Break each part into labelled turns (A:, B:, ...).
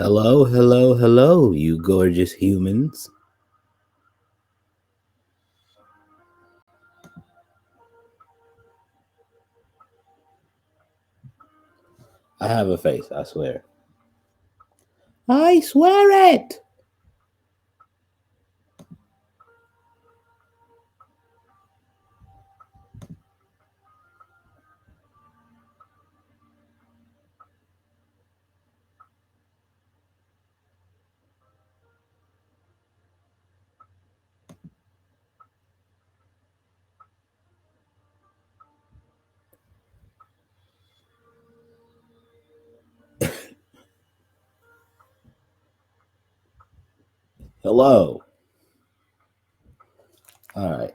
A: Hello, hello, hello, you gorgeous humans. I have a face, I swear. I swear it! Hello. Alright,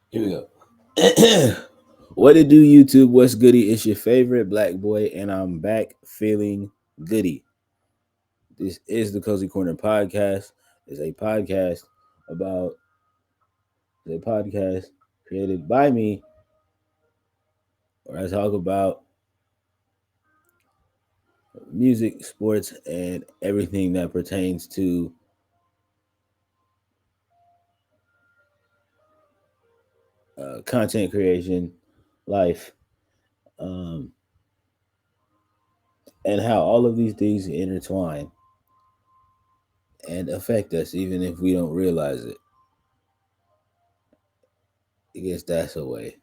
A: here we go. What it do, YouTube? What's goody? It's your favorite black boy, and I'm back feeling goody. This is the Cozy Corner Podcast. It's a podcast about a podcast created by me, where I talk about music, sports, and everything that pertains to content creation, life, um, and how all of these things intertwine and affect us, even if we don't realize it. I guess that's a way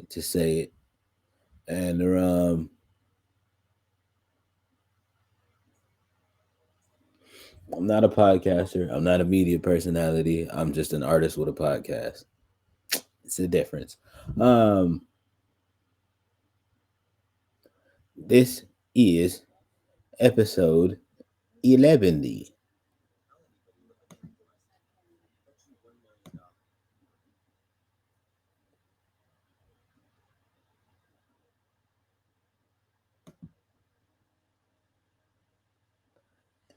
A: to say it. And I'm not a podcaster. I'm not a media personality. I'm just an artist with a podcast. It's a difference. Um, this is episode 11.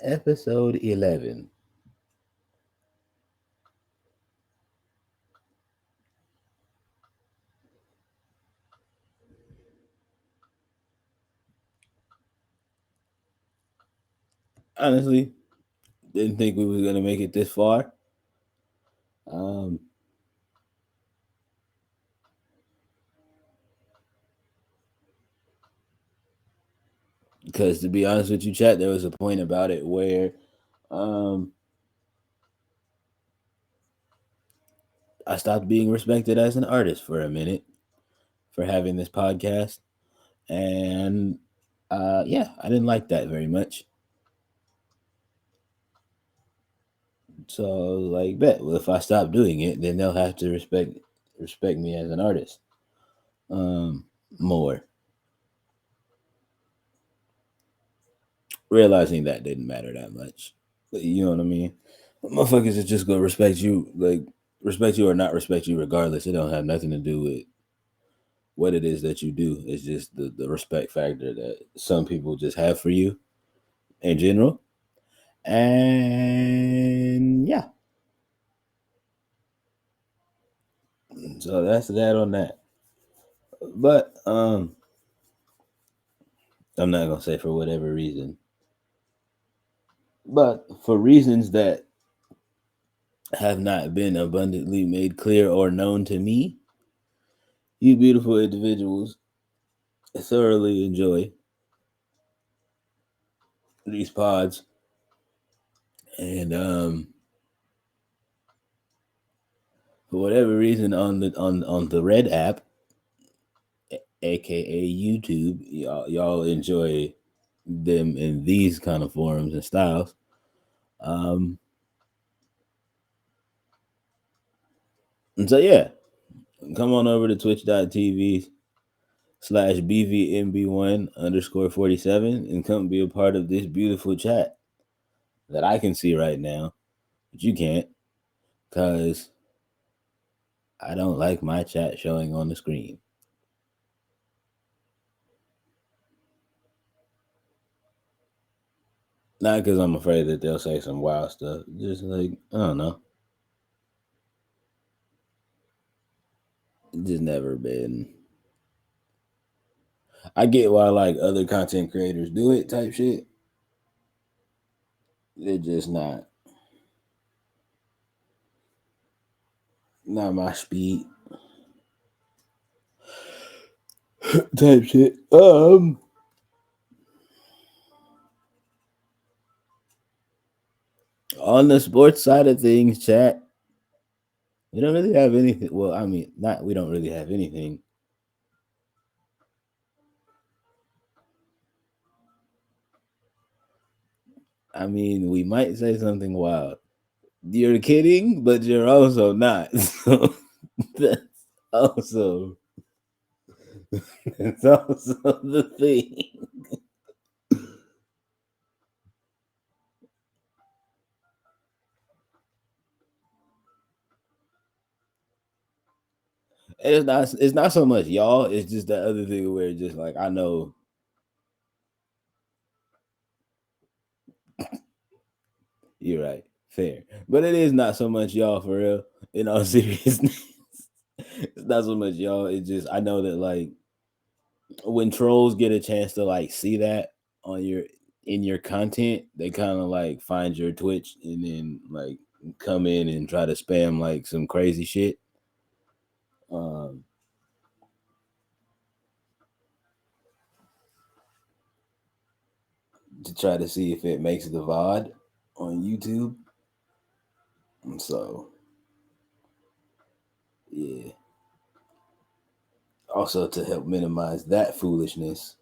A: Episode 11. Honestly, didn't think we was gonna make it this far. Um, because to be honest with you, chat, there was a point about it where um I stopped being respected as an artist for a minute for having this podcast, and yeah, I didn't like that very much. So I was like, bet. Well, if I stop doing it, then they'll have to respect me as an artist um more. Realizing that didn't matter that much. You know what I mean? Motherfuckers is just gonna respect you or not respect you regardless. It don't have nothing to do with what it is that you do. It's just the respect factor that some people just have for you in general. And yeah, so that's that on that. But I'm not gonna say for whatever reason, but for reasons that have not been abundantly made clear or known to me, you beautiful individuals thoroughly enjoy these pods, and for whatever reason on the Red app, aka YouTube, y'all enjoy them in these kind of forums and styles. Um, and so yeah, come on over to twitch.tv/BVMB1 underscore 47 and come be a part of this beautiful chat that I can see right now, but you can't because I don't like my chat showing on the screen. Not because I'm afraid that they'll say some wild stuff. Just like, I don't know. just never been. I get why like other content creators do it type shit. They're just not my speed type shit. On the sports side of things, chat, we don't really have anything. Well, I mean, not we don't really have anything. I mean, we might say something wild. You're kidding, but you're also not. So that's also that's also the thing. And it's not so much y'all. It's just that other thing where it's just like I know you're right, fair, but it is not so much y'all for real. In all seriousness, it's not so much y'all. It's just I know that like when trolls get a chance to like see that on your in your content, they kind of like find your Twitch and then like come in and try to spam like some crazy shit. Um, to try to see if it makes the VOD on YouTube. And so yeah. Also to help minimize that foolishness.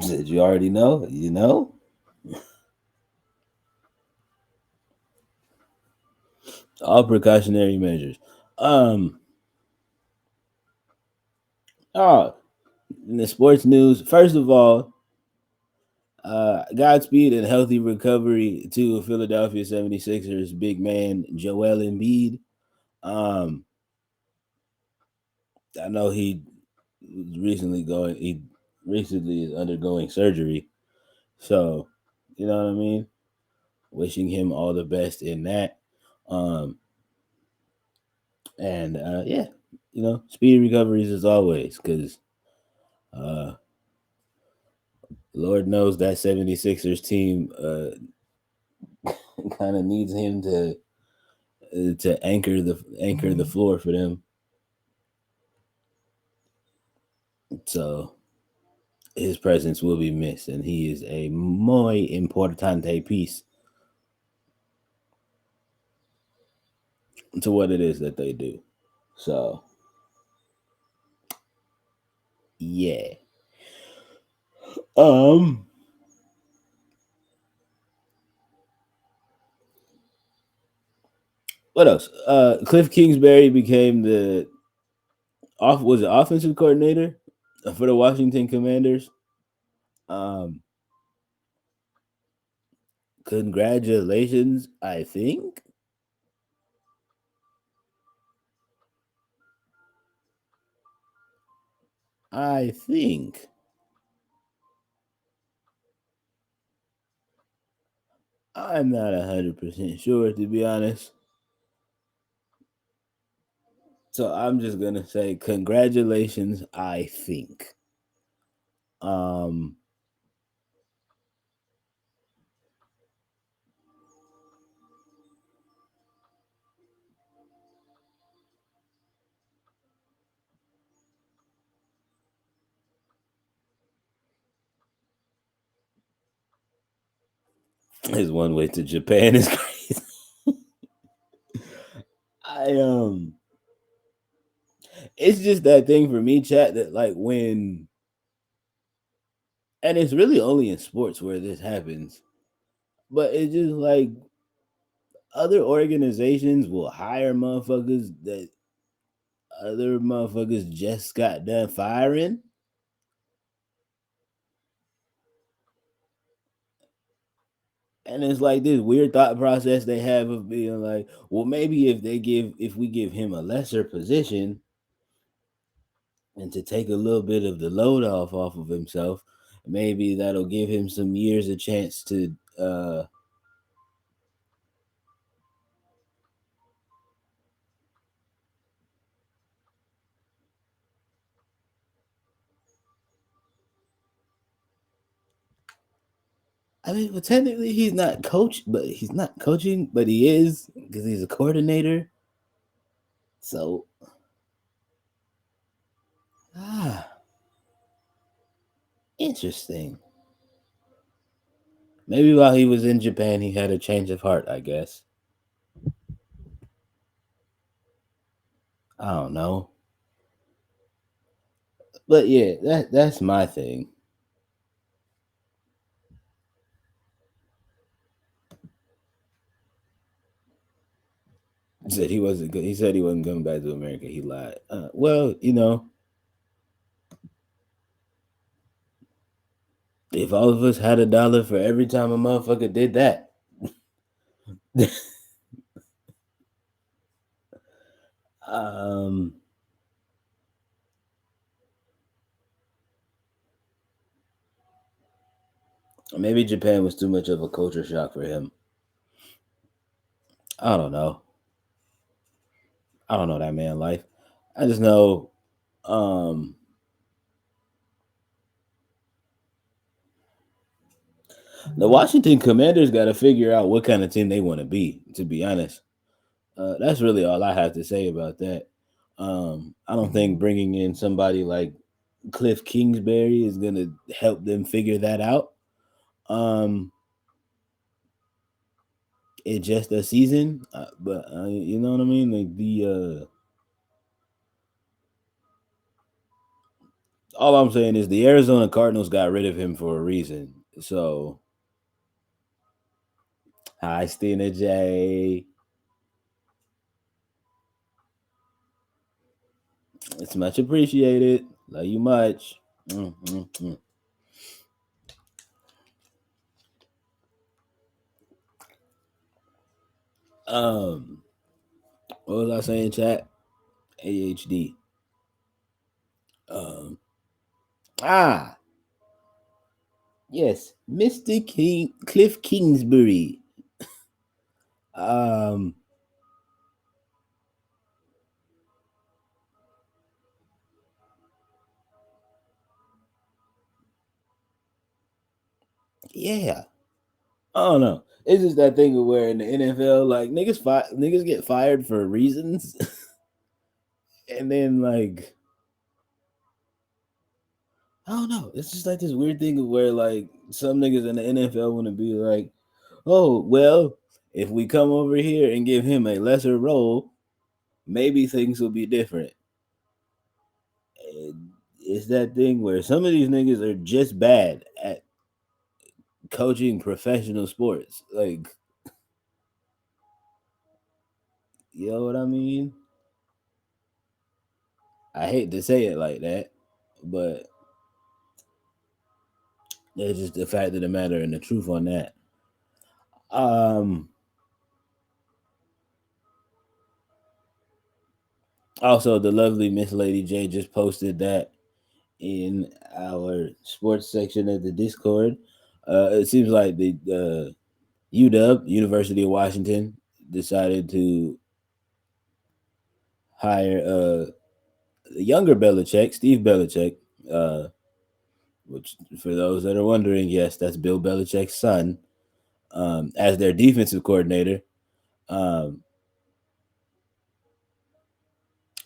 A: Did you already know? You know? All precautionary measures. Um oh in the sports news, first of all, Godspeed and healthy recovery to Philadelphia 76ers big man Joel Embiid. Um, I know he recently is undergoing surgery. So, you know what I mean? Wishing him all the best in that. Um, and yeah, speedy recoveries as always, because uh Lord knows that 76ers team kind of needs him to anchor the floor for them. So his presence will be missed, and he is a muy importante piece to what it is that they do. So yeah. Um. What else? Cliff Kingsbury became the offensive coordinator for the Washington Commanders. Um. Congratulations, I think. I think. I'm not 100% sure to be honest. So I'm just gonna say congratulations, I think. Um is one way to Japan is crazy. I it's just that thing for me, chat, that like when and it's really only in sports where this happens. But it's just like other organizations will hire motherfuckers that other motherfuckers just got done firing. And it's like this weird thought process they have of being like, well, maybe if we give him a lesser position and to take a little bit of the load off of himself, Maybe that'll give him some years a chance to I mean, well, technically he's not coaching, but he is because he's a coordinator. So, ah, interesting. Maybe while he was in Japan, he had a change of heart. I guess I don't know, but yeah, that's my thing. He said he wasn't. He said he wasn't coming back to America. He lied. Well, if all of us had $1 for every time a motherfucker did that, um, maybe Japan was too much of a culture shock for him. I don't know. I don't know that man life. I just know um the Washington Commanders got to figure out what kind of team they want to be. To be honest, that's really all I have to say about that. I don't think bringing in somebody like Cliff Kingsbury is gonna help them figure that out. Um, it's just a season, but you know what I mean. Like all I'm saying is the Arizona Cardinals got rid of him for a reason. So, hi, Stina J. It's much appreciated. Love you much. Mm, mm, mm. Um, what was I saying, chat? ADHD. Um, ah, yes, Mr. King, Cliff Kingsbury. Um, yeah, I don't know. It's just that thing of where in the NFL, like niggas get fired for reasons, and then like I don't know. It's just like this weird thing of where like some niggas in the NFL want to be like, oh well, if we come over here and give him a lesser role, maybe things will be different. And it's that thing where some of these niggas are just bad at coaching professional sports. Like, you know what I mean? I hate to say it like that, but that's just the fact of the matter and the truth on that. Um, Also, the lovely Miss Lady J just posted that in our sports section of the Discord. It seems like the UW, University of Washington, decided to hire the younger Belichick, Steve Belichick, uh, which for those that are wondering, yes, that's Bill Belichick's son, as their defensive coordinator. Um,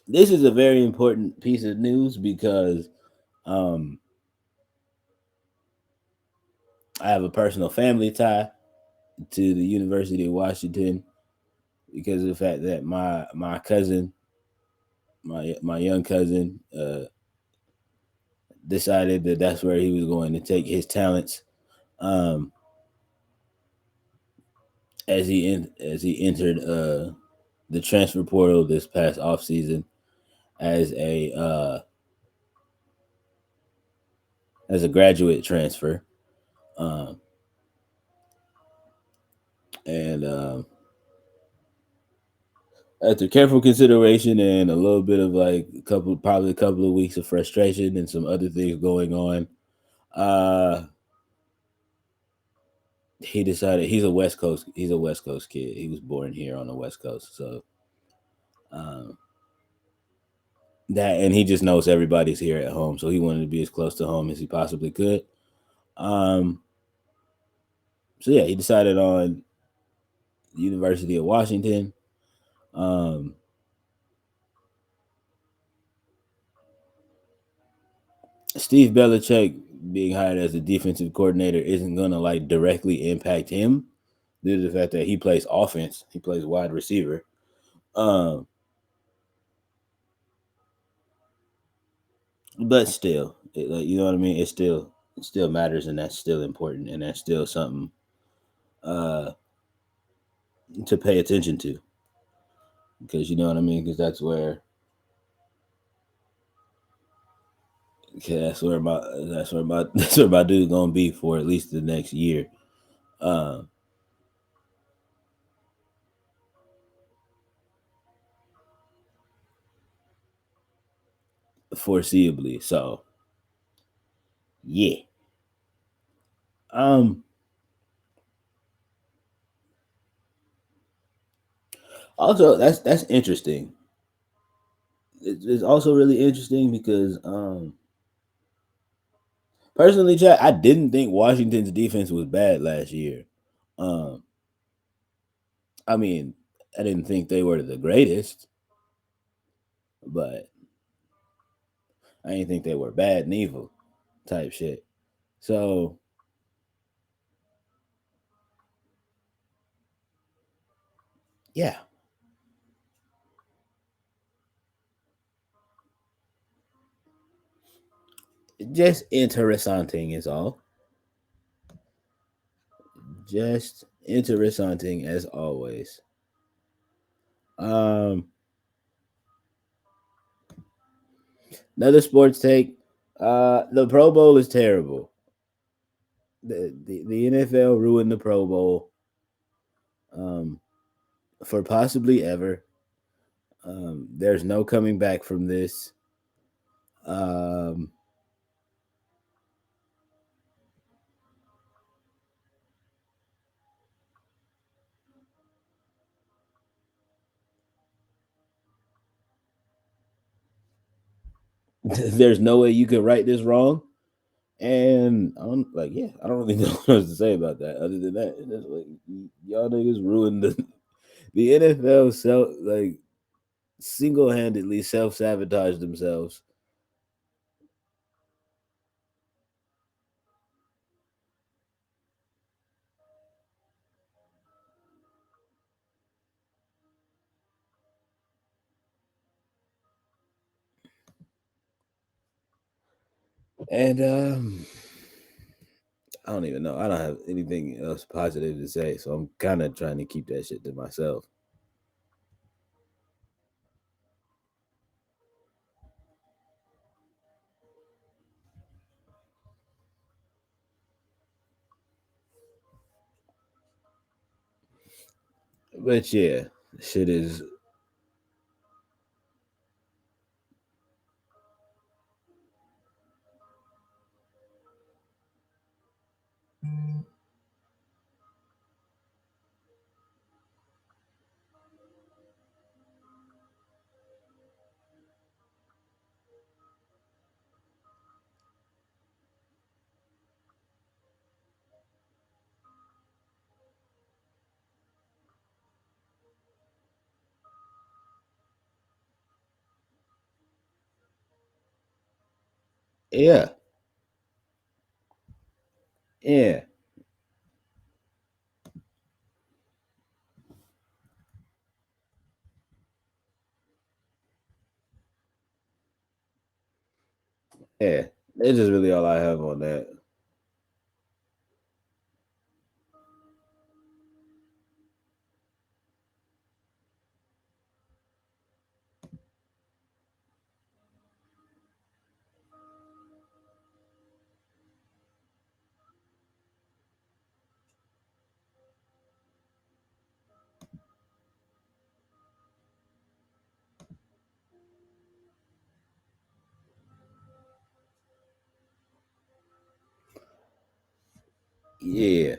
A: this is a very important piece of news because um, I have a personal family tie to the University of Washington because of the fact that my cousin, my young cousin, decided that that's where he was going to take his talents um, as he entered the transfer portal this past off season as a graduate transfer, um, and after careful consideration and a little bit of like probably a couple of weeks of frustration and some other things going on, Uh, he decided he's a West Coast kid. He was born here on the West Coast, so um, that and he just knows everybody's here at home, so he wanted to be as close to home as he possibly could. Um, so yeah, he decided on University of Washington. Um, Steve Belichick being hired as a defensive coordinator isn't gonna like directly impact him due to the fact that he plays offense. He plays wide receiver. Um, but still, like, you know what I mean. It still matters, and that's still important, and that's still something uh, to pay attention to because you know what I mean. Because that's where my that's where my dude's gonna be for at least the next year, uh, foreseeably. So yeah. Um. Also, that's interesting. It's also really interesting because personally, Chad, I didn't think Washington's defense was bad last year. Um, I mean, I didn't think they were the greatest, but I didn't think they were bad neither type shit. So yeah, just interesting is all. Just interesting as always. Um, Another sports take. The Pro Bowl is terrible. The NFL ruined the Pro Bowl. Um, for possibly ever. There's no coming back from this. Um, there's no way you could right this wrong. And I'm like, yeah, I don't really know what else to say about that. Other than that, it's like y'all niggas ruined the NFL. Like single handedly self sabotaged themselves. And I don't even know. I don't have anything else positive to say, so I'm kind of trying to keep that shit to myself. But yeah, shit is yeah, yeah, yeah. That's just really all I have on that. Yeah.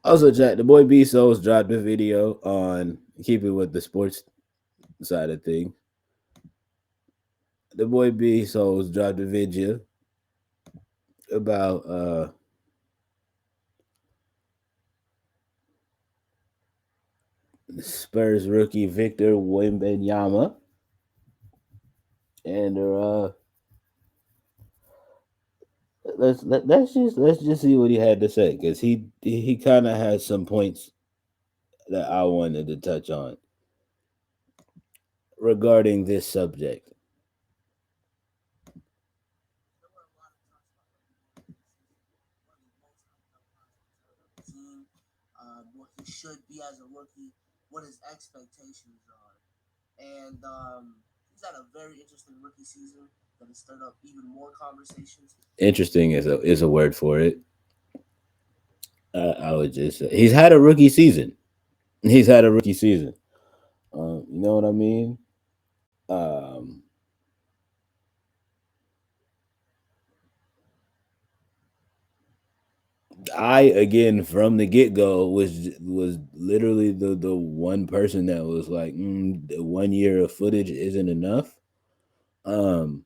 A: Also, Jack, the boy B Souls dropped a video on keeping with the sports side of things. The boy B Souls dropped a video about Spurs rookie Victor Wembanyama, and let's just see what he had to say, because he kind of has some points that I wanted to touch on regarding this subject. Interesting is a word for it. I would just say he's had a rookie season. He's had a rookie season. You know what I mean? Um, I again from the get go was literally the one person that was like, the 1 year of footage isn't enough. Um,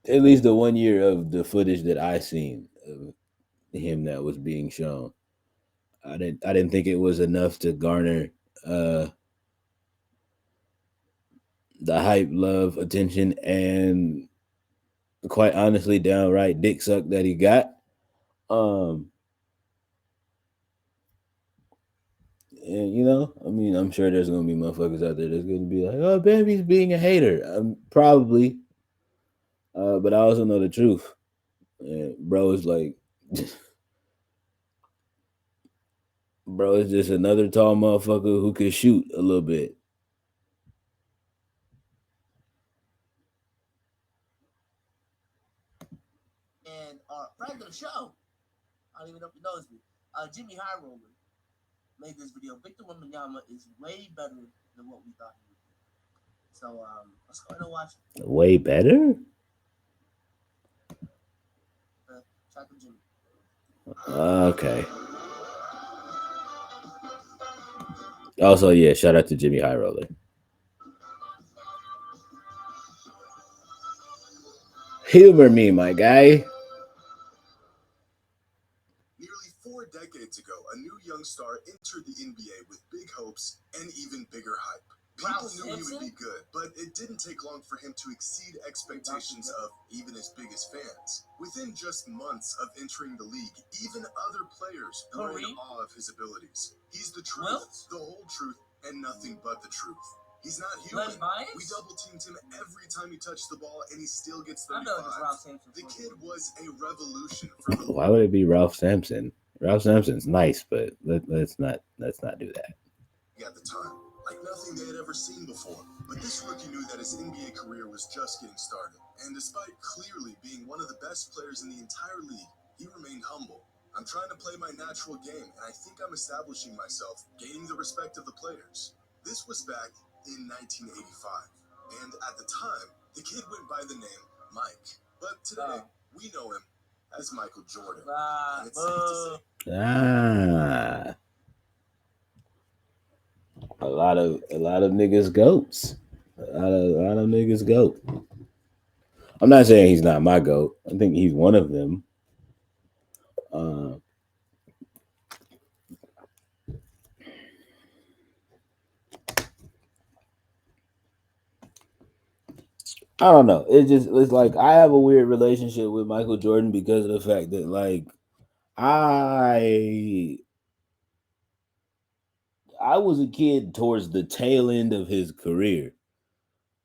A: at least the 1 year of the footage that I seen of him that was being shown, I didn't think it was enough to garner uh the hype, love, attention, and quite honestly, downright dick suck that he got. Um, and I mean, I'm sure there's gonna be motherfuckers out there that's gonna be like, "Oh, Bambi's being a hater." Probably, but I also know the truth. And bro is like, bro is just another tall motherfucker who can shoot a little bit. Way better. Okay. Also, yeah, shout out to Jimmy High Roller. Humor me, my guy. Why would it be Ralph Sampson? Ralph Sampson's nice, but let's not do that. Ah, a lot of niggas goats. A lot of niggas goat. I'm not saying he's not my goat. I think he's one of them. Uh, I don't know. It's like I have a weird relationship with Michael Jordan because of the fact that like I I was a kid towards the tail end of his career.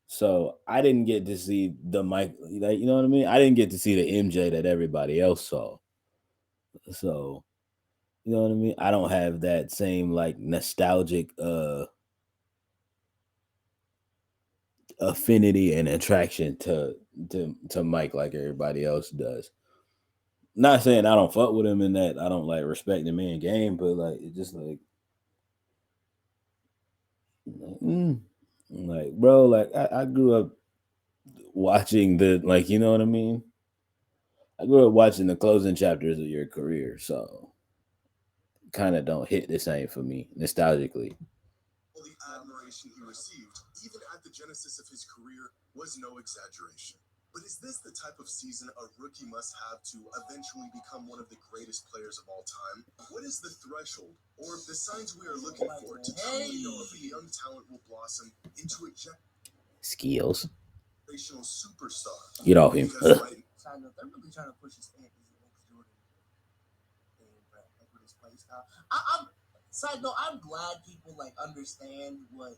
A: So I didn't get to see the Mike, like, you know what I mean? I didn't get to see the MJ that everybody else saw. So You know what I mean? I don't have that same like nostalgic affinity and attraction to Mike like everybody else does. Not saying I don't fuck with him in that I don't like respect the man game, but like it just mm, like bro, like I grew up watching the like you know what I mean. I grew up watching the closing chapters of your career, so kind of don't hit the same for me nostalgically.
B: All the admiration he received, even at the genesis of his career, was no exaggeration. But is this the type of season a rookie must have to eventually become one of the greatest players of all time? What is the threshold, or the signs we are looking for to truly know if a young talent will blossom into a
A: Skills.
B: generational superstar?
A: Get off him.
B: Because right
C: Side note, they're really trying to push his next Jordan thing, but like with his play style. I'm side note, I'm glad people like understand what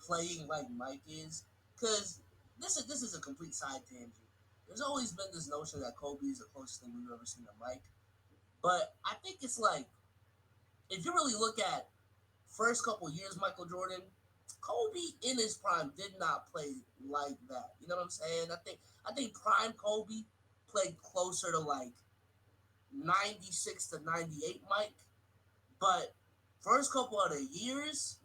C: playing like Mike is, because this is a complete side tangent. There's always been this notion that Kobe is the closest thing we've ever seen to Mike, but I think it's like if you really look at first couple years Michael Jordan, Kobe in his prime did not play like that. You know what I'm saying? I think prime Kobe played closer to like 96 to 98 Mike, but first couple of the years,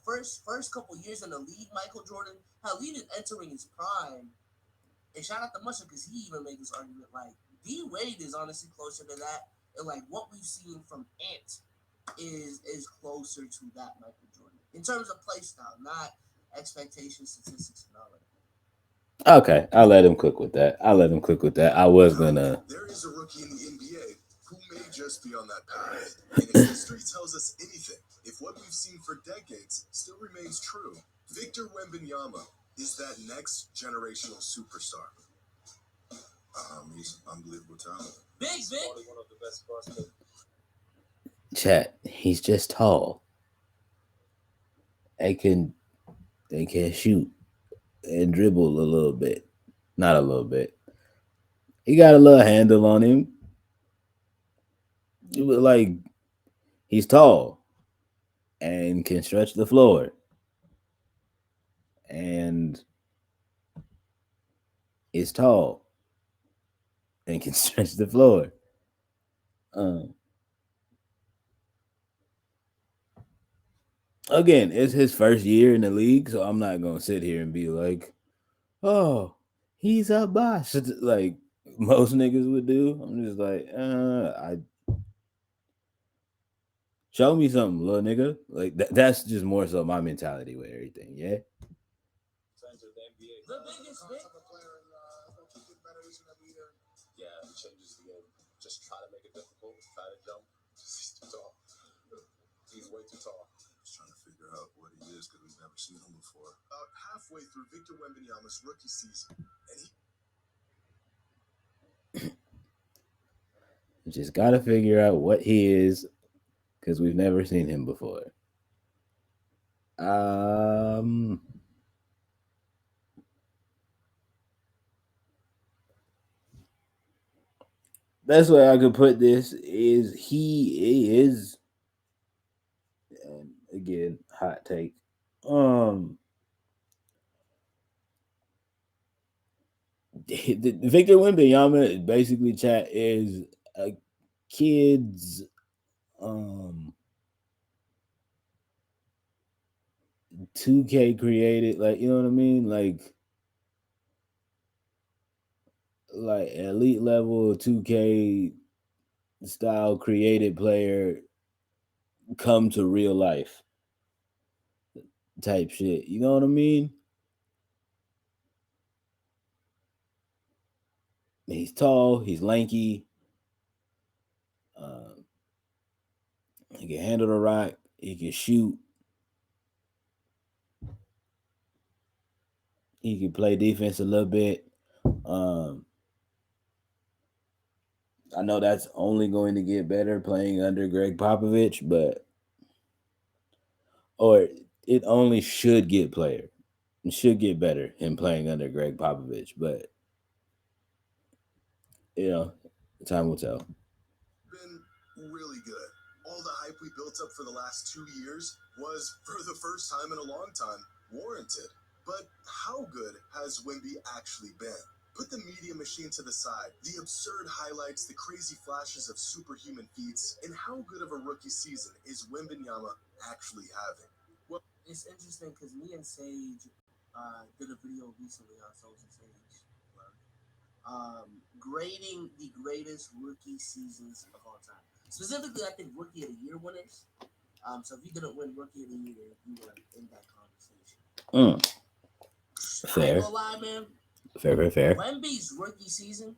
C: first couple years in the league, Michael Jordan, hell, even entering his prime, and shout out to Musher because he even made this argument like D Wade is honestly closer to that, and like what we've seen from Ant is closer to that Michael Jordan in terms of play style, not expectations, statistics, and all that.
A: Okay, I'll let him cook with that. I'll let him cook with that. I was
B: now,
A: gonna.
B: there is a rookie in the NBA who may just be on that path. And if history tells us anything, if what we've seen for decades still remains true, Victor Wembanyama is that next generational superstar. He's unbelievable talent.
C: Big, big.
B: Probably one of the best prospects.
A: Chat. He's just tall. They can they can shoot and dribble a little bit. Not a little bit. He got a little handle on him. It was like he's tall and can stretch the floor and is tall and can stretch the floor. Um, Again, it's his first year in the league, so I'm not gonna sit here and be like, "Oh, he's a boss," like most niggas would do. I'm just like, I show me something, little nigga. Like that's just more so my mentality with everything. Yeah.
C: The biggest, big.
B: Yeah, it changes the game. Just try to make it difficult. Try to jump. He's too tall. He's way too tall. Just trying to figure out what he is because we've never seen him before. About halfway through Victor Wembanyama's rookie season, and he
A: Just gotta figure out what he is because we've never seen him before. Um, Best way I could put this is he is, and again, hot take. Um, Victor Wembanyama basically chat is a kid's um 2K created, like you know what I mean, like elite level 2K style created player come to real life type shit. You know what I mean? He's tall, he's lanky, uh, he can handle the rock, he can shoot, he can play defense a little bit. Um, I know that's only going to get better playing under Greg Popovich, but or it only should get player. It should get better in playing under Greg Popovich, but you know, time will tell.
B: been really good. All the hype we built up for the last 2 years was, for the first time in a long time, warranted. But how good has Wimby actually been? Put the media machine to the side, the absurd highlights, the crazy flashes of superhuman feats, and how good of a rookie season is Wimbenyama actually having? Well,
C: It's interesting because me and Sage did a video recently on Souls and Sage, grading the greatest rookie seasons of all time. Specifically, I think Rookie of the Year winners. So if you didn't win Rookie of the Year, you weren't in that conversation.
A: Mm,
C: I ain't
A: fair,
C: gonna lie, man.
A: fair, fair, fair.
C: Wemby's rookie season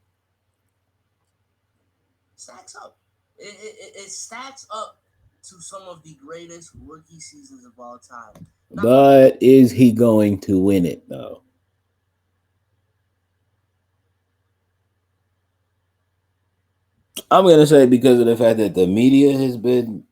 C: stacks up. It stacks up to some of the greatest rookie seasons of all time. Now,
A: But is he going to win it though? I'm gonna say because of the fact that the media has been.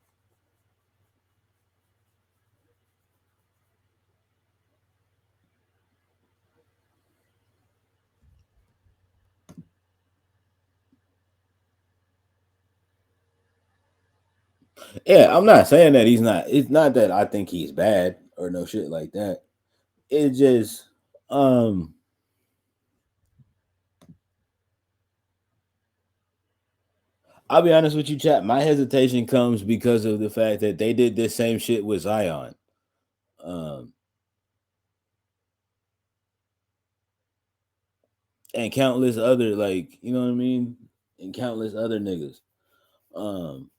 A: Yeah, I'm not saying that he's not. It's not that I think he's bad or no shit like that. It just, um, I'll be honest with you, chat. My hesitation comes because of the fact that they did this same shit with Zion, um, and countless other like you know what I mean, and countless other niggas. Um,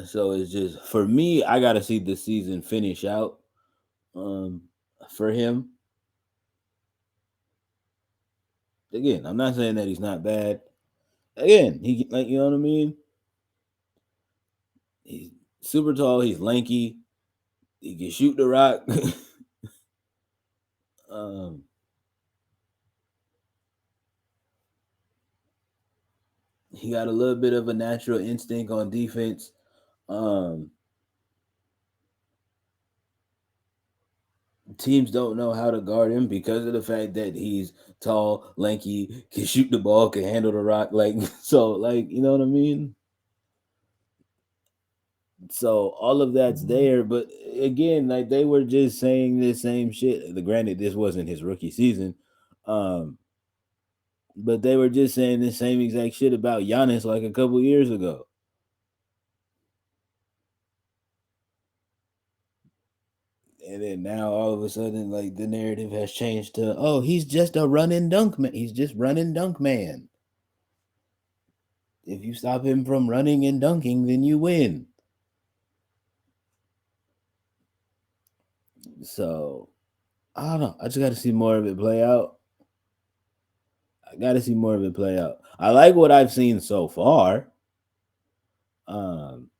A: so it's just for me. I gotta see the season finish out. Um, for him, again, I'm not saying that he's not bad. Again, he like you know what I mean. He's super tall. He's lanky. He can shoot the rock. um, he got a little bit of a natural instinct on defense. Um, Teams don't know how to guard him because of the fact that he's tall, lanky, can shoot the ball, can handle the rock. Like so, like you know what I mean. So all of that's there, but again, like they were just saying the same shit. The granted, this wasn't his rookie season, um, but they were just saying the same exact shit about Giannis like a couple years ago. And then now all of a sudden, like the narrative has changed to, oh, he's just a running dunk man. He's just running dunk man. If you stop him from running and dunking, then you win. So I don't know. I just got to see more of it play out. I got to see more of it play out. I like what I've seen so far. Um,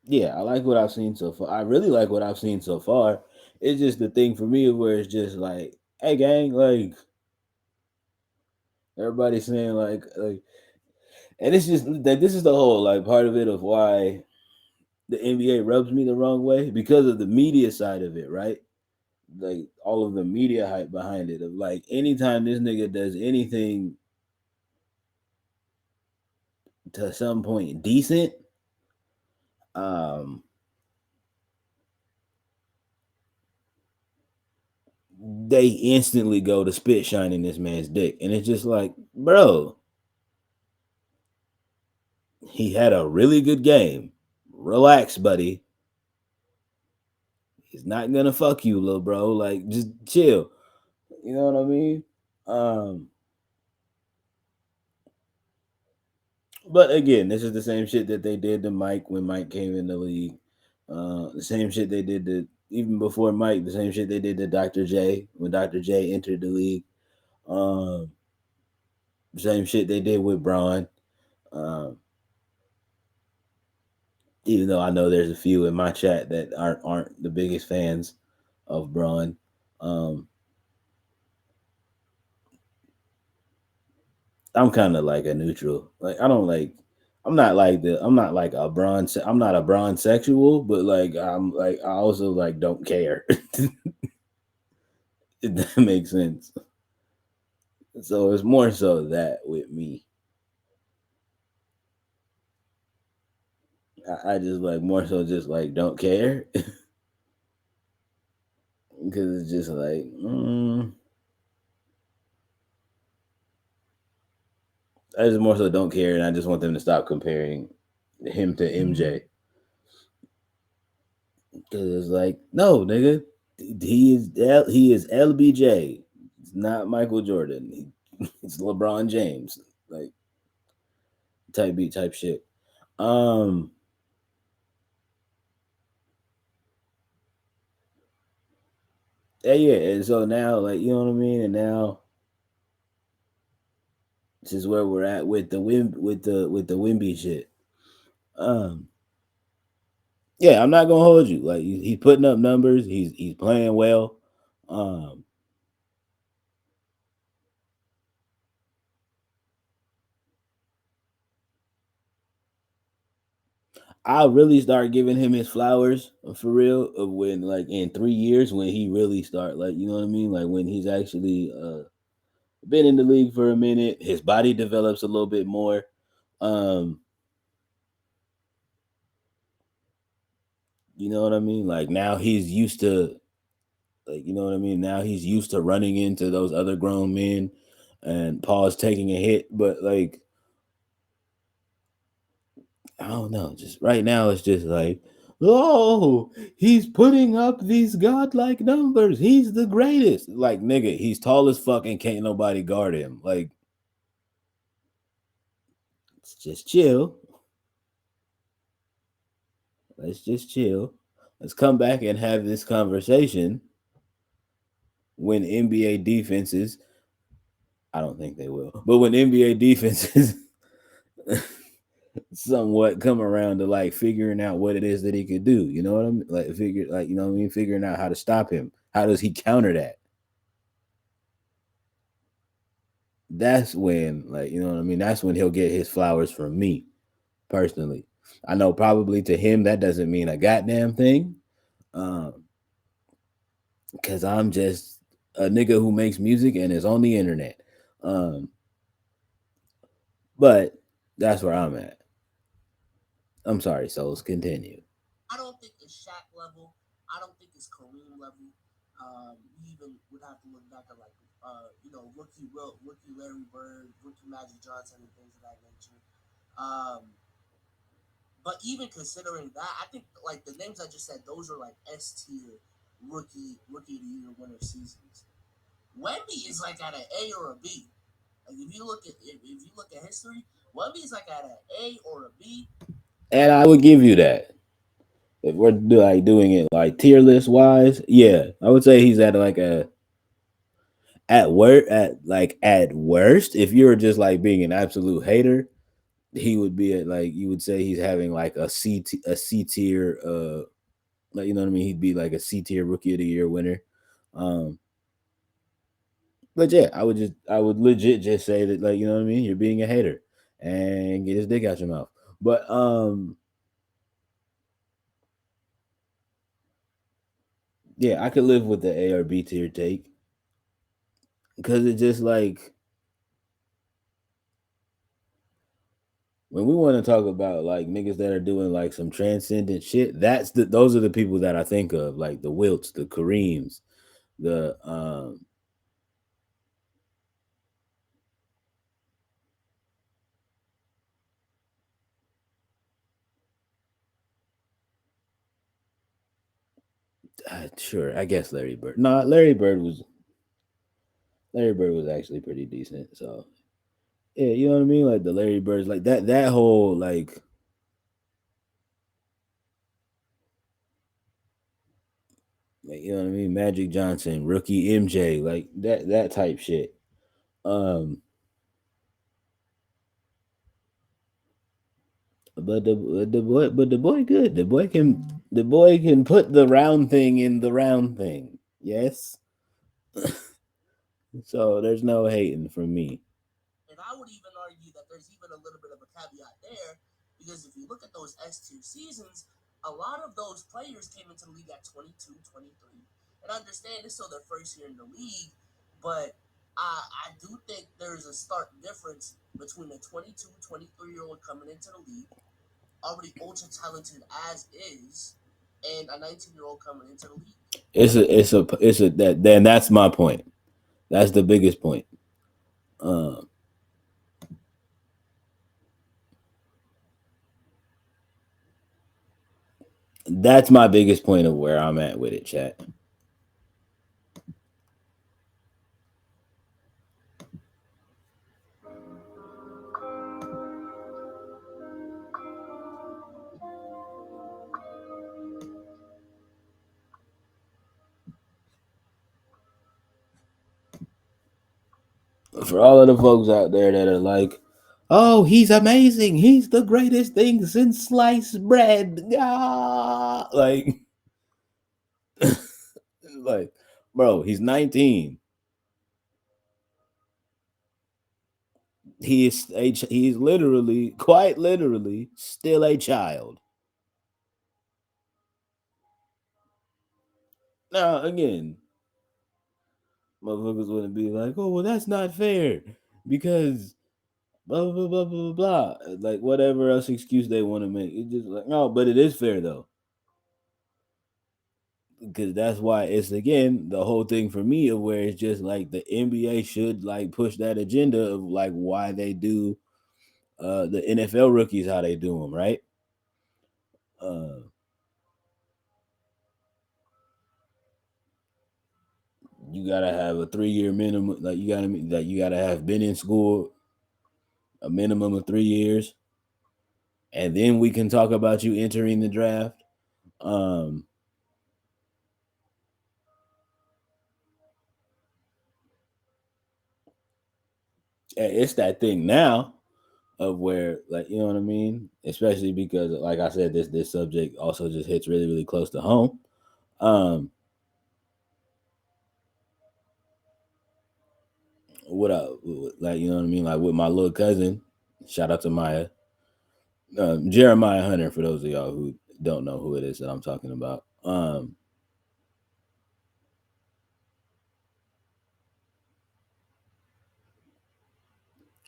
A: yeah, I like what I've seen so far. I really like what I've seen so far. It's just the thing for me where it's just like, hey, gang, like everybody's saying like, and it's just that this is the whole like part of it of why the NBA rubs me the wrong way because of the media side of it, right? Like all of the media hype behind it of like anytime this nigga does anything to some point decent, um, they instantly go to spit shining this man's dick. And it's just like, bro, he had a really good game. Relax, buddy. He's not gonna fuck you, little bro. Like, just chill. You know what I mean? Um, but again, this is the same shit that they did to Mike when Mike came in the league. The same shit they did to even before Mike. The same shit they did to Dr. J when Dr. J entered the league. Um, Same shit they did with Braun. Um, Even though I know there's a few in my chat that aren't the biggest fans of Braun. Um, I'm kind of like a neutral. Like I don't like. I'm not like a bronze. I'm not a bronze sexual, but like I also like don't care. If that makes sense. So it's more so that with me, I just like more so just like don't care because it's just like I just more so don't care, and I just want them to stop comparing him to MJ because it's like no nigga, he is LBJ. It's not Michael Jordan. It's LeBron James. Like type beat type shit. Um, yeah, and so now, like, you know what I mean, and now this is where we're at with the with the Wimby shit. Um, yeah, I'm not gonna hold you. Like, he's putting up numbers. He's playing well. Um, I'll really start giving him his flowers for real of when like in 3 years when he really start like you know what I mean like when he's actually been in the league for a minute, his body develops a little bit more. Um, you know what I mean? Like now he's used to like you know what I mean? Now he's used to running into those other grown men and Paul's taking a hit, but like I don't know, just right now it's just like oh, he's putting up these godlike numbers. He's the greatest. Like nigga, he's tall as fuck and can't nobody guard him. Like let's just chill. Let's just chill. Let's come back and have this conversation when NBA defenses, I don't think they will, but when NBA defenses somewhat come around to like figuring out what it is that he could do, you know what I mean? Like you know what I mean, figuring out how to stop him. How does he counter that? That's when, like, you know what I mean? That's when he'll get his flowers from me personally. I know probably to him that doesn't mean a goddamn thing. Um, because I'm just a nigga who makes music and is on the internet. Um, but that's where I'm at. I'm sorry, souls. Continue.
C: I don't think it's Shaq level. I don't think it's Kareem level. You even would have to look back at like rookie Larry Bird, rookie Magic Johnson, and things of that nature. Um, but even considering that, I think like the names I just said, those are like S tier rookie of the year winner seasons. Wemby is like at an A or a B. Like if you look at history, Wemby is like at an A or a B.
A: And I would give you that. If we're like doing it like tier list wise, yeah, I would say he's at like a at worst. If you were just like being an absolute hater, he would be at like you would say he's having like a C tier like you know what I mean. He'd be like a C tier rookie of the year winner. Um, but yeah, I would legit just say that like you know what I mean. You're being a hater and get his dick out your mouth. But yeah, I could live with the A or B tier take because it just like when we want to talk about like niggas that are doing like some transcendent shit, those are the people that I think of, like the Wilts, the Kareems, the sure, I guess Larry Bird. No, Larry Bird was actually pretty decent. So yeah, you know what I mean? Like the Larry Birds, like that whole like you know what I mean? Magic Johnson, rookie MJ, like that type shit. Um, but the boy good. The boy can put the round thing in the round thing. Yes. So there's no hating from me.
C: And I would even argue that there's even a little bit of a caveat there Because if you look at those S tier seasons, a lot of those players came into the league at 22, 23. And I understand it's still their first year in the league, but I do think there's a stark difference between a 22, 23-year-old coming into the league, already ultra talented as is, and a 19-year-old coming into the league.
A: It's a that then that's my point. That's the biggest point. Um, that's my biggest point of where I'm at with it, chat. For all of the folks out there that are like, "Oh, he's amazing. He's the greatest thing since sliced bread." Ah! Like, bro, he's 19. He's literally, quite literally, still a child. Now, again, motherfuckers wouldn't be like, "Oh, well, that's not fair," because blah blah blah blah blah blah. Like whatever else excuse they want to make. It's just like no, but it is fair though, because that's why it's again the whole thing for me of where it's just like the NBA should like push that agenda of like why they do the NFL rookies how they do them, right? Uh, you gotta have a 3 year minimum. You gotta have been in school a minimum of 3 years, and then we can talk about you entering the draft. Um, it's that thing now of where like you know what I mean, especially because like I said, this subject also just hits really close to home. Um, what I like you know what I mean, like with my little cousin, shout out to Maya, Jeremiah Hunter for those of y'all who don't know who it is that I'm talking about.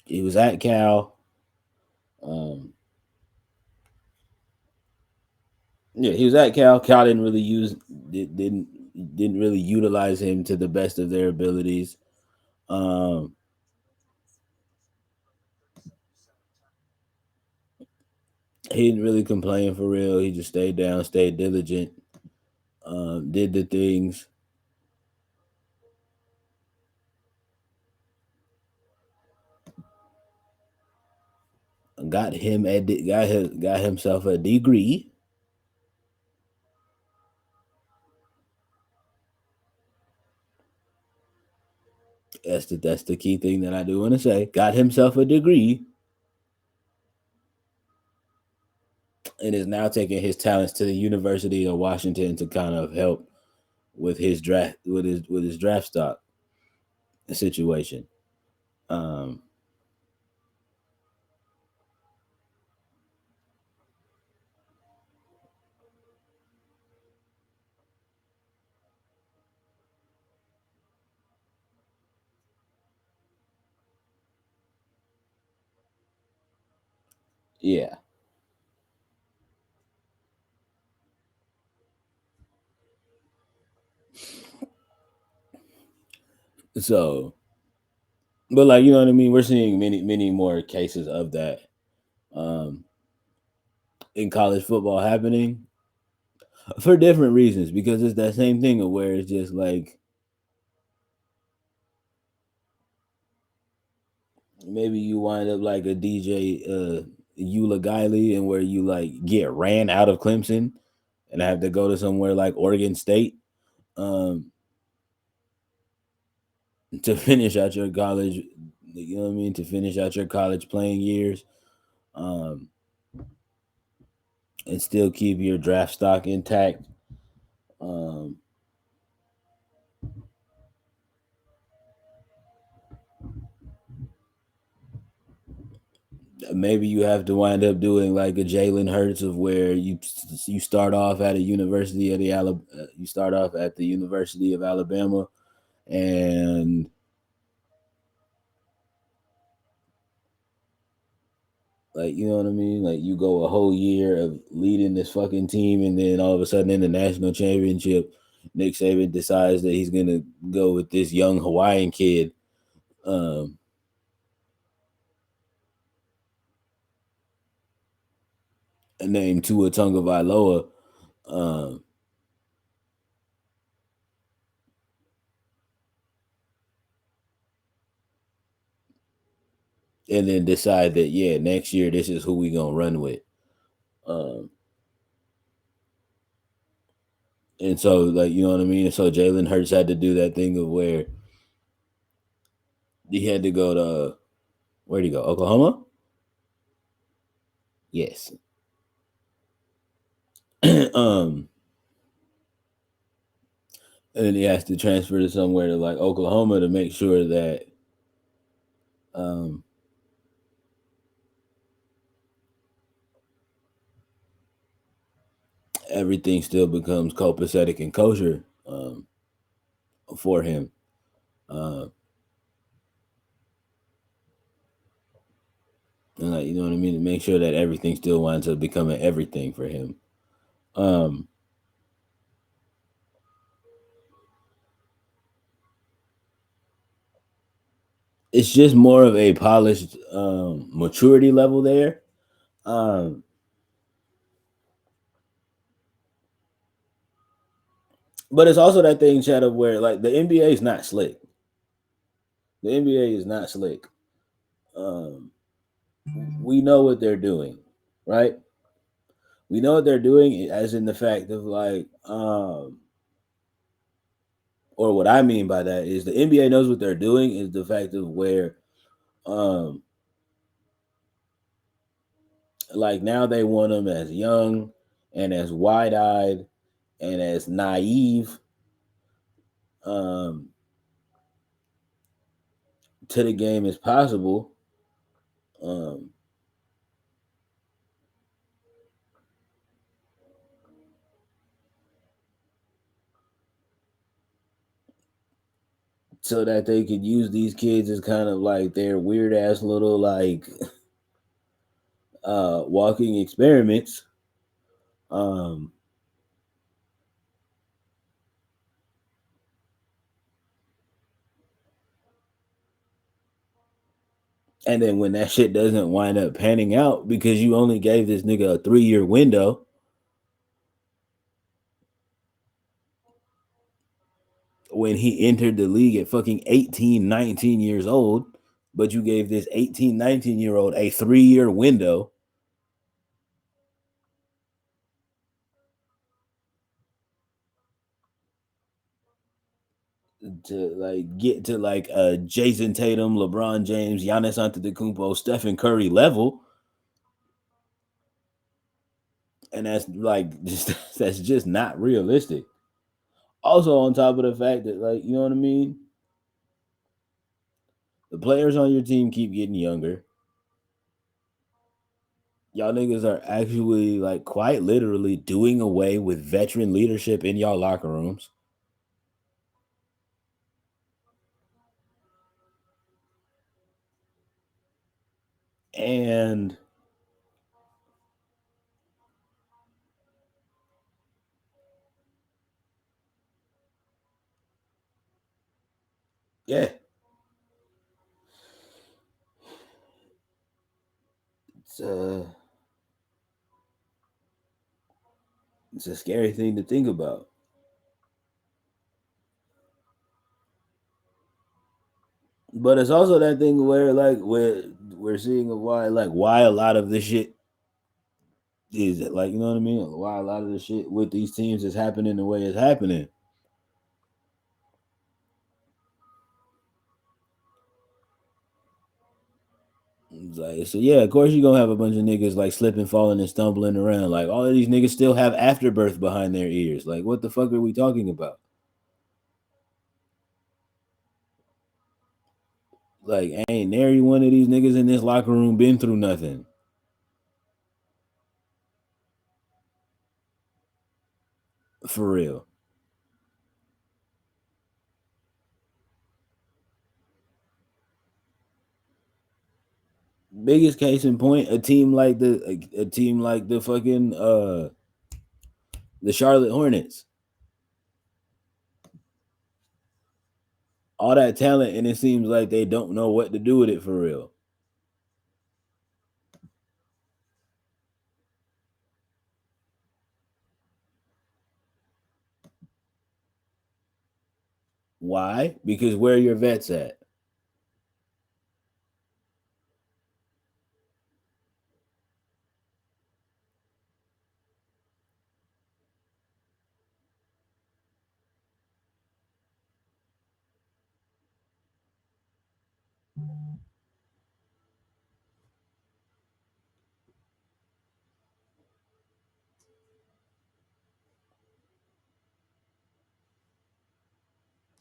A: He was at Cal. Um, yeah, he was at Cal. Cal didn't really didn't didn't really utilize him to the best of their abilities. Um, he didn't really complain for real. He just stayed down, stayed diligent, did the things, got himself a degree. That's the key thing that I do want to say. Got himself a degree and is now taking his talents to the University of Washington to kind of help with his draft stock situation. Um, yeah. So, but like you know what I mean. We're seeing many more cases of that um, in college football happening for different reasons because it's that same thing of where it's just like maybe you wind up like a DJ Eula Guiley and where you like get ran out of Clemson and have to go to somewhere like Oregon State um, to finish out your college. You know what I mean? To finish out your college playing years um, and still keep your draft stock intact. Um, maybe you have to wind up doing like a Jalen Hurts of where you start off at a university of the you start off at the University of Alabama, and like, you know what I mean, like you go a whole year of leading this fucking team, and then all of a sudden in the national championship, Nick Saban decides that he's gonna go with this young Hawaiian kid, um, named Tua Tagovailoa, um, and then decide that, yeah, next year this is who we gonna run with. Um, and so, like, you know what I mean. And so Jalen Hurts had to do that thing of where he had to go to, where'd he go? Oklahoma. Yes. um, and then he has to transfer to somewhere to like Oklahoma to make sure that um everything still becomes copacetic and kosher for him. Uh, and like, you know what I mean, to make sure that everything still winds up becoming everything for him. Um, it's just more of a polished maturity level there. Um, but it's also that thing, Chad, of where like the NBA is not slick. The NBA is not slick. Um, we know what they're doing, right? We know what they're doing, as in the fact of like, or what I mean by that is the NBA knows what they're doing is the fact of where, um, like now they want them as young and as wide eyed and as naive, um, to the game as possible. Um, so that they could use these kids as kind of like their weird ass little like walking experiments. Um, and then when that shit doesn't wind up panning out because you only gave this nigga a 3 year window when he entered the league at fucking 18, 19 years old, but you gave this 18, 19-year old a 3 year window to like get to like Jason Tatum, LeBron James, Giannis Antetokounmpo, Stephen Curry level, and that's like just that's just not realistic. Also, on top of the fact that, like, you know what I mean, the players on your team keep getting younger. Y'all niggas are actually like quite literally doing away with veteran leadership in y'all locker rooms. And yeah, it's it's a scary thing to think about. But it's also that thing where like we're seeing why a lot of this shit is, like, you know what I mean? Why a lot of the shit with these teams is happening the way it's happening. It's like, so yeah, of course you're gonna have a bunch of niggas like slipping, falling, and stumbling around. Like all of these niggas still have afterbirth behind their ears. Like what the fuck are we talking about? Like, ain't nary one of these niggas in this locker room been through nothing. For real. Biggest case in point, a team like the fucking the Charlotte Hornets. All that talent, and it seems like they don't know what to do with it for real. Why? Because where are your vets at?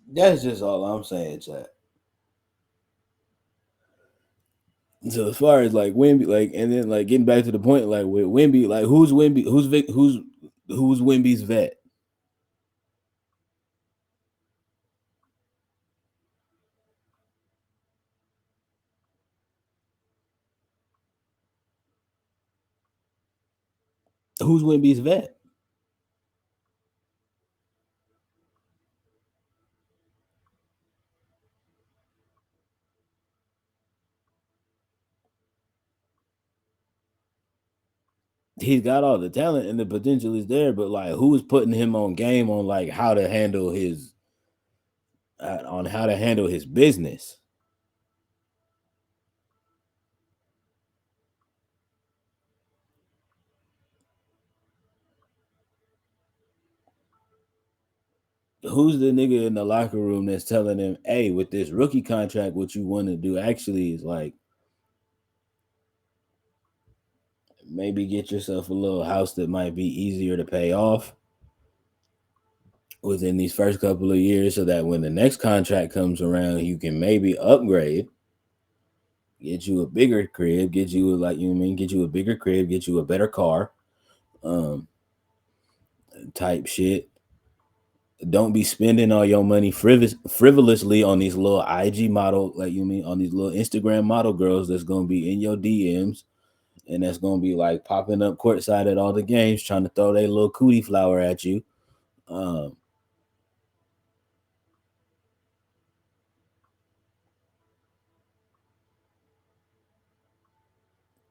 A: That's just all I'm saying, chat. So as far as like Wimby, like, and then like getting back to the point, like with Wimby, like who's Wimby, who's Wimby's vet? Who's Wimby's vet? He's got all the talent and the potential is there, but like who's putting him on game on like how to handle his on how to handle his business? Who's the nigga in the locker room that's telling him, hey, with this rookie contract, what you want to do actually is like maybe get yourself a little house that might be easier to pay off within these first couple of years so that when the next contract comes around, you can maybe upgrade, get you a bigger crib, get you a, like, you know what I mean, get you a bigger crib, get you a better car, um, type shit. Don't be spending all your money frivolously on these little IG model, like you mean, on these little Instagram model girls that's gonna be in your DMs and that's gonna be like popping up courtside at all the games, trying to throw their little cootie flower at you. Um,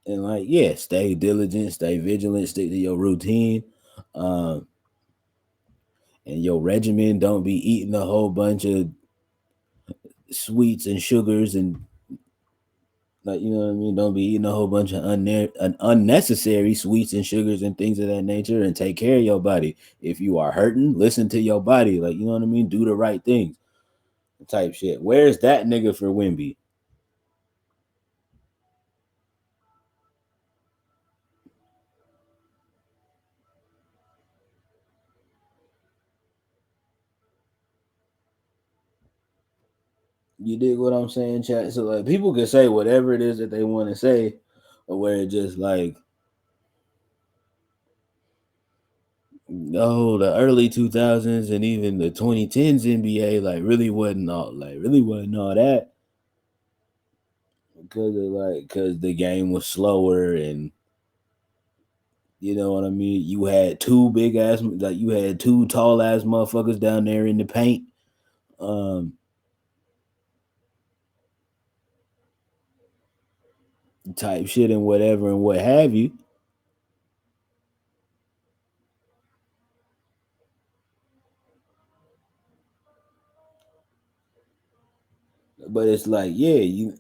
A: and like, yeah, stay diligent, stay vigilant, stick to your routine, um, and your regimen. Don't be eating a whole bunch of sweets and sugars and, like, you know what I mean. Don't be eating a whole bunch of unnecessary sweets and sugars and things of that nature. And take care of your body. If you are hurting, listen to your body. Like, you know what I mean. Do the right things. Type shit. Where's that nigga for Wimby? You dig what I'm saying, chat? So like, people can say whatever it is that they want to say, or where it just like, oh, the early 2000s and even the 2010s NBA like really wasn't all that, because the game was slower, and you know what I mean. You had two tall ass motherfuckers down there in the paint, um, type shit and whatever and what have you. But it's like, yeah, you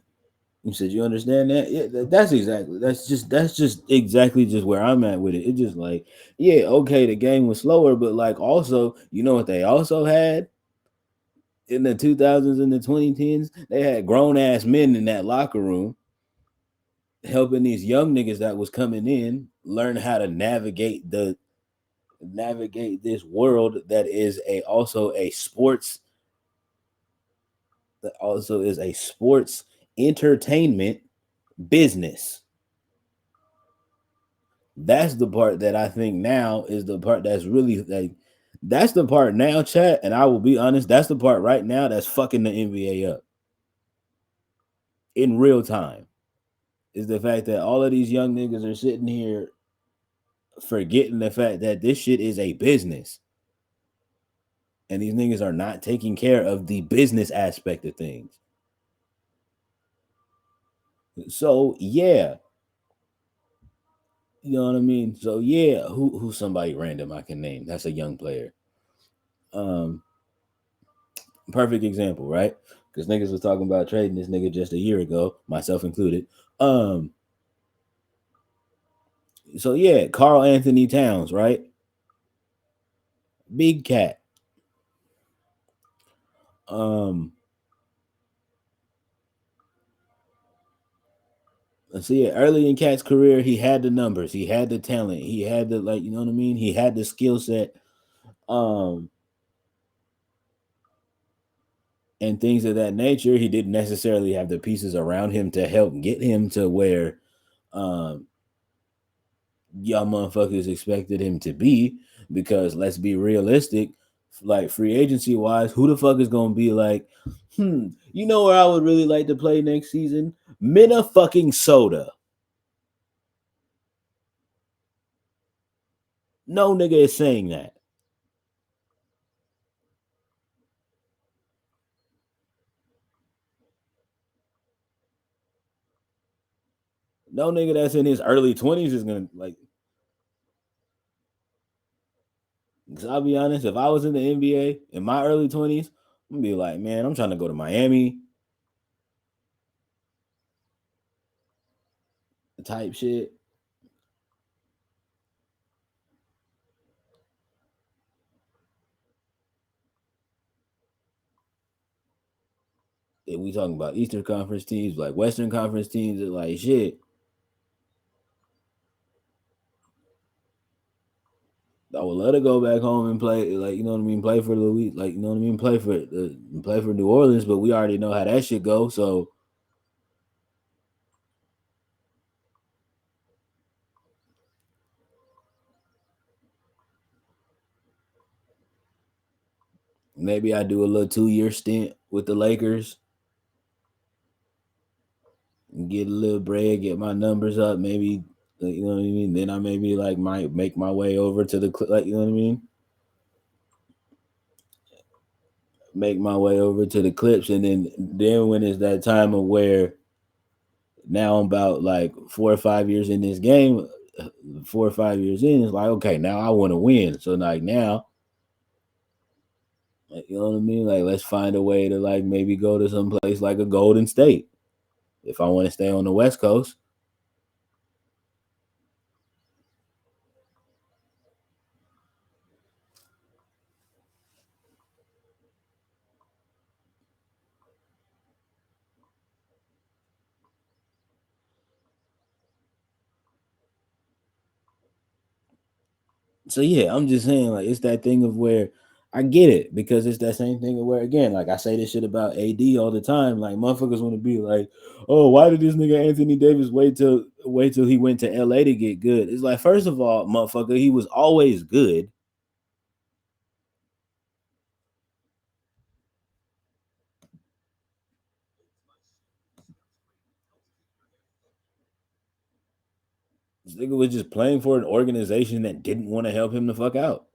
A: said you understand that. Yeah, that's just exactly just where I'm at with it. It's just like, yeah, okay, the game was slower, but like also, you know what they also had in the 2000s and the 2010s? They had grown ass men in that locker room helping these young niggas that was coming in learn how to navigate this world that is a also a sports that also is a sports entertainment business. That's the part that I think now is the part that's really like that's the part now, chat. And I will be honest, that's the part right now that's fucking the NBA up in real time. Is the fact that all of these young niggas are sitting here forgetting the fact that this shit is a business. And these niggas are not taking care of the business aspect of things. So yeah, you know what I mean. So yeah, who's somebody random I can name? That's a young player. Um, Perfect example, right? Because niggas was talking about trading this nigga just a year ago, myself included. Um, so yeah, Carl Anthony Towns, right? Big cat. Um, let's see, early in Cat's career, he had the numbers, he had the talent, he had the like, you know what I mean? He had the skill set, um, and things of that nature. He didn't necessarily have the pieces around him to help get him to where um y'all motherfuckers expected him to be. Because let's be realistic, like free agency wise, who the fuck is gonna be like, you know where I would really like to play next season? Minnesota. No nigga is saying that. No nigga that's in his early 20s is gonna like. Cause I'll be honest, if I was in the NBA in my early 20s, I'm gonna be like, man, I'm trying to go to Miami type shit. If we talking about Eastern Conference teams, like Western Conference teams, are like shit. I would love to go back home and play, like you know what I mean, play for Louis, like you know what I mean, play for New Orleans. But we already know how that shit go. So maybe I do a little 2 year stint with the Lakers and get a little bread, get my numbers up. Maybe you know what I mean. Then I maybe like might make my way over to the like you know what I mean. Make my way over to the Clips, and then when it's that time of where now I'm about like 4 or 5 years in this game, 4 or 5 years in, it's like okay, now I want to win. So like now, like, you know what I mean? Like let's find a way to like maybe go to some place like a Golden State if I want to stay on the West Coast. So yeah, I'm just saying like it's that thing of where I get it because it's that same thing of where again, like I say this shit about AD all the time. Like motherfuckers want to be like, oh, why did this nigga Anthony Davis wait till he went to LA to get good? It's like first of all, motherfucker, he was always good. This nigga was just playing for an organization that didn't want to help him the fuck out.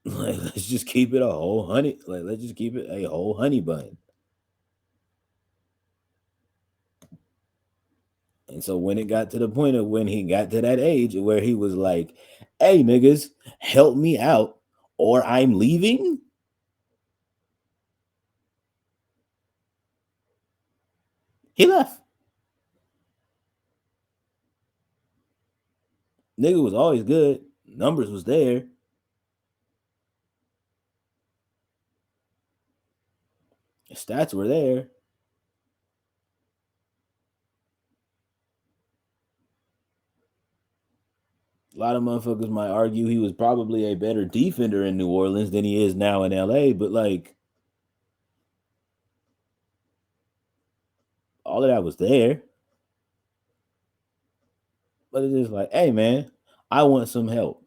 A: Like, let's just keep it a whole honey. Like, let's just keep it a whole honey bun. And so when it got to the point of when he got to that age where he was like, "Hey niggas, help me out, or I'm leaving," he left. Nigga was always good. Numbers was there. Stats were there. A lot of motherfuckers might argue he was probably a better defender in New Orleans than he is now in LA, but like all of that was there, but it's just like, hey man, I want some help.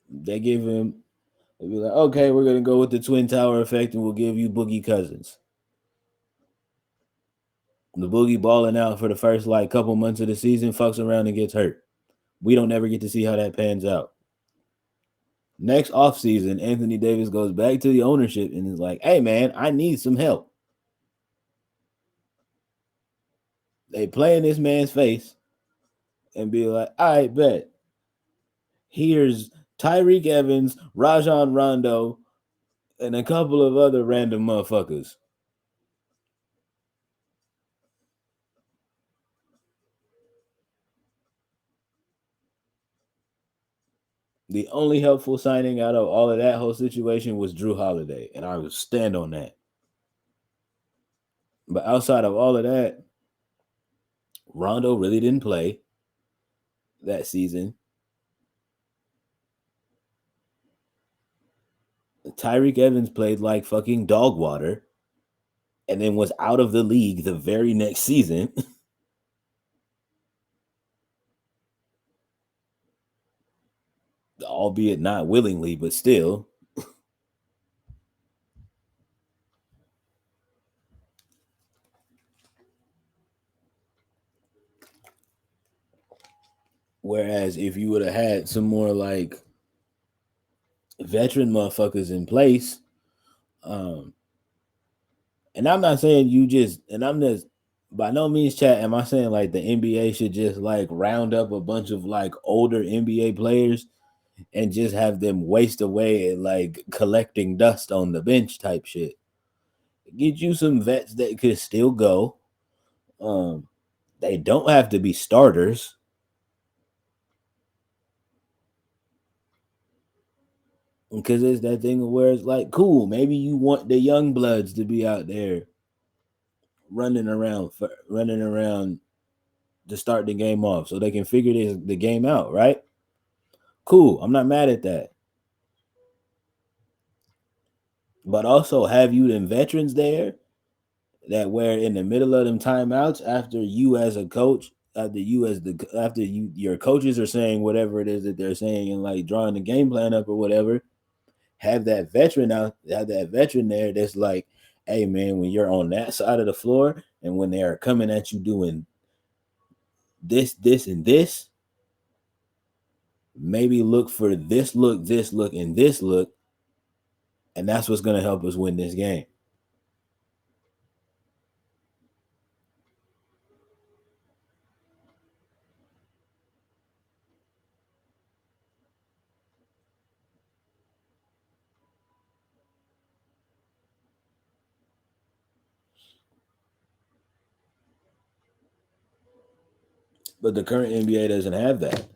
A: They give him, they be like, okay, we're gonna go with the Twin Tower effect, and we'll give you Boogie Cousins. The Boogie balling out for the first like couple months of the season, fucks around and gets hurt. We don't ever get to see how that pans out. Next offseason, Anthony Davis goes back to the ownership and is like, hey man, I need some help. They play in this man's face and be like, I bet. Here's Tyreek Evans, Rajon Rondo, and a couple of other random motherfuckers. The only helpful signing out of all of that whole situation was Drew Holiday, and I will stand on that. But outside of all of that, Rondo really didn't play that season. Tyreek Evans played like fucking dog water and then was out of the league the very next season. Albeit not willingly, but still. Whereas if you would have had some more like veteran motherfuckers in place, um, and I'm not saying you just, and I'm just by no means, chat. Am I saying like the NBA should just like round up a bunch of like older NBA players and just have them waste away at like collecting dust on the bench type shit? Get you some vets that could still go. Um, they don't have to be starters because it's that thing where it's like, cool, maybe you want the young bloods to be out there running around to start the game off, so they can figure the game out, right? Cool, I'm not mad at that, but also have you them veterans there that where in the middle of them timeouts, after you as a coach, after you your coaches are saying whatever it is that they're saying and like drawing the game plan up or whatever, have that veteran there that's like, hey man, when you're on that side of the floor and when they are coming at you doing this, and this, maybe look for this look, and this look, and that's what's gonna help us win this game. But the current NBA doesn't have that.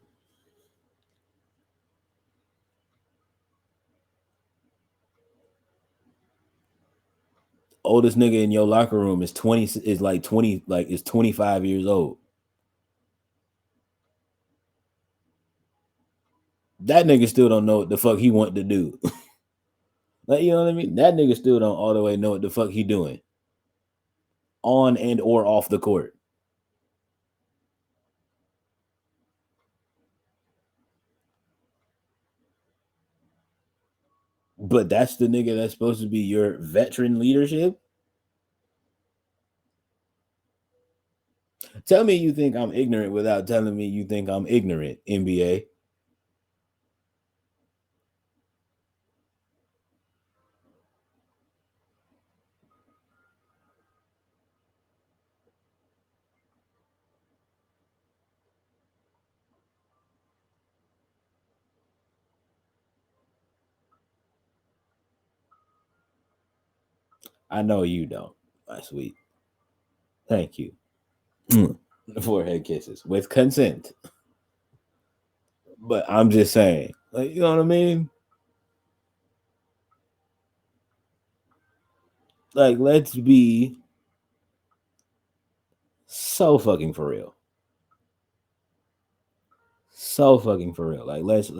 A: Oldest nigga in your locker room is 20, is like 20, like is 25 years old. That nigga still don't know what the fuck he want to do. Like, you know what I mean? That nigga still don't all the way know what the fuck he doing on and or off the court. But that's the nigga that's supposed to be your veteran leadership. Tell me you think I'm ignorant without telling me you think I'm ignorant, NBA. I know you don't, my sweet. Thank you. Forehead kisses with consent. But I'm just saying, like, you know what I mean? Like, let's be so fucking for real. So fucking for real. Like, let's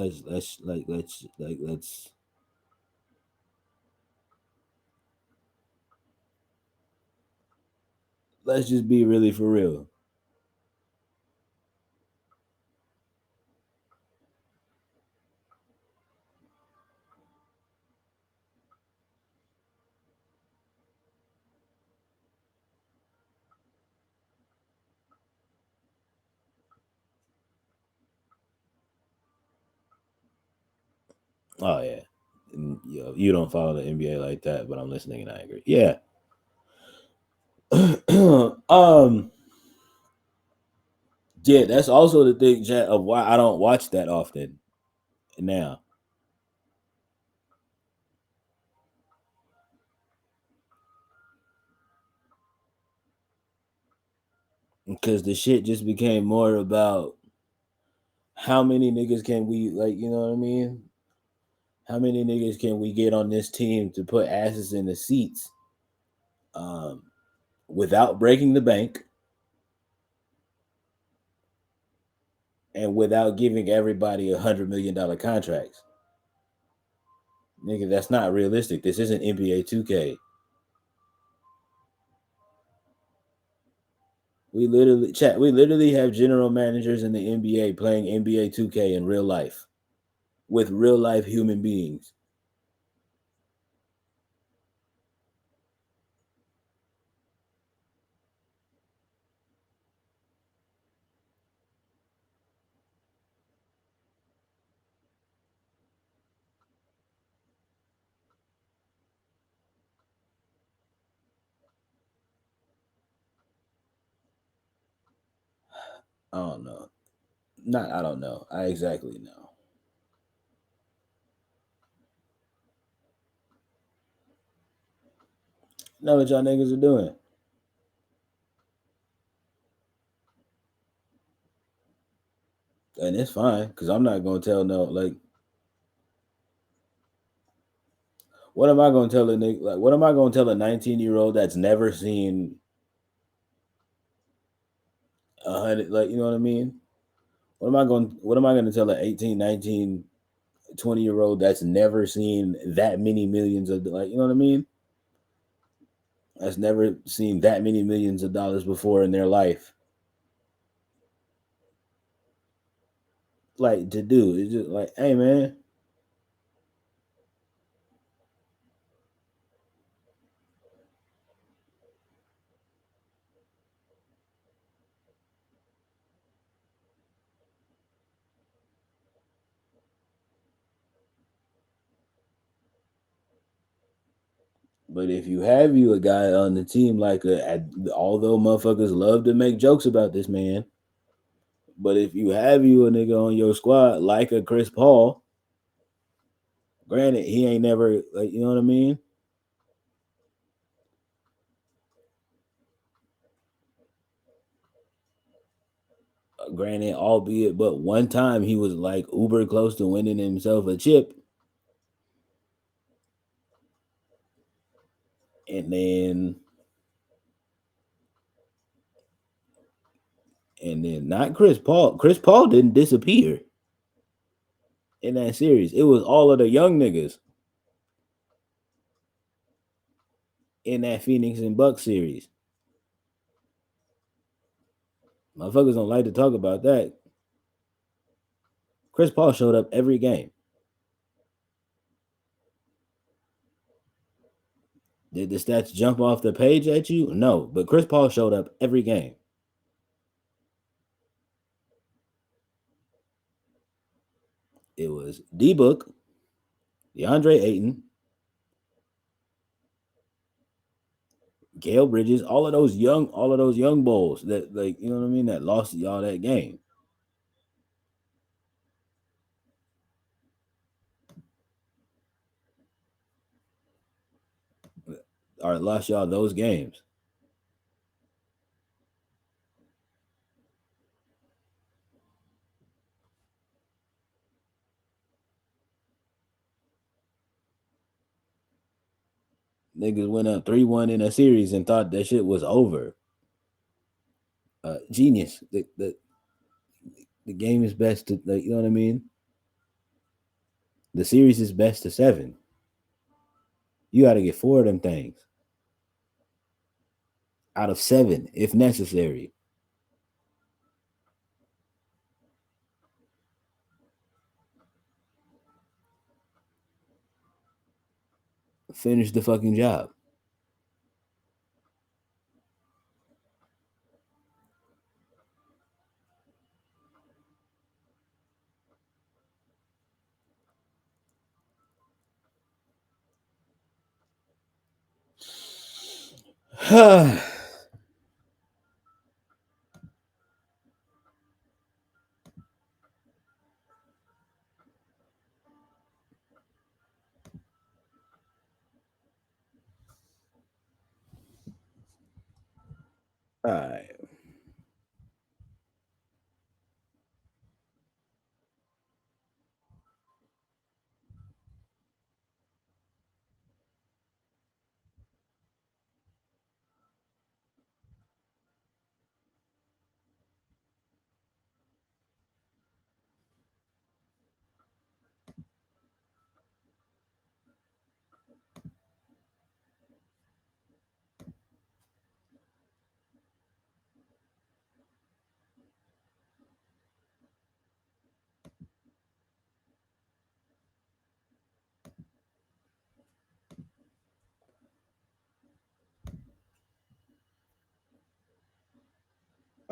A: let's just be really for real. Oh yeah. You don't follow the NBA like that, but I'm listening and I agree. Yeah. um yeah, that's also the thing, Jack, of why I don't watch that often now. Because the shit just became more about how many niggas can we, like, you know what I mean? How many niggas can we get on this team to put asses in the seats um, without breaking the bank and without giving everybody $100 million contracts? Nigga, that's not realistic. This isn't NBA 2K. We literally have general managers in the NBA playing NBA 2K in real life with real life human beings. I don't know. Not I don't know. I exactly know. Know what y'all niggas are doing. And it's fine, because I'm not gonna tell no, like, what am I gonna tell a nigga, like, what am I gonna tell a 19-year-old that's never seen 100, like, you know what I mean? What am I gonna tell an 18, 19, 20 year old that's never seen that many millions of, like, you know what I mean? That's never seen that many millions of dollars before in their life. Like, to do. It's just like, hey man. But if you have you a guy on the team like although motherfuckers love to make jokes about this man, but if you have you a nigga on your squad like a Chris Paul, granted he ain't never, like, you know what I mean. Granted, albeit, but one time he was like uber close to winning himself a chip, and then not Chris Paul. Chris Paul didn't disappear in that series. It was all of the young niggas in that Phoenix and Bucks series. Motherfuckers don't like to talk about that. Chris Paul showed up every game. Did the stats jump off the page at you? No, but Chris Paul showed up every game. It was D Book, DeAndre Ayton, Gail Bridges, all of those young bulls that, like, you know what I mean, that lost y'all that game. Or lost y'all those games. Niggas went up 3-1 in a series and thought that shit was over. Genius. The game is best to, like, you know what I mean? The series is best to 7. You got to get 4 of them things. out of 7 if necessary. Finish the fucking job. All right.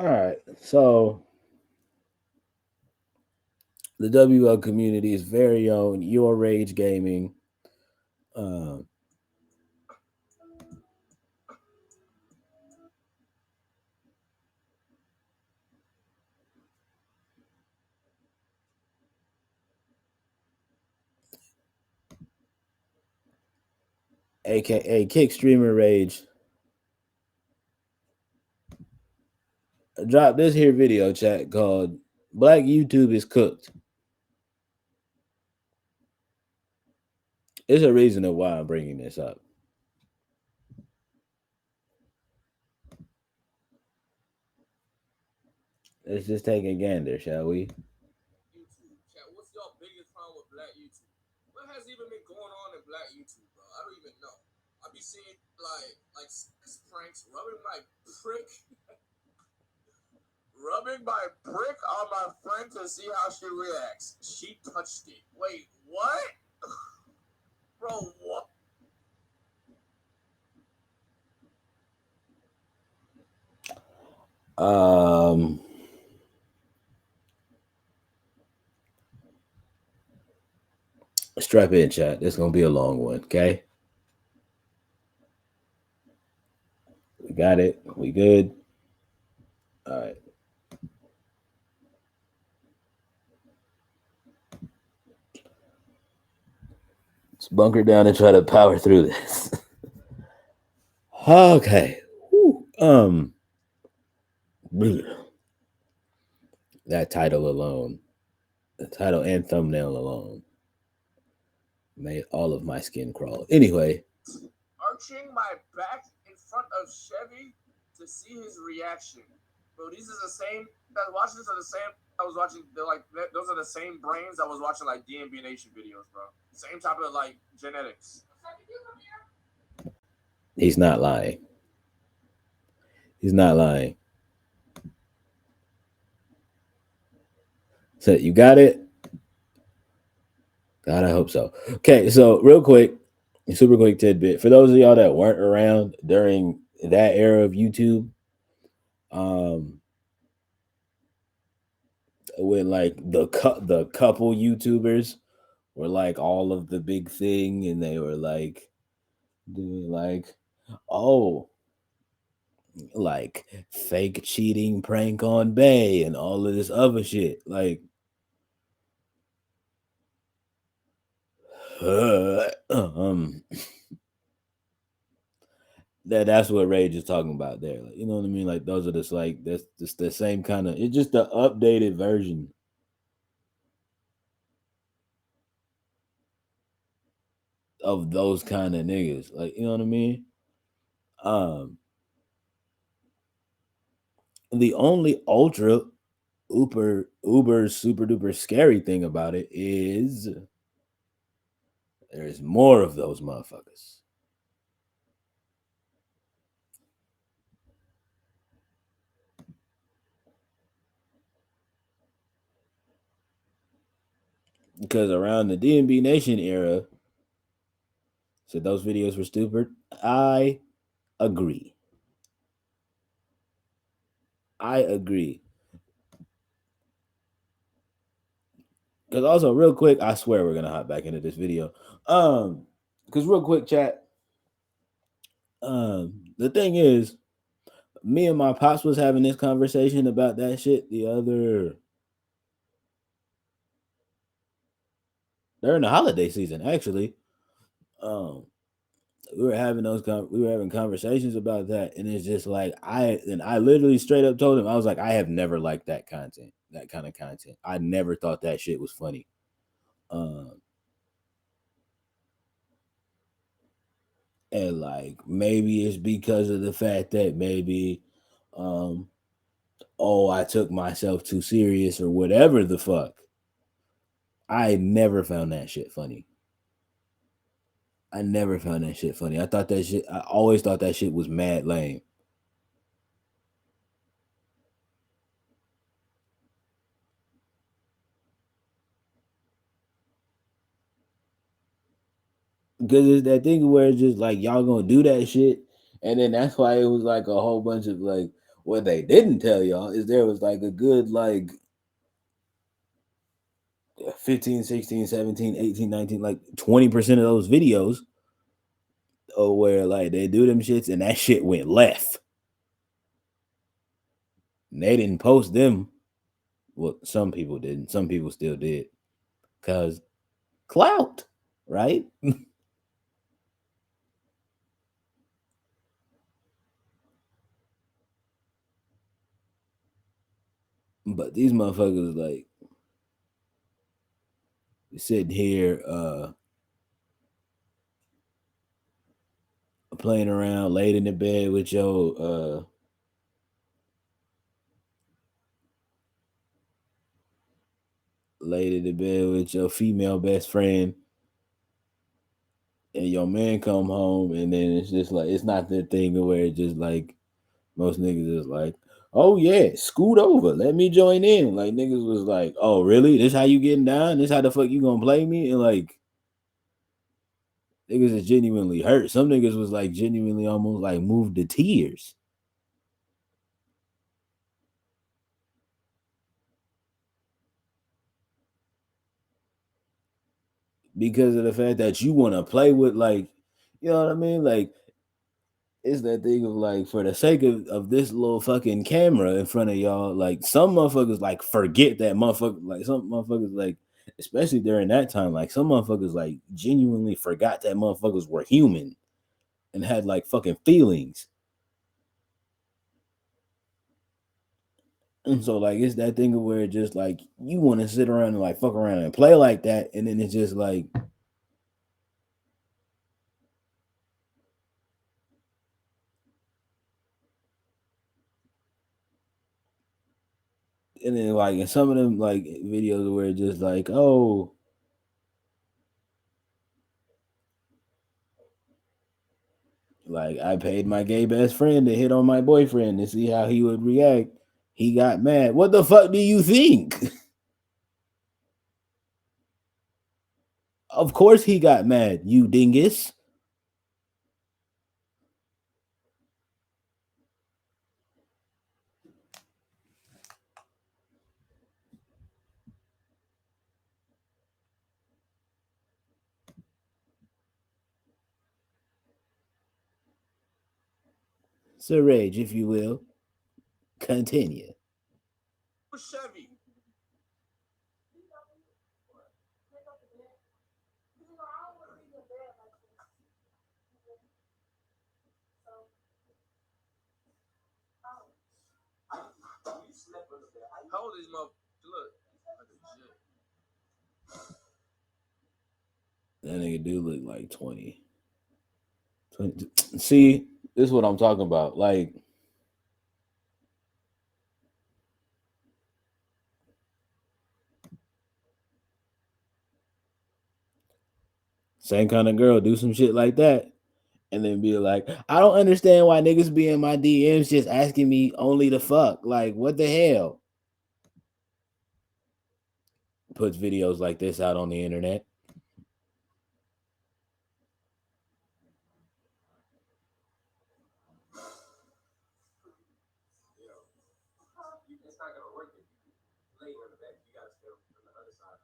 A: All right. So the WL community is very own Your Rage Gaming. Uh, aka Kick Streamer Rage, dropped this here video chat called Black YouTube is Cooked. There's a reason of why I'm bringing this up. Let's just take a gander, shall we?
C: YouTube. Chat, what's your biggest problem with Black YouTube? What has even been going on in Black YouTube, bro? I don't even know. I be seeing like sex pranks, rubbing my brick on my friend to see how she reacts. She touched it. Wait, what? Bro, what?
A: Um, Strap in, chat. This gonna be a long one. Okay, we got it. We good. All right. Let's bunker down and try to power through this. Okay. Whew. That title alone, the title and thumbnail alone, made all of my skin crawl. Anyway,
C: Arching my back in front of Chevy to see his reaction. Bro, these are the same that watching this are the same I was watching. They're like those are the same brains I was watching like DMB Nation videos, bro. Same type of like genetics.
A: he's not lying. He's not lying. So you got it? God, I hope so. Okay, so real quick, super quick tidbit. For those of y'all that weren't around during that era of YouTube, um, when like the couple YouTubers were like all of the big thing, and they were like doing like, oh, like fake cheating prank on Bay and all of this other shit. Like, um, that's what Rage is talking about there. Like, you know what I mean? Like those are just like that's just the same kind of. It's just the updated version of those kind of niggas. Like, you know what I mean? Um, the only ultra uber super duper scary thing about it is there's more of those motherfuckers. because around the DNB Nation era, said those videos were stupid. I agree. I agree. Because also, real quick, I swear we're gonna hop back into this video. Because real quick, chat. The thing is, me and my pops was having this conversation about that shit the other during the holiday season. Actually, um, we were having conversations about that, and it's just like I literally straight up told him I was like I have never liked that content, that kind of content. I never thought that shit was funny. Um, and like maybe it's because of the fact that maybe um oh I took myself too serious or whatever the fuck. I never found that shit funny. I never found that shit funny. I always thought that shit was mad lame. Because it's that thing where it's just like y'all gonna do that shit. And then that's why it was like a whole bunch of like what they didn't tell y'all is there was like a good like 15, 16, 17, 18, 19, like 20% of those videos where like they do them shits and that shit went left. And they didn't post them. Well, some people didn't. Some people still did. Cause clout, right? But these motherfuckers like sitting here playing around late in the bed with your laid in the bed with your female best friend and your man come home and then it's just like it's not the thing where it's just like most niggas is like, oh yeah, scoot over, let me join in. Like niggas was like, oh really? This how you getting down? This how the fuck you gonna play me? And like niggas is genuinely hurt. Some niggas was like genuinely almost like moved to tears because of the fact that you want to play with like, you know what I mean? Like it's that thing of like for the sake of this little fucking camera in front of y'all, like some motherfuckers like forget that motherfucker, like some motherfuckers like especially during that time, like some motherfuckers like genuinely forgot that motherfuckers were human and had like fucking feelings. And so like it's that thing of where it just like you want to sit around and like fuck around and play like that, and then it's just like and then like in some of them like videos where it's just like, oh, like I paid my gay best friend to hit on my boyfriend to see how he would react. He got mad. What the fuck do you think? Of course he got mad, you dingus. Sir Rage, if you will. Continue.
C: Chevy. How old is my look?
A: That nigga do look like 20. 20. See, this is what I'm talking about. Like, same kind of girl do some shit like that. And then be like, I don't understand why niggas be in my DMs just asking me only to fuck. Like, what the hell? puts videos like this out on the internet.
B: It's not gonna work if you lay on the back. You gotta stay on the other side.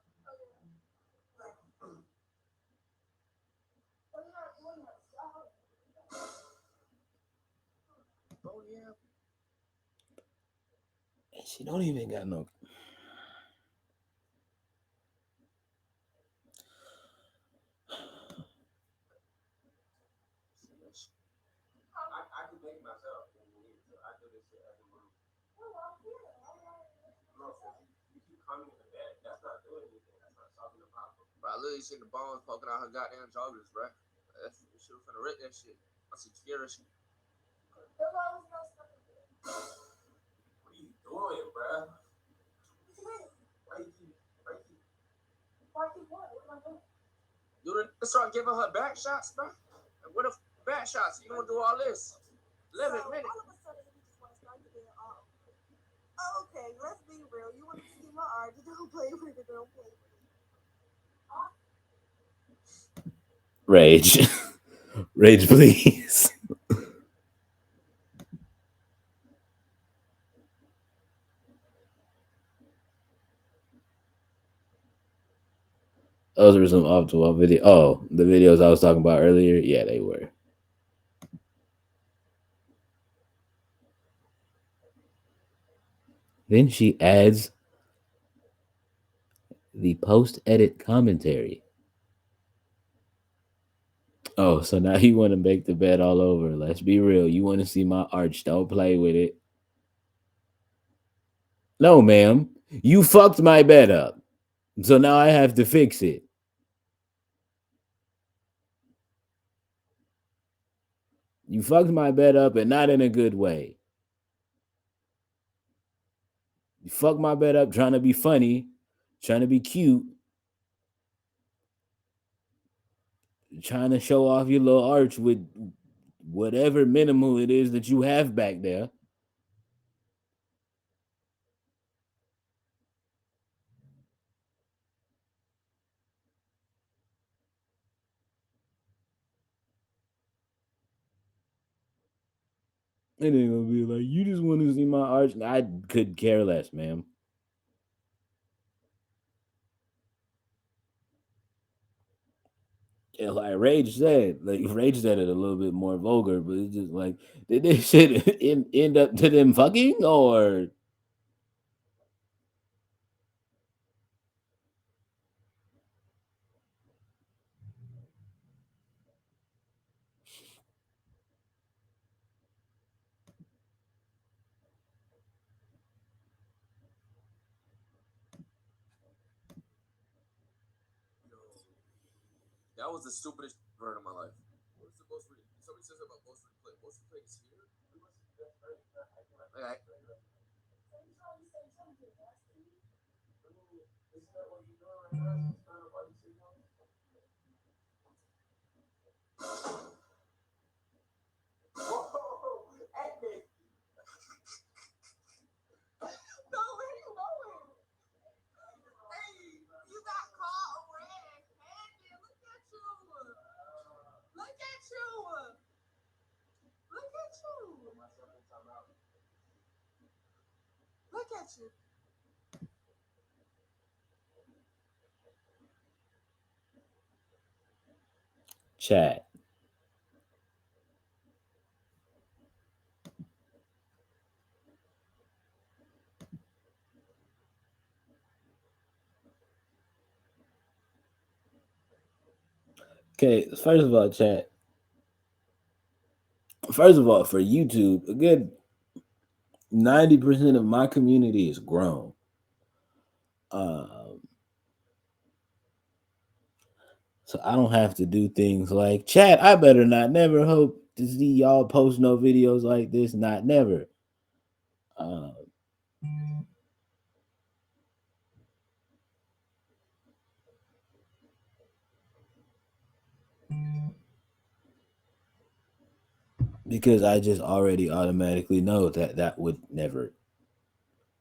B: Oh yeah.
A: And she don't even got no.
B: I can make myself when you need to. I do this shit every morning. No, you keep coming in the bed. That's not doing anything. That's not solving the problem. Bro, I literally seen the bones poking out her goddamn joggers, bro. That's she was finna rip that shit. I see scary shit. What are you doing, bro? Why you keep? Dude, let's start giving her back shots, bro. And what if back shots? You gonna do all this? 11 minutes.
C: All of a sudden, you just want to start to get off. Okay, let's be real. You want to see my art? Don't play with it. Don't play with it.
A: Rage. Rage, please. Those were some off the wall video. Oh, the videos I was talking about earlier. Yeah, they were. Then she adds the post edit commentary. Oh, so now you want to make the bed all over. Let's be real. You want to see my arch. Don't play with it. No, ma'am. You fucked my bed up. So now I have to fix it. You fucked my bed up and not in a good way. You fucked my bed up trying to be funny, trying to be cute, trying to show off your little arch with whatever minimal it is that you have back there. And then gonna be like, you just want to see my arch. I could care less, ma'am. Yeah, like Rage said it a little bit more vulgar, but it's just like, did this shit end up to them fucking or?
B: That was the stupidest word of my life. What's the most? Somebody says about most replay. Most replay is here. Okay. Isn't that what you're doing right now? It's not a body signal. Whoa! Hey! No, where you going? Hey, you got caught red-handed. Look at you. Look at you. Look at you. Look at you.
A: Chat. Okay, first of all, chat. First of all, for YouTube, a good 90% of my community is grown. Um, so I don't have to do things like chat. I better not never hope to see y'all post no videos like this. Not never. Um, because I just already automatically know that that would never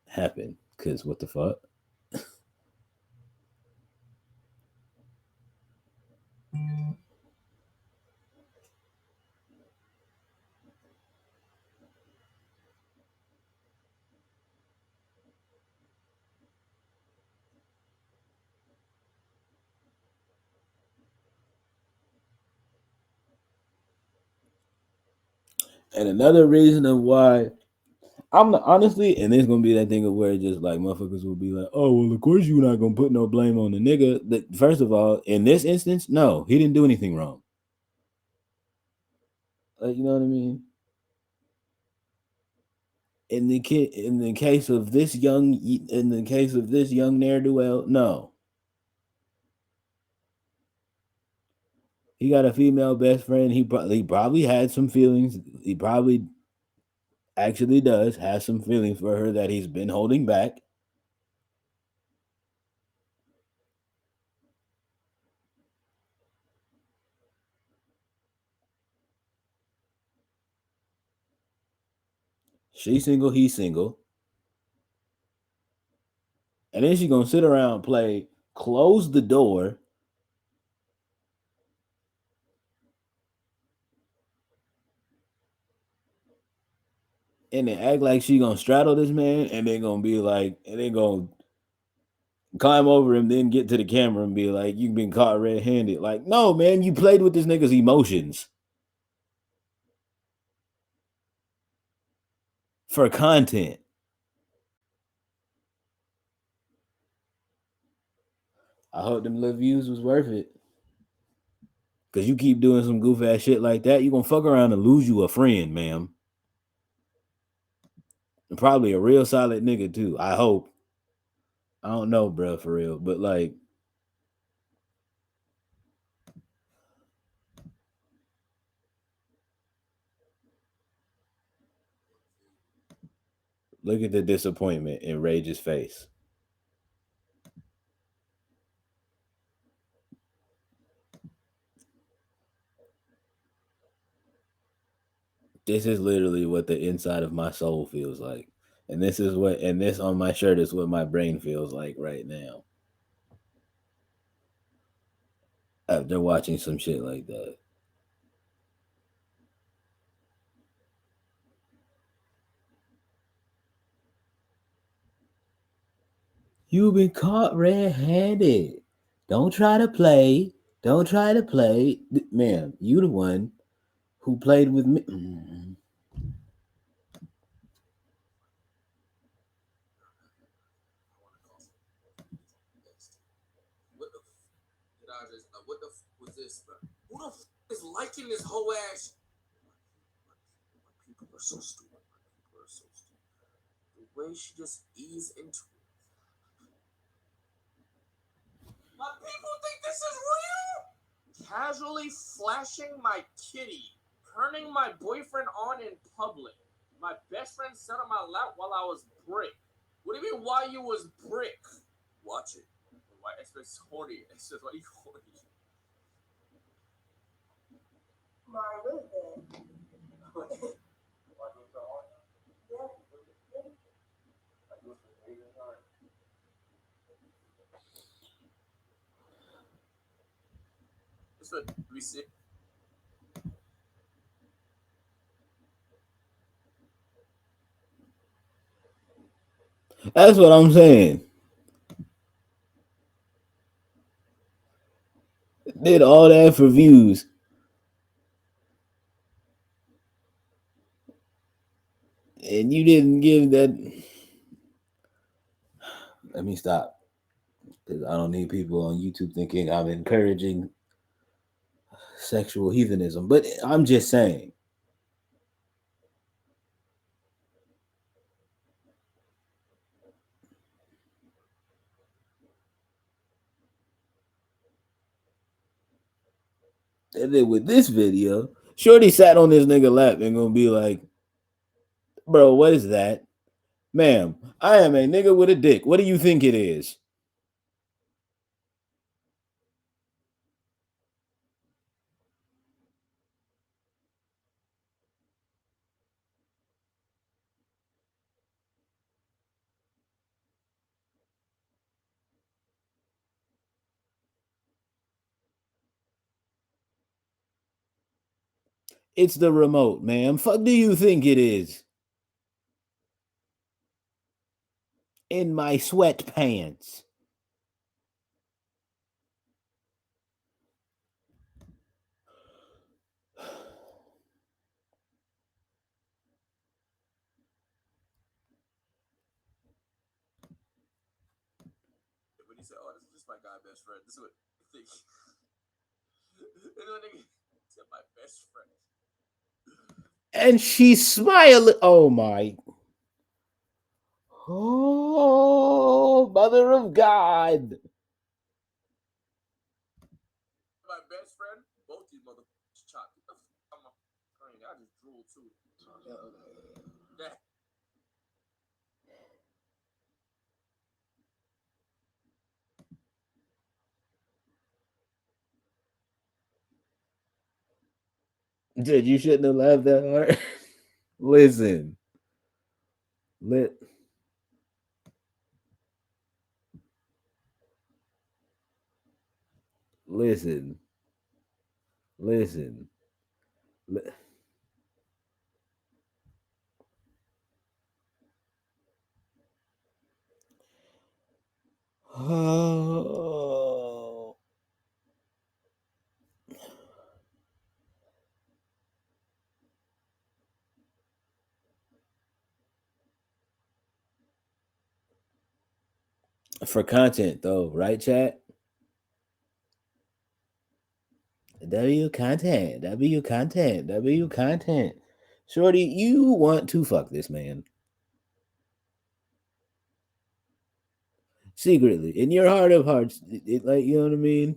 A: happen. Because what the fuck? And another reason of why honestly, and there's gonna be that thing of where just like motherfuckers will be like, oh well, of course you're not gonna put no blame on the nigga. That first of all, in this instance, no, he didn't do anything wrong. You know what I mean? In the case of this young ne'er do well, no, he got a female best friend. He probably had some feelings. He probably actually does have some feelings for her that he's been holding back. She's single, he's single, and then she gonna sit around and play close the door and then act like she gonna straddle this man and then gonna be like and then gonna climb over him, then get to the camera and be like, you've been caught red-handed. Like, no, man, you played with this nigga's emotions for content. I hope them little views was worth it. Cause you keep doing some goof ass shit like that, you gonna fuck around and lose you a friend, ma'am. And probably a real solid nigga too. I hope. I don't know, bro, for real. But like, look at the disappointment in Rage's face. This is literally what the inside of my soul feels like. And this on my shirt is what my brain feels like right now after watching some shit like that. You've been caught red-handed. Don't try to play. Don't try to play. Ma'am, you the one who played with me.
C: What the did I just? What the was this, bro? Who the is liking this whole ass? People are so stupid. People are so stupid. The way she just eased into it. My people think this is real. Casually flashing my kitty, turning my boyfriend on in public. My best friend sat on my lap while I was brick. What do you mean? Why you was brick? Watch it. Why it's just horny? It's just why you horny. My what? This what we see.
A: That's what I'm saying. Did all that for views, and you didn't give that. Let me stop because I don't need people on YouTube thinking I'm encouraging sexual heathenism. But I'm just saying and then with this video, Shorty sat on this nigga lap and gonna be like, bro, what is that? Ma'am, I am a nigga with a dick. What do you think it is? It's the remote, ma'am. Fuck do you think it is? In my sweatpants.
B: said, "Oh, this is just my guy best friend." This is what I think. And then nigga said, "My best friend."
A: And she's smiling. Oh my. Oh, mother of God.
B: My best friend, both these motherfuckers chopped. Get the fuck out my screen. I just drooled too. Yeah.
A: Dude, you shouldn't have laughed that hard. Listen. Let listen. Listen. Li- Oh. For content though, right, chat? W content. W content. W content. Shorty, you want to fuck this man. Secretly. In your heart of hearts. Like, you know what I mean?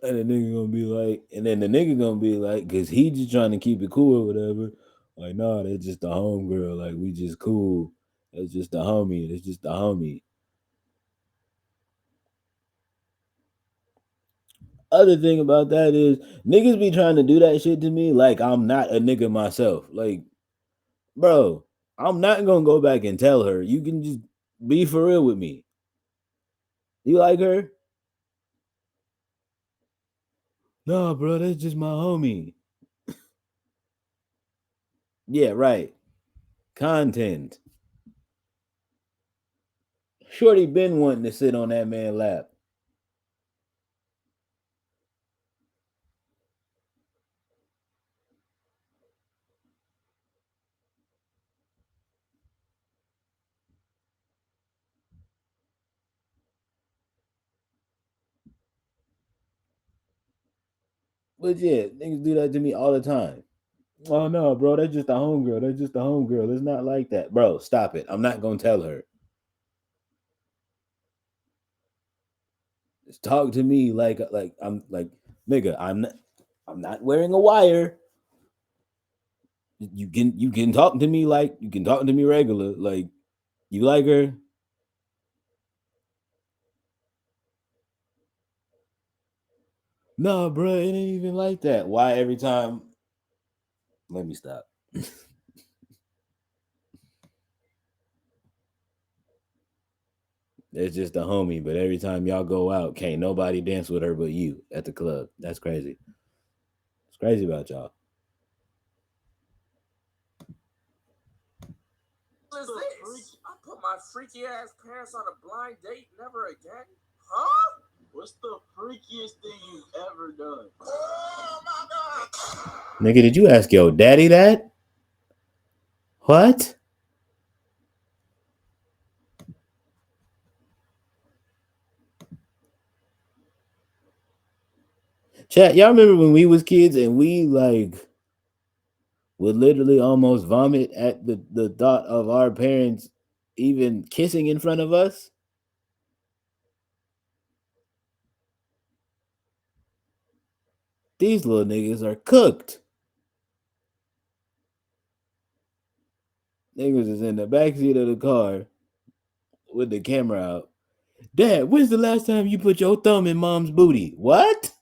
A: And the nigga gonna be like, and then the nigga gonna be like, cause he just trying to keep it cool or whatever. Like, nah, that's just the homegirl. Like, we just cool. That's just the homie. That's just the homie. Other thing about that is niggas be trying to do that shit to me like I'm not a nigga myself. Like, bro, I'm not gonna go back and tell her. You can just be for real with me. You like her? No, bro, that's just my homie. Yeah, right. Content. Shorty been wanting to sit on that man lap. But yeah, niggas do that to me all the time. Oh no, bro, that's just a homegirl. That's just a homegirl. It's not like that. Bro, stop it. I'm not gonna tell her. Just talk to me like I'm like nigga, I'm not wearing a wire. You can talk to me like you can talk to me regular. Like you like her? No, bro, it ain't even like that. Why every time? Let me stop. It's just a homie, but every time y'all go out, can't nobody dance with her but you at the club. That's crazy. It's crazy about y'all.
B: What is this? I put my freaky ass parents on a blind date. Never again. Huh? What's the freakiest thing you've ever done? Oh my god!
A: Nigga, did you ask your daddy that? What? Chat, y'all remember when we was kids and we like would literally almost vomit at the thought of our parents even kissing in front of us? These little niggas are cooked. Niggas is in the backseat of the car with the camera out. Dad, when's the last time you put your thumb in mom's booty? What?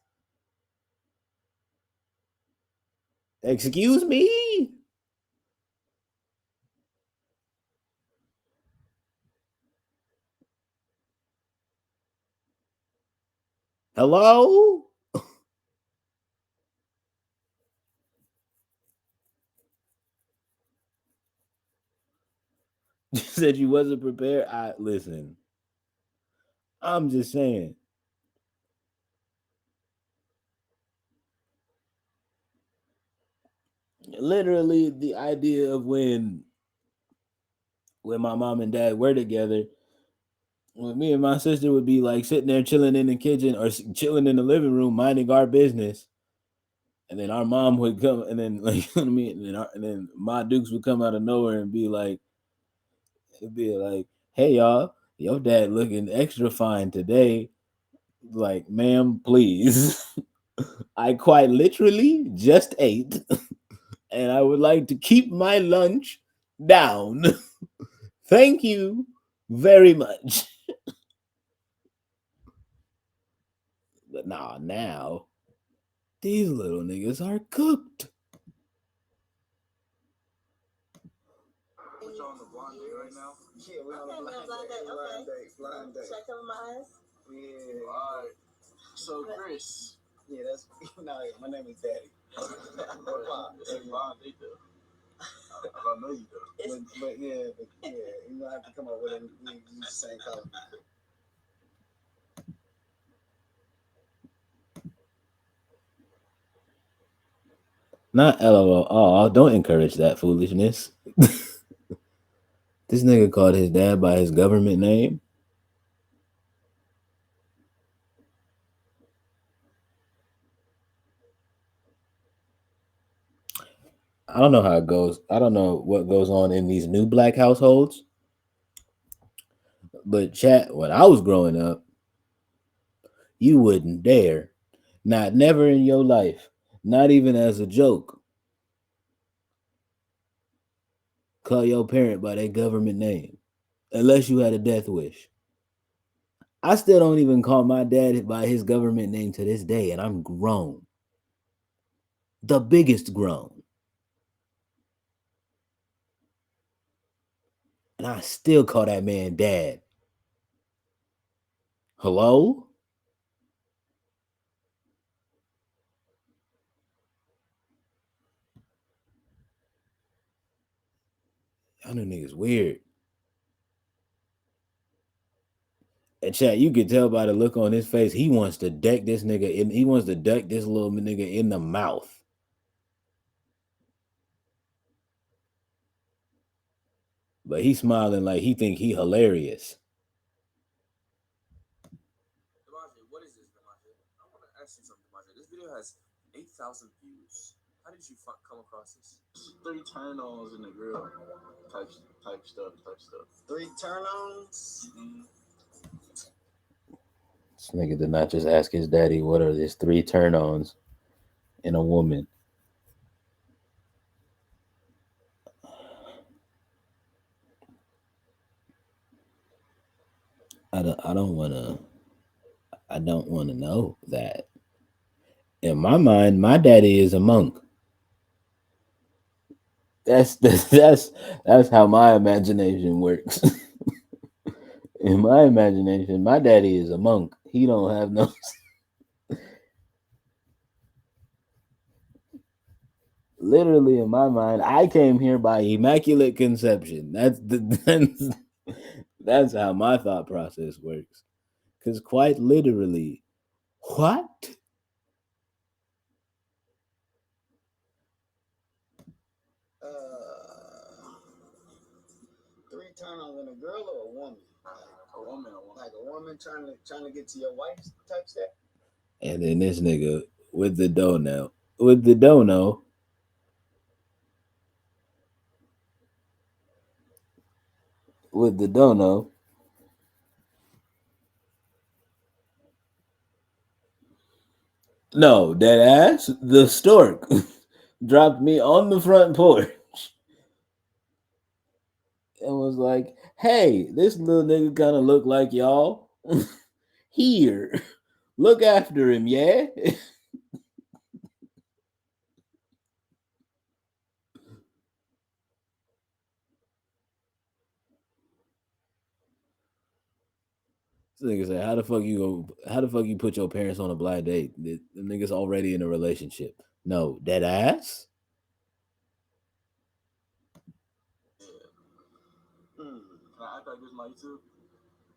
A: Excuse me? Hello? You said you wasn't prepared. I listen. I'm just saying. literally the idea of when my mom and dad were together, when me and my sister would be like sitting there chilling in the kitchen or chilling in the living room minding our business, and then our mom would come, and then like you know what I mean, and then my Dukes would come out of nowhere and be like, it'd be like, "Hey y'all, your dad looking extra fine today." Like, ma'am, please. I quite literally just ate, and I would like to keep my lunch down. Thank you very much. But nah, now these little niggas are cooked.
B: Put you on the blind date right now.
C: Yeah, we're on a blind date. Blind date. Blind date. Should I cover my eyes? Yeah.
B: All right. So Chris.
C: Yeah, that's no. My name is Daddy.
B: It's a blind date though. I don't know you though.
C: But yeah, you don't have to come up with it. We use the same color.
A: Not LOL. Oh, don't encourage that foolishness. This nigga called his dad by his government name. I don't know how it goes. I don't know what goes on in these new black households. But chat, when I was growing up, you wouldn't dare. Not never in your life. Not even as a joke. Call your parent by their government name. Unless you had a death wish. I still don't even call my dad by his government name to this day, and I'm grown. The biggest grown. And I still call that man dad. Hello? Y'all know niggas weird. And chat, you could tell by the look on his face, he wants to deck this nigga in. He wants to duck this little nigga in the mouth. But he's smiling like he think he hilarious.
B: Demaje, what is this, Demaje? I want to ask you something, Demaje. This video has 8,000 views. How did you come across this? Three turn-ons in the grill, type stuff.
C: Three turn-ons.
A: This nigga did not just ask his daddy what are his three turn-ons in a woman. I don't wanna know that. In my mind, my daddy is a monk. That's how my imagination works. In my imagination, my daddy is a monk. He don't have no. Literally, in my mind, I came here by immaculate conception. That's how my thought process works. Because quite literally, what?
C: Three turn-ons in a girl or a woman?
B: A woman.
C: Like a woman trying to get to your wife type stuff.
A: And then this nigga with the dono, with the dono, with the dono. No, that ass, the stork, dropped me on the front porch and was like, "Hey, this little nigga kind of look like y'all. Here, look after him, yeah." This nigga said, How the fuck you put your parents on a blind date? The niggas already in a relationship. No, that ass.
B: Can I act like this my YouTube?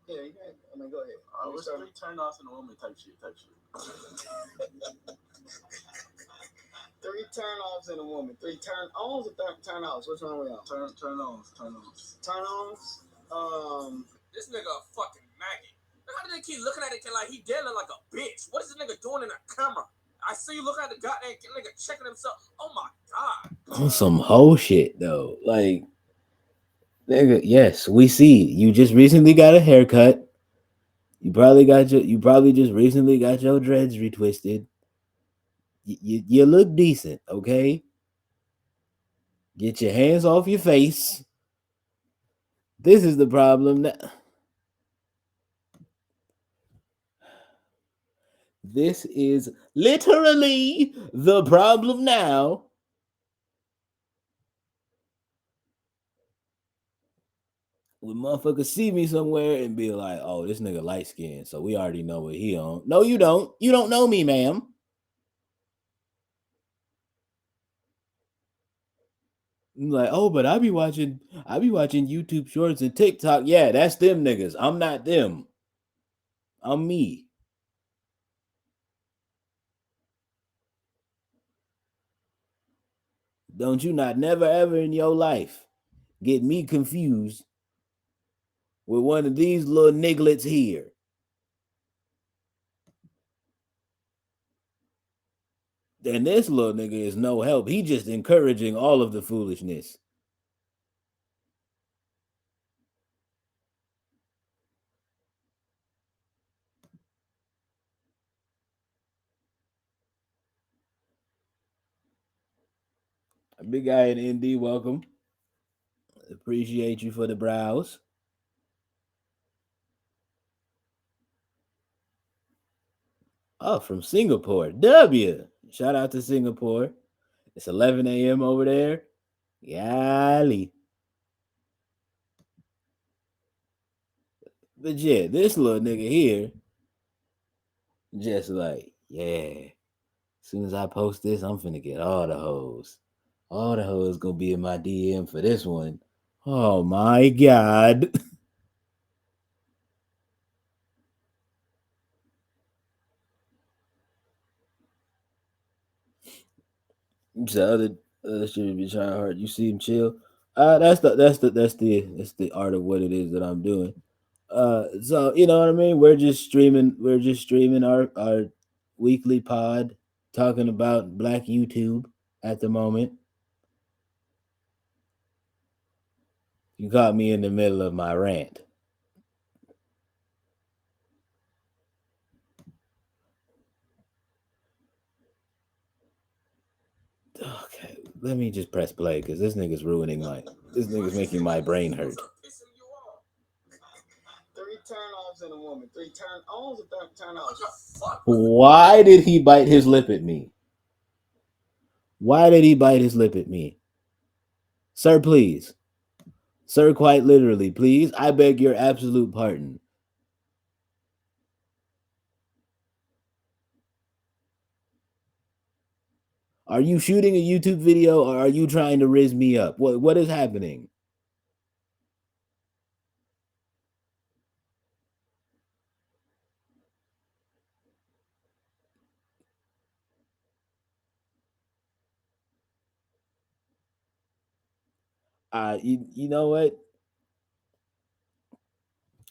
C: Yeah, you can. I mean, go ahead.
B: What's three turn-offs in a woman type shit?
C: Three turn offs in a woman. Three turn ons or turn offs? Which one are we on?
B: Turn ons. Turn ons.
C: Turn ons.
D: This nigga a fucking maggot. How did they keep looking at it like he did look like a bitch? What is this nigga doing in the camera? I see you looking at the goddamn nigga checking himself. Oh my god.
A: On some whole shit though. Like, nigga, yes, we see. You just recently got a haircut. You probably just recently got your dreads retwisted. You look decent, okay? Get your hands off your face. This is the problem. This is literally the problem now. When motherfuckers see me somewhere and be like, "Oh, this nigga light skinned," so we already know what he on. No, you don't. You don't know me, ma'am. I'm like, oh, but I be watching YouTube shorts and TikTok. Yeah, that's them niggas. I'm not them. I'm me. Don't you not never ever in your life get me confused with one of these little nigglets here. And this little nigga is no help. He just encouraging all of the foolishness. A big guy in ND, welcome. Appreciate you for the browse. Oh, from Singapore. W. Shout out to Singapore. It's 11 a.m. over there. Golly. But yeah, this little nigga here, just like, yeah. As soon as I post this, I'm finna get all the hoes. All the hoes gonna be in my DM for this one. Oh my god. So other shit be trying hard. You see him chill. That's the art of what it is that I'm doing. So you know what I mean. We're just streaming our weekly pod, talking about Black YouTube at the moment. You caught me in the middle of my rant. Okay, let me just press play because this nigga's making my brain hurt.
C: Three turn offs in a woman. Three turn ons or turn offs?
A: Why did he bite his lip at me? Why did he bite his lip at me? Sir, please. Sir, quite literally, please. I beg your absolute pardon. Are you shooting a YouTube video or are you trying to riz me up? What is happening? You know what?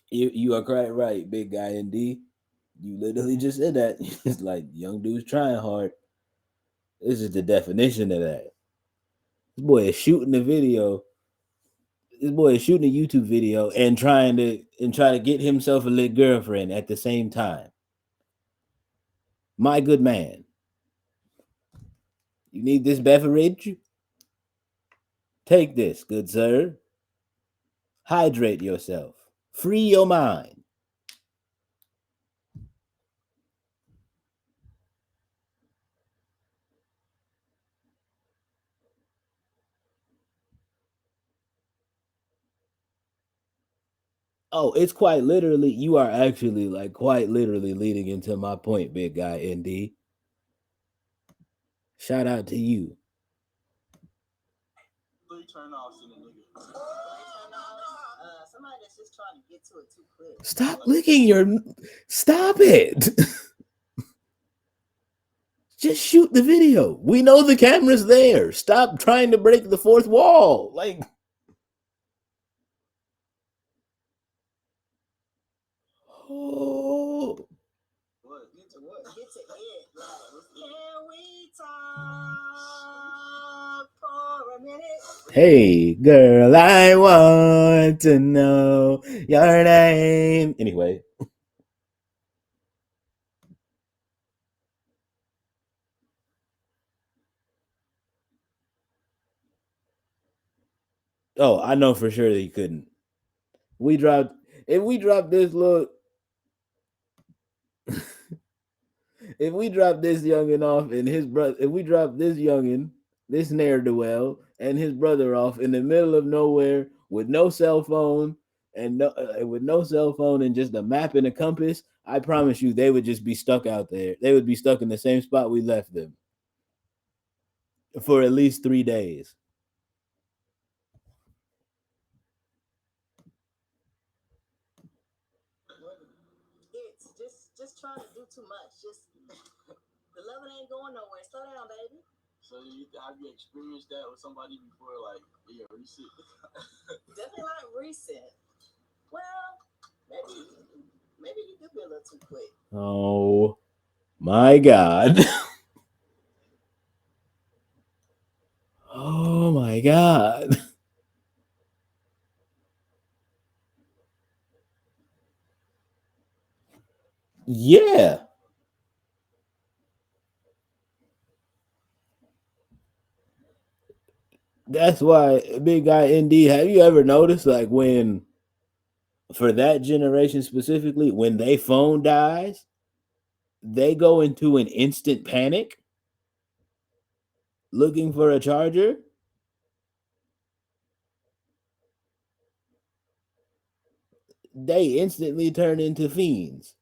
A: You are quite right, big guy in D. You literally just said that. It's like young dudes trying hard. This is the definition of that. This boy is shooting the video. This boy is shooting a YouTube video and trying to get himself a lit girlfriend at the same time. My good man. You need this beverage? Take this, good sir. Hydrate yourself. Free your mind. Oh, it's quite literally, you are actually like quite literally leading into my point, big guy ND. Shout out to you.
C: Three turn offs in a nigga. Somebody that's just trying to get to it too quick.
A: Stop licking your. Stop it. Just shoot the video. We know the camera's there. Stop trying to break the fourth wall. Like, oh.
C: What? Get to what? Get to it. Like, can we talk for a minute?
A: Hey, girl, I want to know your name. Anyway. Oh, I know for sure that he couldn't. We dropped if we dropped this look if we drop this youngin off and his brother if we drop this youngin, this ne'er do well, and his brother off in the middle of nowhere with no cell phone and with no cell phone and just a map and a compass, I promise you they would just be stuck out there. They would be stuck in the same spot we left them for at least 3 days.
C: It's just trying to do too much. Just the loving ain't going nowhere. Slow down, baby.
B: So have you experienced that with somebody before, like recent?
C: Definitely not recent. Well, maybe you could be a little too quick.
A: Oh my god. Oh my god. Yeah. That's why, big guy ND, have you ever noticed like when for that generation specifically, when they phone dies, they go into an instant panic looking for a charger? They instantly turn into fiends.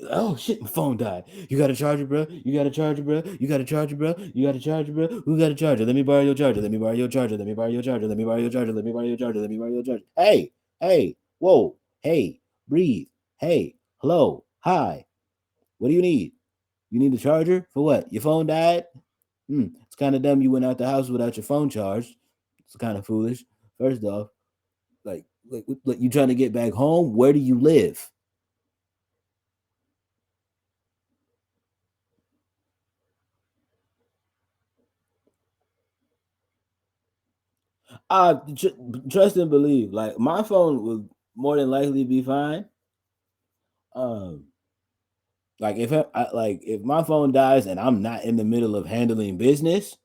A: Oh shit, my phone died. You got a charger, bro? You got a charger, bro? You got a charger, bro? You got a charger, bro? Who got a charger? Let me borrow your charger. Let me borrow your charger. Let me borrow your charger. Let me borrow your charger. Let me borrow your charger. Let me borrow your charger. Hey, hey, whoa, hey, breathe. Hey, hello, hi. What do you need? You need a charger for what? Your phone died? It's kind of dumb you went out the house without your phone charged. It's kind of foolish. First off, like you trying to get back home? Where do you live? I trust and believe. Like my phone will more than likely be fine. Um, like if my phone dies and I'm not in the middle of handling business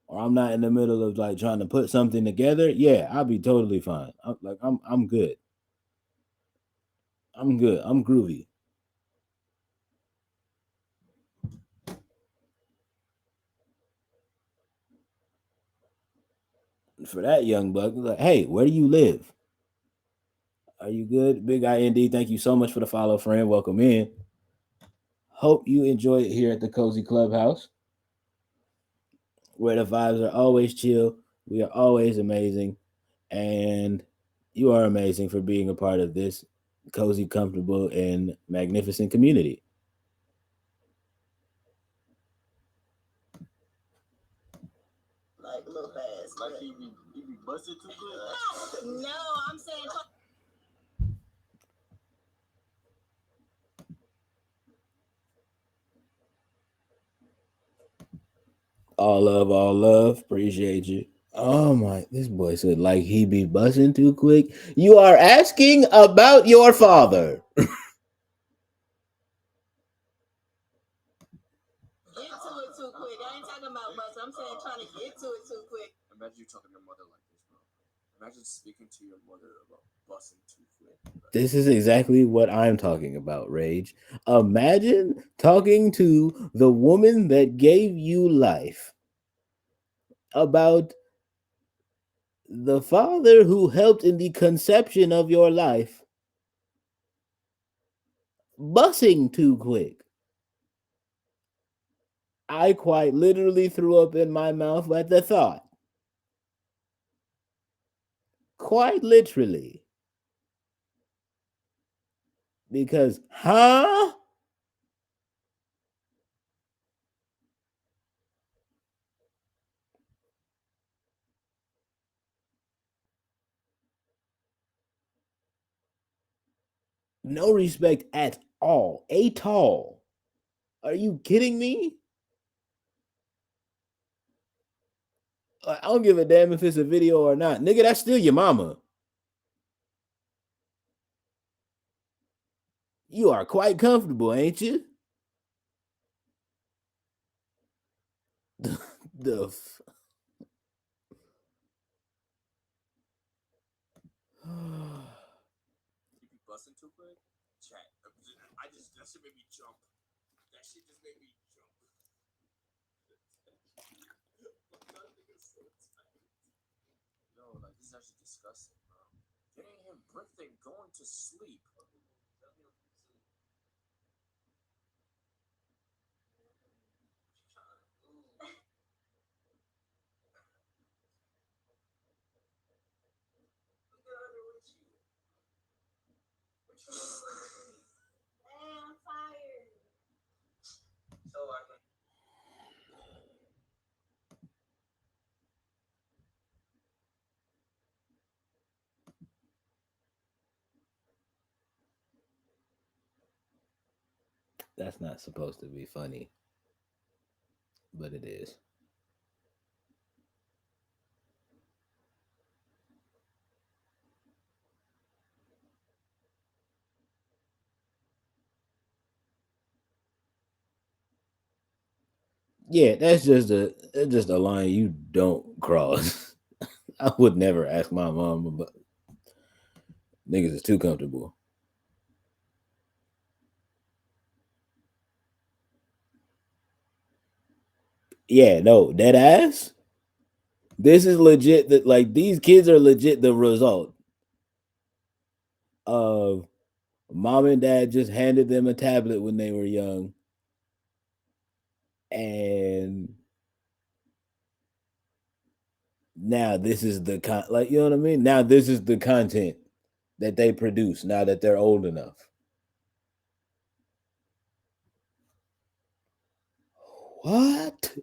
A: or I'm not in the middle of like trying to put something together, yeah, I'll be totally fine. I'm good. I'm good. I'm groovy. For that young buck, like, hey, where do you live? Are you good? Big IND, thank you so much for the follow, friend. Welcome in. Hope you enjoy it here at the Cozy Clubhouse, where the vibes are always chill. We are always amazing. And you are amazing for being a part of this cozy, comfortable, and magnificent community.
C: Like a little fast.
B: Like he be busted too good.
C: No, I'm saying.
A: All love, all love. Appreciate you. Oh my, this boy said like he be buzzing too quick. You are asking about your father.
C: Get to it too quick. I ain't talking about bus. I'm saying trying to get to it too quick.
D: Imagine you talking to your mother like this, bro. Imagine speaking to your mother about busting too quick.
A: This is exactly what I'm talking about, Rage. Imagine talking to the woman that gave you life about the father who helped in the conception of your life bussing too quick. I quite literally threw up in my mouth at the thought. Quite literally. Because, huh? No respect at all. At all. Are you kidding me? Like, I don't give a damn if it's a video or not. Nigga, that's still your mama. You are quite comfortable, ain't you? the f-
D: You be busting too quick? Chat. That shit made me jump. That shit just made me jump. Yo, like, this is actually disgusting, bro. Getting him birthday going to sleep.
B: I'm tired. So I can.
A: That's not supposed to be funny, but it is. Yeah, that's just a line you don't cross. I would never ask my mom about niggas is too comfortable. Yeah, no, dead ass. This is legit. That like these kids are legit the result of mom and dad just handed them a tablet when they were young, and now this is the like you know what I mean. Now this is the content that they produce now that they're old enough. What?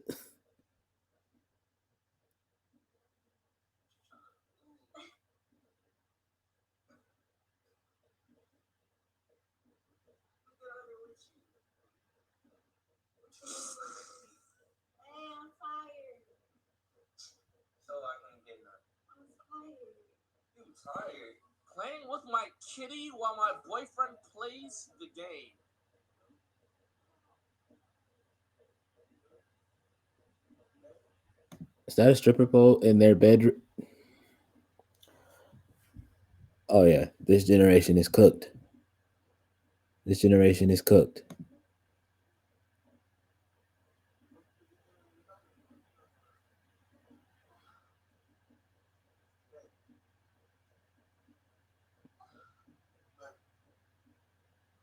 B: I'm tired. So I can get none. I'm tired.
D: You tired? Playing with my kitty while my boyfriend plays the game.
A: Is that a stripper pole in their bedroom? Oh yeah, this generation is cooked. This generation is cooked.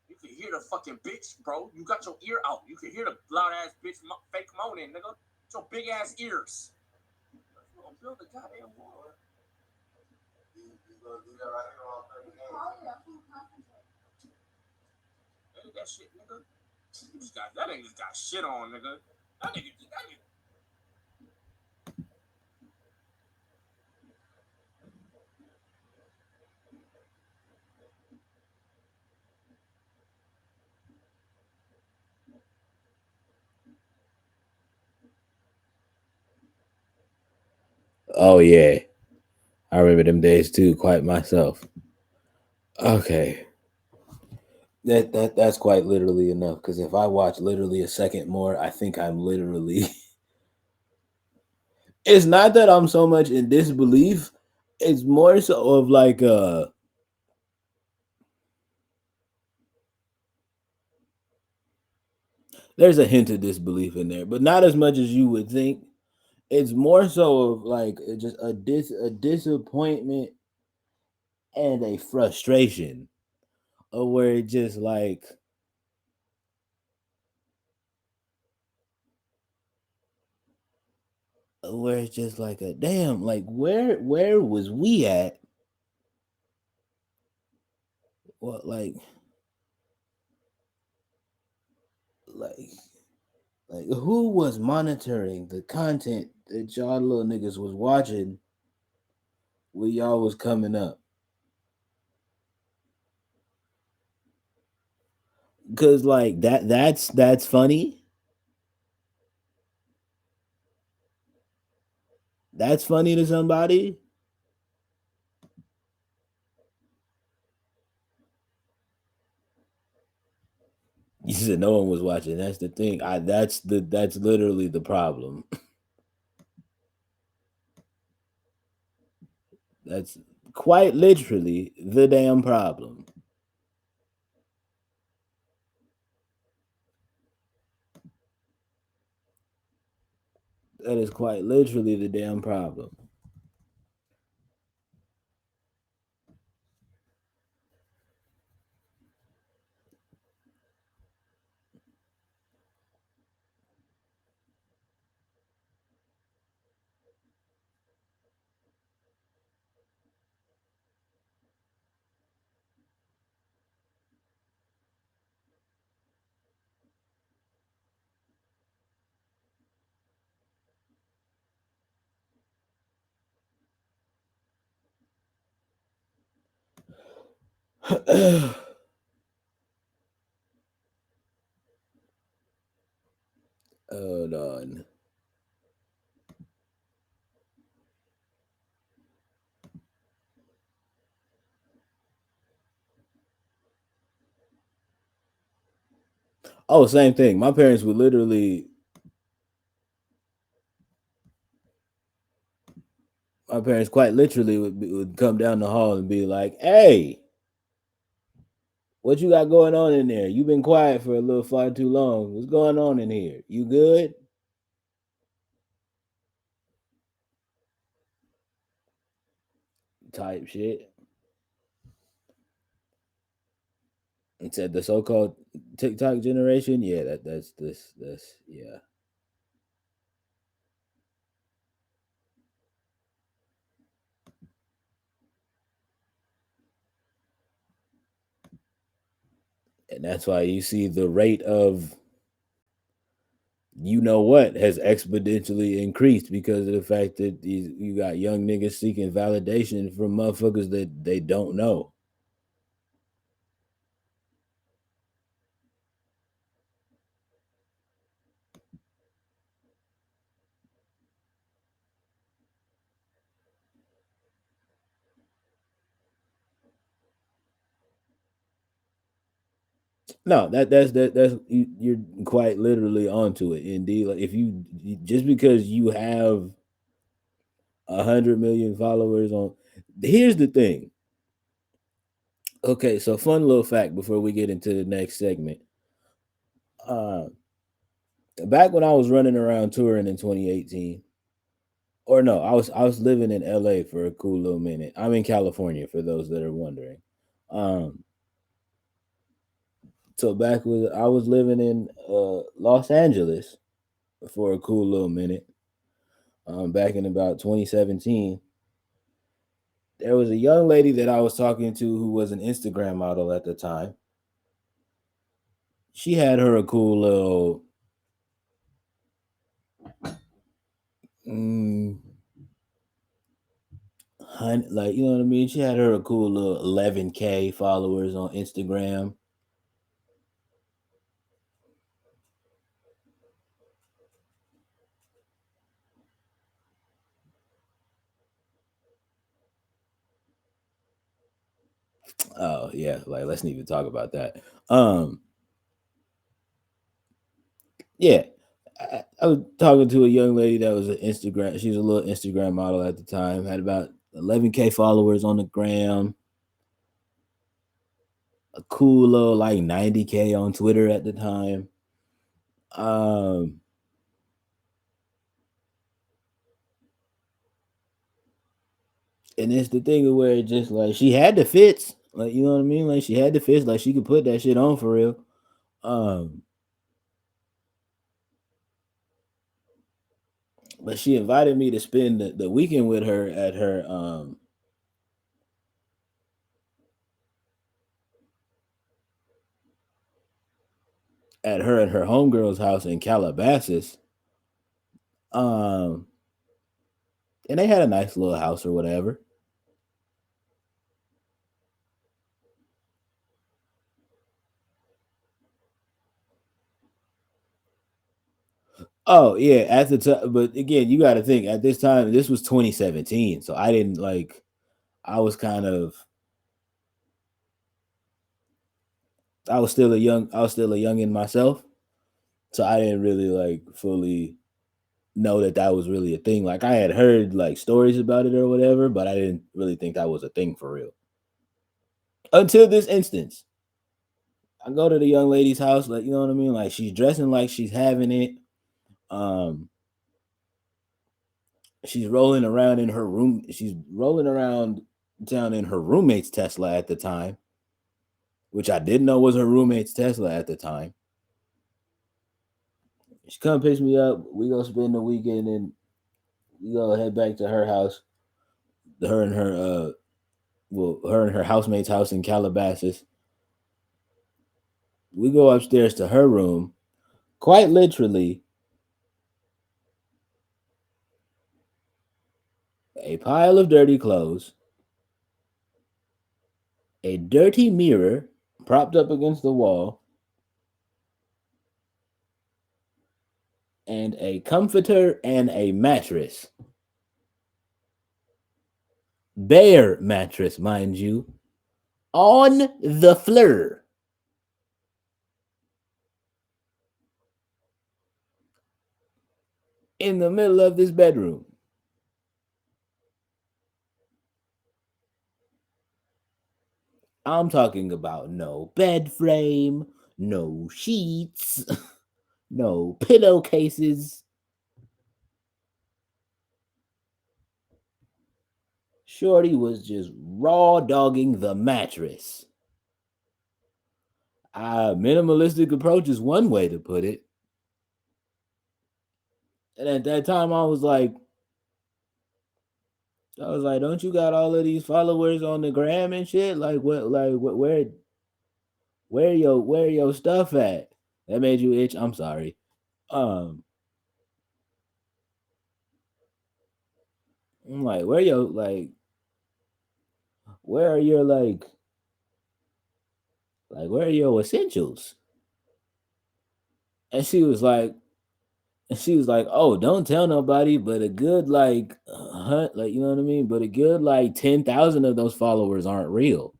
D: You can hear the fucking bitch, bro. You got your ear out. You can hear the loud ass bitch fake moaning, nigga. With your big ass ears. You gonna build a goddamn wall.
B: You gonna do that right here on 30 minutes? Oh, yeah.
D: Ain't that shit, nigga? That nigga just got shit on, nigga. That nigga.
A: Oh yeah, I remember them days too. Quite myself. Okay, that's quite literally enough. Because if I watch literally a second more, I think I'm literally. It's not that I'm so much in disbelief. It's more so of like there's a hint of disbelief in there, but not as much as you would think. It's more so of like just a disappointment and a frustration of where it just like where it's just like a damn like where was we at what like like who was monitoring the content that y'all little niggas was watching when y'all was coming up. Cause like that's funny. That's funny to somebody. You said no one was watching. That's the thing. That's literally the problem. That's quite literally the damn problem. That is quite literally the damn problem. Hold on. Oh, same thing. My parents would literally, my parents quite literally would come down the hall and be like, "Hey, what you got going on in there? You've been quiet for a little far too long. What's going on in here? You good?" Type shit. It said the so-called TikTok generation. Yeah, that's this this yeah. And that's why you see the rate of you know what has exponentially increased because of the fact that you got young niggas seeking validation from motherfuckers that they don't know. No, that's you're quite literally onto it. Indeed, like if just because you have 100 million followers on, here's the thing. Okay, so fun little fact before we get into the next segment. Uh, Back when I was running around touring in 2018, or no, I was living in LA for a cool little minute. I'm in California for those that are wondering. Um, so back when I was living in Los Angeles for a cool little minute, back in about 2017, there was a young lady that I was talking to who was an Instagram model at the time. She had her a cool little, mm, like you know what I mean. She had her a cool little 11K followers on Instagram. Oh yeah, like let's not even talk about that. Um, yeah, I was talking to a young lady that was an Instagram. She was a little Instagram model at the time. Had about 11K followers on the gram. A cool little like 90K on Twitter at the time. Um, and it's the thing where it just like she had the fits, like you know what I mean. Like she had the fits, like she could put that shit on for real. Um, but she invited me to spend the weekend with her at her and her homegirl's house in Calabasas. Um, and they had a nice little house or whatever. Oh yeah, at the time, but again, you got to think at this time. This was 2017, so I didn't like. I was kind of. I was still a youngin myself, so I didn't really like fully know that that was really a thing. Like I had heard like stories about it or whatever, but I didn't really think that was a thing for real until this instance. I go to the young lady's house, like you know what I mean. Like she's dressing like she's having it. Um, she's rolling around in her room. She's rolling around town in her roommate's Tesla at the time, which I didn't know was her roommate's Tesla at the time. She come picks me up. We go spend the weekend and we go head back to her house. Her and her her and her housemate's house in Calabasas. We go upstairs to her room. Quite literally, a pile of dirty clothes, a dirty mirror propped up against the wall, and a comforter and a mattress. Bare mattress, mind you, on the floor in the middle of this bedroom. I'm talking about no bed frame, no sheets, no pillowcases. Shorty was just raw dogging the mattress. Minimalistic approach is one way to put it. And at that time, I was like, don't you got all of these followers on the gram and shit? Like, where your stuff at? That made you itch. I'm sorry. Um, I'm like, where are your where are your essentials? And she was like, oh, don't tell nobody, but a good like you know what I mean. But a good like 10,000 of those followers aren't real.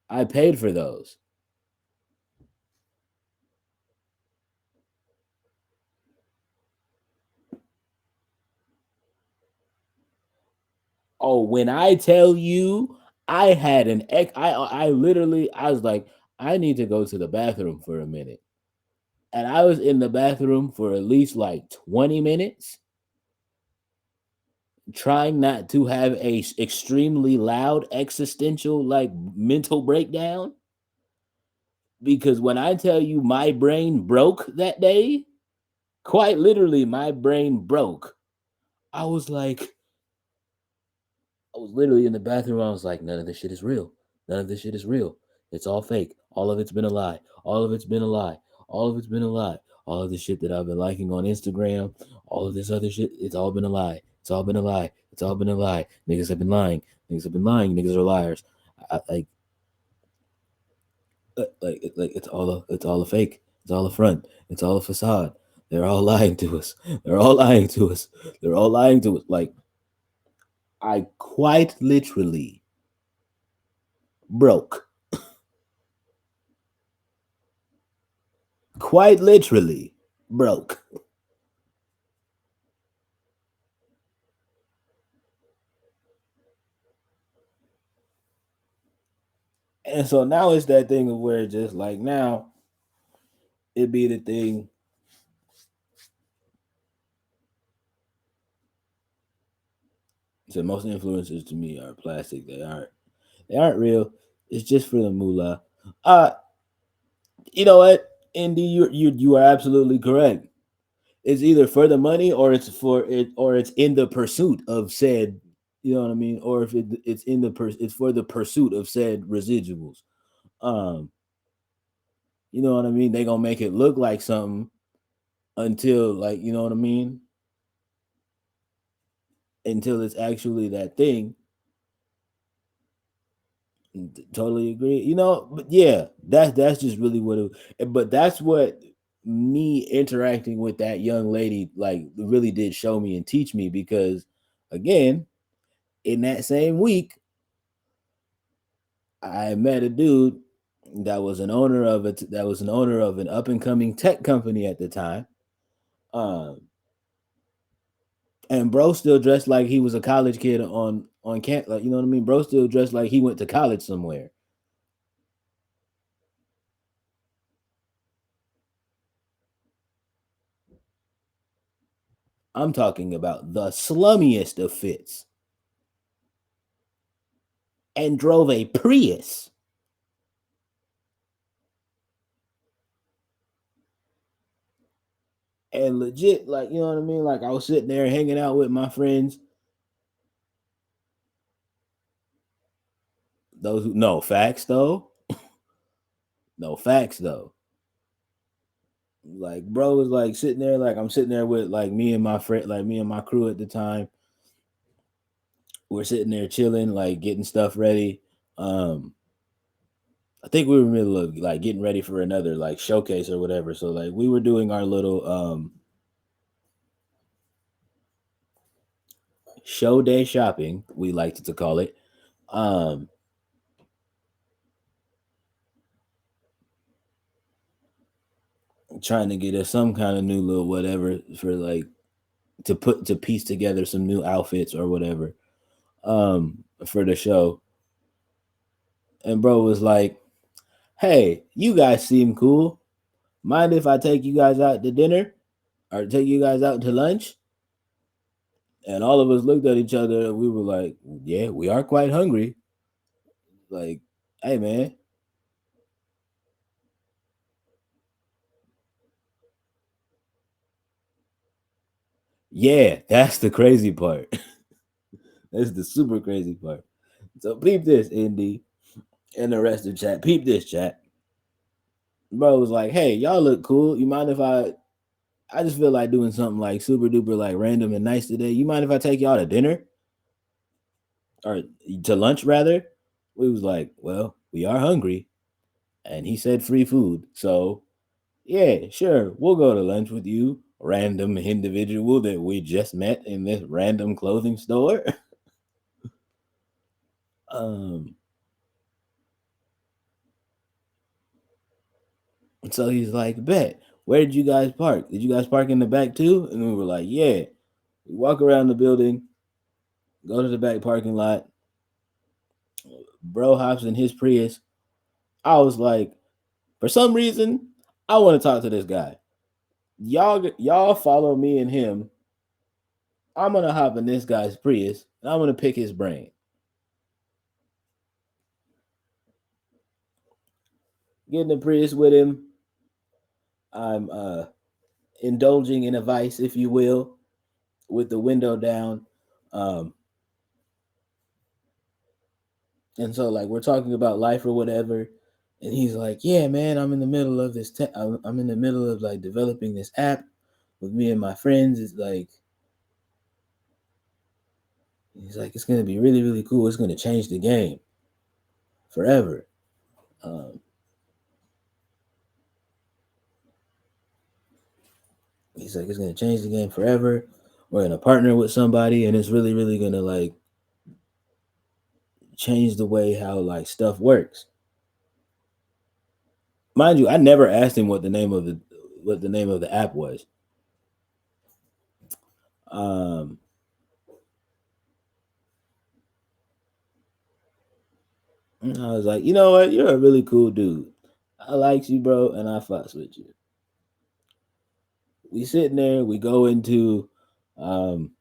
A: I paid for those. Oh, when I tell you, I had I literally I was like, I need to go to the bathroom for a minute, and I was in the bathroom for at least like 20 minutes, trying not to have a extremely loud existential like mental breakdown. Because when I tell you my brain broke that day, quite literally my brain broke. I was like, I was literally in the bathroom. I was like, none of this shit is real. None of this shit is real. It's all fake. All of it's been a lie. All of it's been a lie. All of it's been a lie. All of the shit that I've been liking on Instagram, all of this other shit, it's all been a lie. It's all been a lie. It's all been a lie. Niggas have been lying. Niggas have been lying. Niggas are liars. Like it's all a fake. It's all a front. It's all a facade. They're all lying to us. They're all lying to us. They're all lying to us. Like I quite literally broke. Quite literally broke. And so now it's that thing of where just like now it be the thing. So most influencers to me are plastic. They aren't real. It's just for the moolah. Uh, you know what, Indy, you are absolutely correct. It's either for the money or it's for it or it's in the pursuit of said, you know what I mean, or if it's in it's for the pursuit of said residuals. Um, you know what I mean? They gonna make it look like something until like you know what I mean, until it's actually that thing. Totally agree. You know, but yeah, that's just really what it. But that's what me interacting with that young lady like really did show me and teach me because again, in that same week, I met a dude that was an owner of an up and coming tech company at the time. Um, and bro still dressed like he was a college kid on camp, like you know what I mean. Bro still dressed like he went to college somewhere. I'm talking about the slummiest of fits, and drove a Prius. And legit, like you know what I mean. Like I was sitting there hanging out with my friends. Those who no facts though, no facts though. Like bro was like sitting there, like I'm sitting there with like me and my friend, like me and my crew at the time. We're sitting there chilling, like getting stuff ready. Um, I think we were in the middle of like getting ready for another like showcase or whatever. So like we were doing our little show day shopping, we liked to call it. Um, Trying to get us some kind of new little whatever for like to piece together some new outfits or whatever for the show. And bro was like, "Hey, you guys seem cool. Mind if I take you guys out to dinner or take you guys out to lunch?" And all of us looked at each other and we were like, "Yeah, we are quite hungry." Like, hey man, yeah, that's the crazy part. That's the super crazy part. So peep this, Indy, and the rest of the chat. Peep this, chat. Bro was like, "Hey, y'all look cool. You mind if I just feel like doing something like super duper like random and nice today. You mind if I take y'all to dinner or to lunch rather?" We was like, "Well, we are hungry," and he said free food. So yeah, sure, we'll go to lunch with you, random individual that we just met in this random clothing store. um, so he's like, "Bet, where did you guys park? Did you guys park in the back too?" And we were like, "Yeah." We walk around the building, go to the back parking lot. Bro hops in his Prius. I was like, for some reason, I want to talk to this guy. Y'all follow me and him. I'm gonna hop in this guy's Prius and I'm gonna pick his brain. Get in the Prius with him. I'm indulging in a vice, if you will, with the window down. Um, and so like we're talking about life or whatever. And he's like, "Yeah, man, I'm in the middle of this. I'm in the middle of like developing this app with me and my friends. It's like he's like, it's gonna be really, really cool. It's gonna change the game forever." Um, he's like, it's gonna change the game forever. We're gonna partner with somebody, and it's really, really gonna like change the way how like stuff works. Mind you, I never asked him what the name of the app was. Um, and I was like, you know what? You're a really cool dude. I like you, bro, and I fucks with you. We sitting there. We go into um,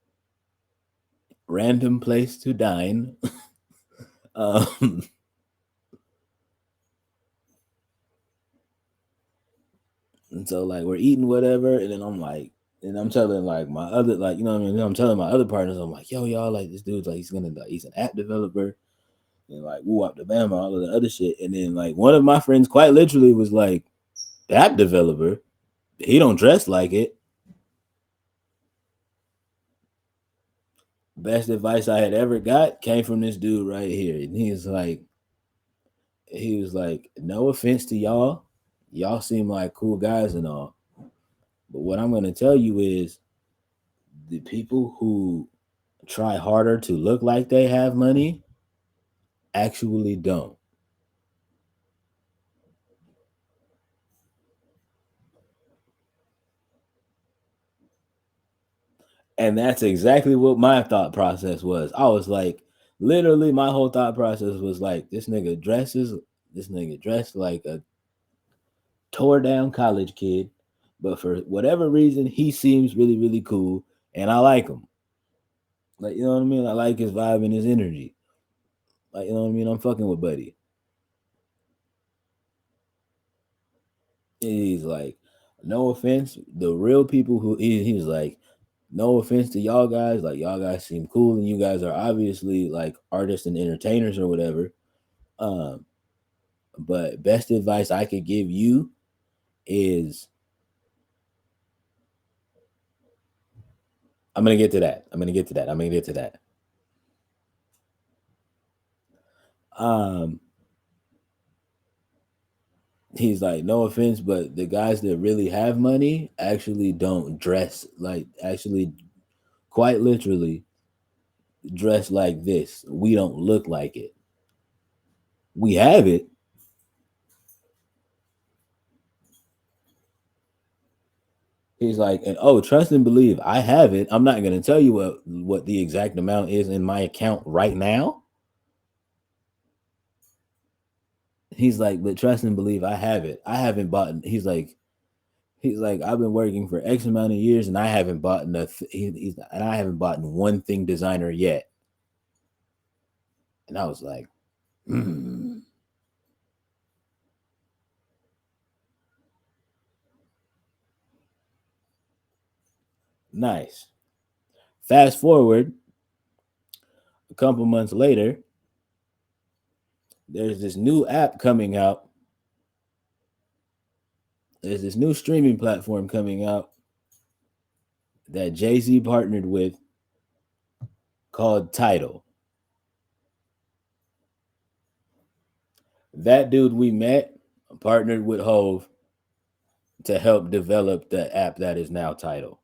A: random place to dine. um, And so like we're eating whatever, and then I'm like, and I'm telling like my other like you know what I mean. I'm telling my other partners, I'm like, "Yo, y'all like this dude's like he's an app developer and like woo up the bam all of the other shit." And then like one of my friends quite literally was like, "App developer? He don't dress like it." Best advice I had ever got came from this dude right here, and he was like, "No offense to y'all, y'all seem like cool guys and all, But what I'm gonna tell you is the people who try harder to look like they have money actually don't. And that's exactly what my thought process was. I was like, literally, my whole thought process was like, this nigga dressed like a tore down college kid, but for whatever reason, he seems really, really cool, and I like him. Like, you know what I mean? I like his vibe and his energy. Like, you know what I mean? I'm fucking with Buddy. He's like, no offense, the real people who he was like, no offense to y'all guys, like y'all guys seem cool and you guys are obviously like artists and entertainers or whatever. Um, but best advice I could give you is I'm gonna get to that. I'm gonna get to that. I'm gonna get to that. Um, he's like, no offense, but the guys that really have money actually don't dress like actually quite literally dress like this. We don't look like it. We have it. He's like, and oh, trust and believe. I have it. I'm not gonna tell you what the exact amount is in my account right now. He's like, but trust and believe. I have it. I haven't bought. He's like, I've been working for X amount of years, and I haven't bought and I haven't bought one thing designer yet. And I was like, mm, nice. Fast forward a couple months later, there's this new app coming out. There's this new streaming platform coming out that Jay Z partnered with called Tidal. That dude we met partnered with Hove to help develop the app that is now Tidal.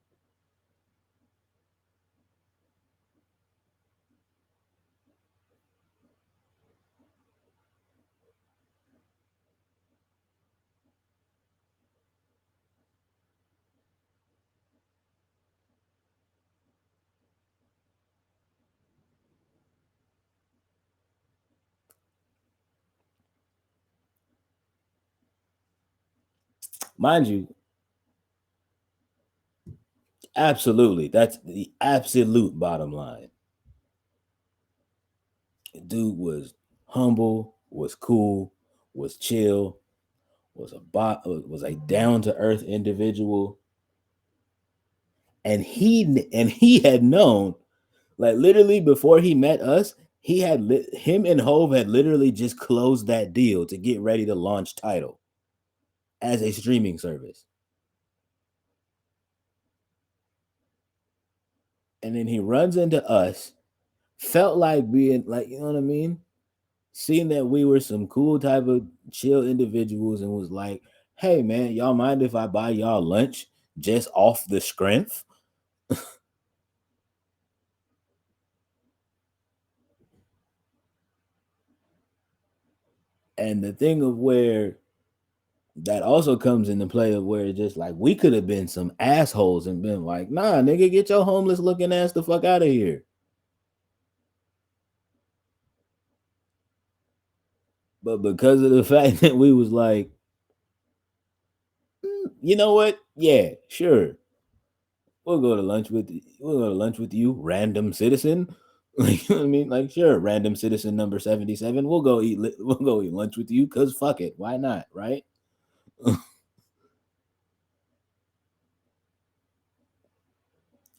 A: Mind you, absolutely, that's the absolute bottom line. Dude was humble, was cool, was chill, was a down to earth individual, and he had known like literally before he met us, him and Hove had literally just closed that deal to get ready to launch Tidal as a streaming service. And then he runs into us, felt like being like, you know what I mean? Seeing that we were some cool type of chill individuals and was like, hey man, y'all mind if I buy y'all lunch just off the strength? And the thing of where that also comes into play of where it's just like we could have been some assholes and been like, nah, nigga, get your homeless looking ass the fuck out of here. But because of the fact that we was like, you know what? Yeah, sure. We'll go to lunch with you, random citizen. Like, you know what I mean? Like, sure, random citizen number 77. We'll go eat lunch with you cuz fuck it. Why not, right?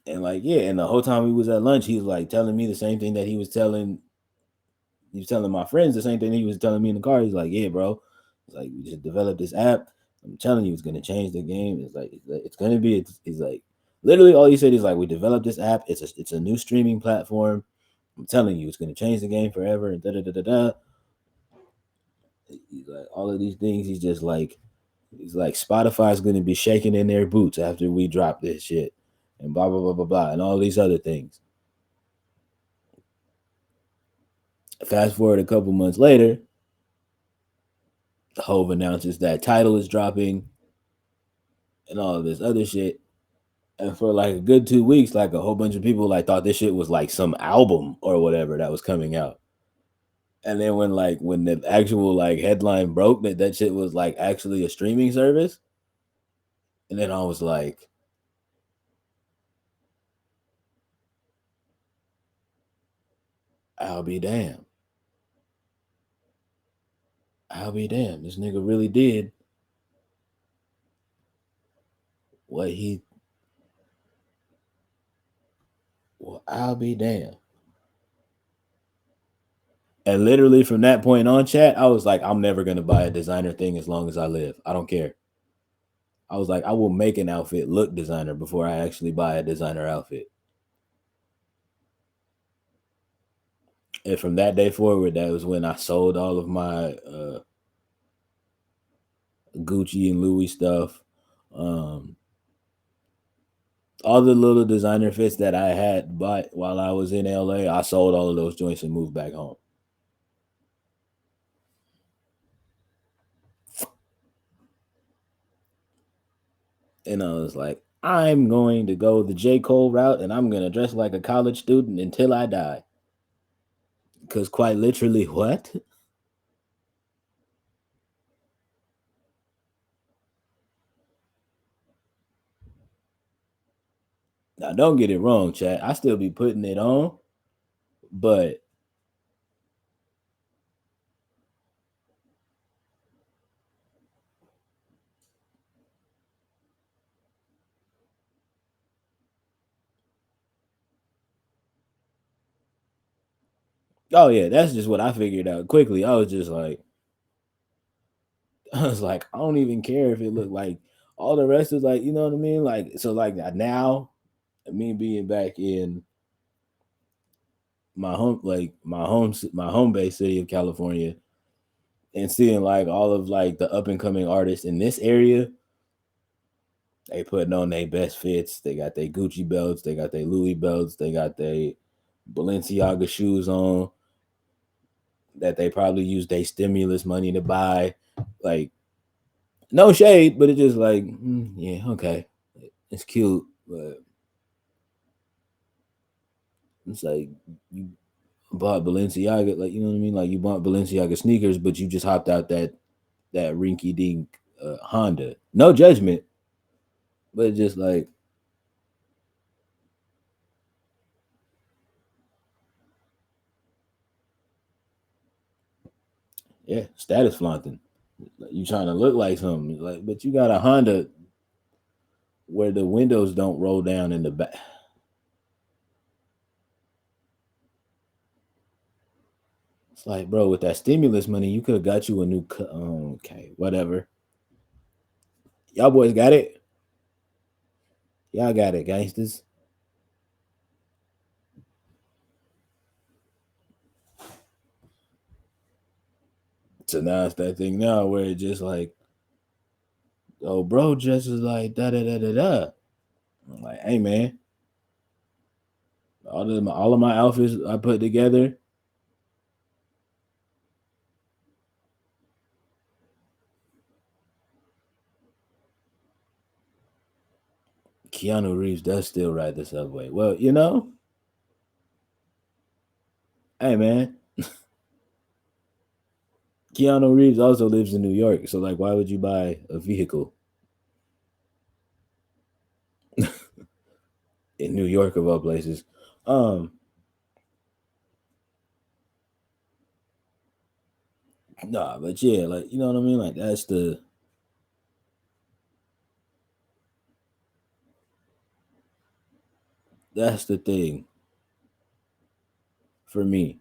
A: And like, yeah, and the whole time we was at lunch, he was like telling me the same thing that he was telling my friends the same thing he was telling me in the car. He's like, yeah, bro. It's like we just developed this app. I'm telling you, it's gonna change the game. It's gonna be. It's like literally all he said is like we developed this app. It's a new streaming platform. I'm telling you, it's gonna change the game forever. And da da da da da. He's like all of these things. He's just like He's like, Spotify's going to be shaking in their boots after we drop this shit, and blah blah blah blah blah, and all these other things. Fast forward a couple months later, Hove announces that Title is dropping and all of this other shit. And for like a good 2 weeks, like a whole bunch of people like thought this shit was like some album or whatever that was coming out. And then when the actual like headline broke that that shit was like actually a streaming service, and then I was like, I'll be damned. I'll be damned. This nigga really did what he. Well, I'll be damned. And literally from that point on, chat, I was like, I'm never gonna buy a designer thing as long as I live. I don't care. I was like, I will make an outfit look designer before I actually buy a designer outfit. And from that day forward, that was when I sold all of my Gucci and Louis stuff. Um, all the little designer fits that I had bought while I was in LA, I sold all of those joints and moved back home. And I was like, I'm going to go the J. Cole route and I'm going to dress like a college student until I die. Because quite literally, what? Now, don't get it wrong, chat. I still be putting it on, but oh yeah, that's just what I figured out quickly. I was just like, I was like, I don't even care if it looked like all the rest is like, you know what I mean? Like, so like now, me being back in my home, like my home base city of California, and seeing like all of like the up and coming artists in this area, they putting on their best fits. They got their Gucci belts, they got their Louis belts, they got their Balenciaga shoes on that they probably use their stimulus money to buy. Like, no shade, but it's just like, yeah, okay, it's cute, but it's like you bought Balenciaga, like you know what I mean, like you bought Balenciaga sneakers, but you just hopped out that rinky dink Honda. No judgment, but just like, yeah, status flaunting. Like, you trying to look like something, like, but you got a Honda where the windows don't roll down in the back. It's like, bro, with that stimulus money, you could have got you a new. Okay, whatever. Y'all boys got it. Y'all got it, gangsters. So now it's that thing now where it just like, oh, bro, just is like da da da da da. I'm like, hey man, all of my outfits I put together. Keanu Reeves does still ride the subway. Well, hey man, Keanu Reeves also lives in New York, so like, why would you buy a vehicle in New York of all places? Um, nah, but yeah, like you know what I mean. Like that's the thing for me.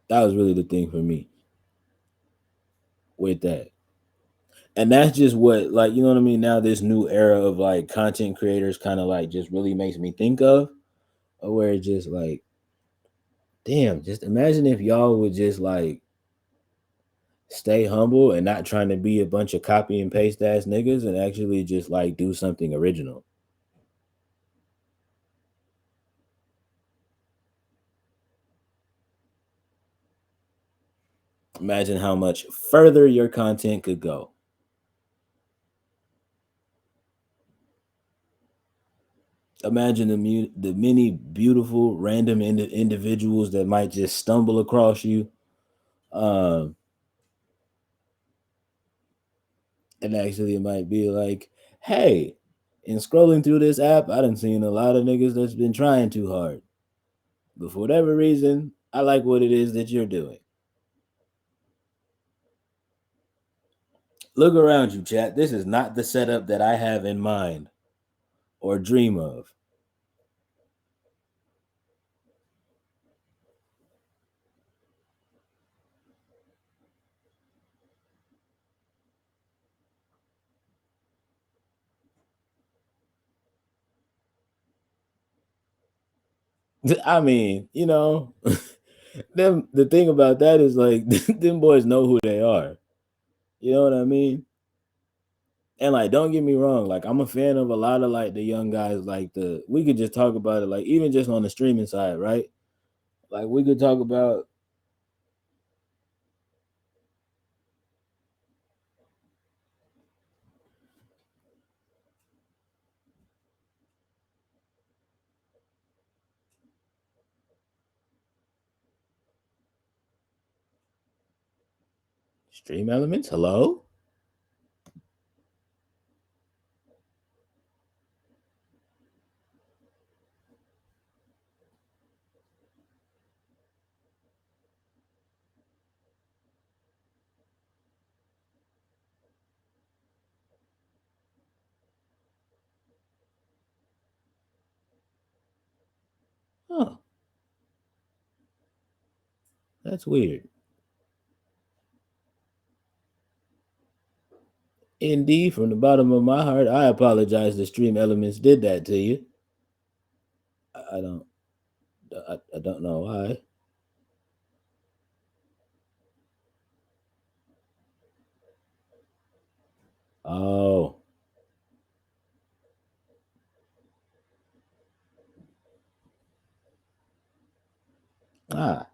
A: That was really the thing for me with that. And that's just what, like, you know what I mean? Now this new era of like content creators kind of like just really makes me think of, where it's just like, damn, just imagine if y'all would just like stay humble and not trying to be a bunch of copy and paste ass niggas and actually just like do something original. Imagine how much further your content could go. Imagine the many beautiful random individuals that might just stumble across you. Um, and actually, it might be like, hey, in scrolling through this app, I done seen a lot of niggas that's been trying too hard. But for whatever reason, I like what it is that you're doing. Look around you, chat. This is not the setup that I have in mind or dream of. I mean, them the thing about that is like them boys know who they are. You know what I mean? And like, don't get me wrong, like I'm a fan of a lot of like the young guys, like the we could just talk about it, like even just on the streaming side, right? Like we could talk about stream elements. Hello? Oh, that's weird. Indeed, from the bottom of my heart, I apologize. The stream elements did that to you. I don't, I don't know why. Oh, ah,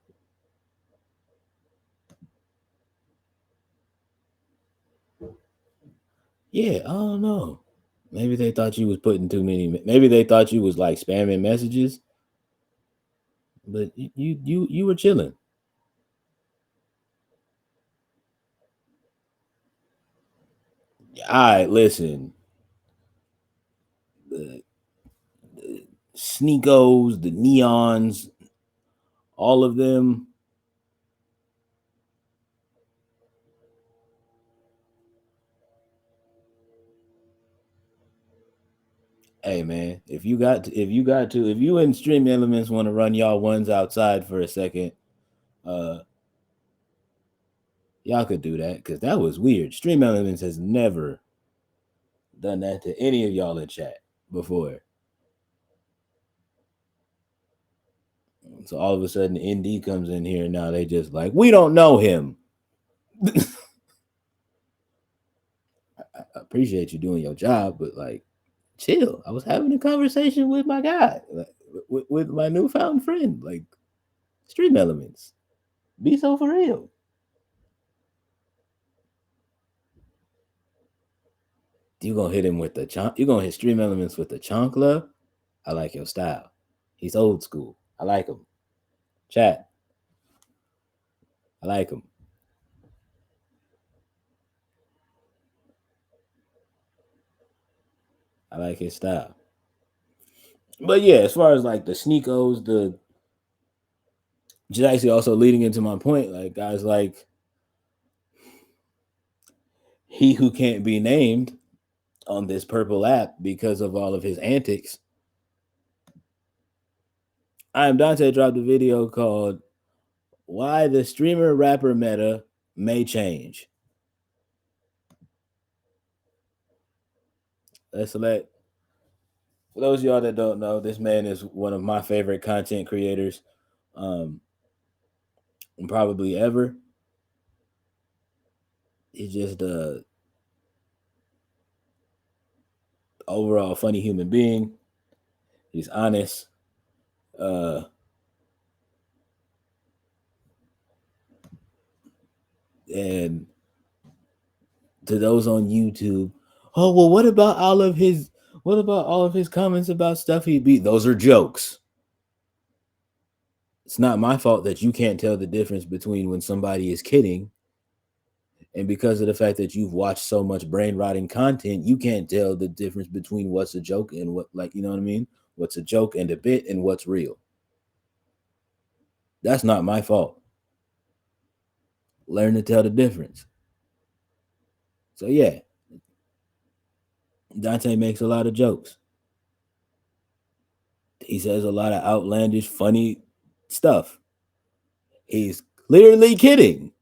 A: yeah. I don't know. Maybe they thought you was putting too many. Maybe they thought you was like spamming messages, but you were chilling. All right, listen. The, the Sneakos, the neons, all of them. Hey man, if you and Stream Elements want to run y'all ones outside for a second, uh, y'all could do that because that was weird. Stream Elements has never done that to any of y'all in chat before. So all of a sudden, ND comes in here. Now they just like we don't know him. I appreciate you doing your job, but like, chill. I was having a conversation with my guy, like, with my newfound friend. Like, Stream Elements, be so for real. You gonna hit him with the chonk? You gonna hit Stream Elements with the chancla? I like your style. He's old school. I like him. Chat. I like him. I like his style. But yeah, as far as like the sneakos, the just actually also leading into my point, like guys like he who can't be named on this purple app because of all of his antics. I am Dante dropped a video called Why the Streamer Rapper Meta May Change. Let's let for those of y'all that don't know, this man is one of my favorite content creators, um, probably ever. He's just a overall funny human being. He's honest. Uh, and to those on YouTube, oh well, what about all of his comments about stuff he beat? Those are jokes. It's not my fault that you can't tell the difference between when somebody is kidding, and because of the fact that you've watched so much brain rotting content, you can't tell the difference between what's a joke and what, like, you know what I mean? What's a joke and a bit and what's real. That's not my fault. Learn to tell the difference. So yeah, Dante makes a lot of jokes. He says a lot of outlandish, funny stuff. He's clearly kidding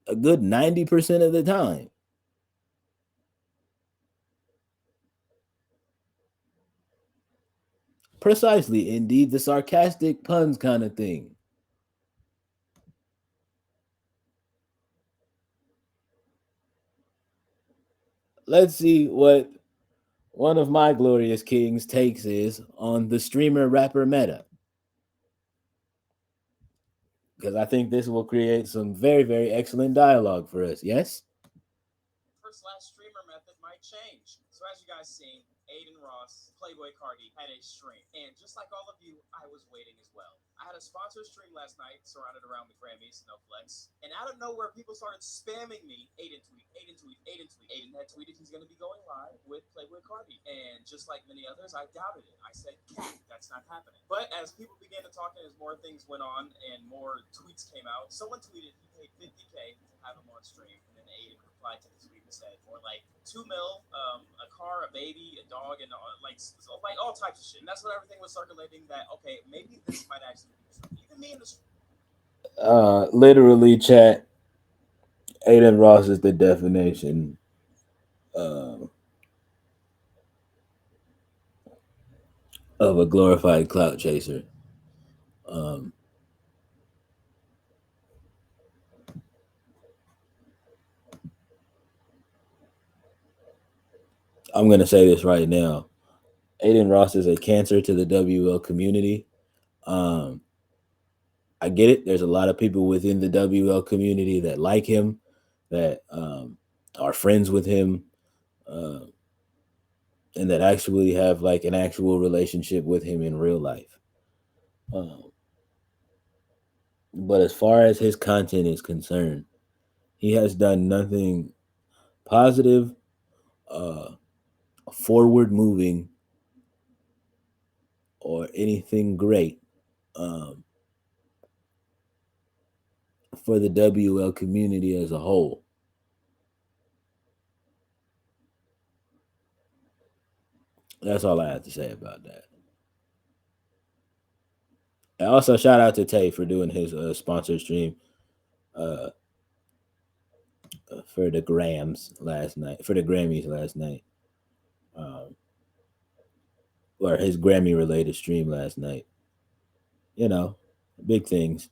A: a good 90% of the time. Precisely, indeed, the sarcastic puns kind of thing. Let's see what one of my glorious kings takes is on the streamer rapper meta. Because I think this will create some very, very excellent dialogue for us. Yes?
D: Streamer method might change. So as you guys seen, Aiden Ross, Playboy Cardi had a stream, and just like all of you, I was waiting as well. I had a sponsored stream last night, surrounded around the Grammys, no flex, and out of nowhere, people started spamming me. Aiden tweet, Aiden tweet, Aiden tweet. Aiden had tweeted he's going to be going live with Playboy Cardi, and just like many others, I doubted it. I said, "Cat, that's not happening." But as people began to talk, and as more things went on, and more tweets came out, someone tweeted he paid $50K to have him on stream, and then Aiden replied to the tweet and said, for like 2 mil, a car, a baby, a dog, and like all types of shit. And that's what everything was circulating. That okay, maybe this might actually be true. Even me in the
A: Literally, chat. Aiden Ross is the definition uh, of a glorified clout chaser. Um, I'm gonna say this right now. Aiden Ross is a cancer to the WL community. Um, I get it. There's a lot of people within the WL community that like him, that are friends with him, uh, and that actually have like an actual relationship with him in real life. Um, but as far as his content is concerned, he has done nothing positive, uh, forward moving, or anything great um, for the WL community as a whole. That's all I have to say about that. And also, shout out to Tay for doing his sponsored stream uh, for the Grams last night, for the Grammys last night, um, or his Grammy related stream last night. You know, big things.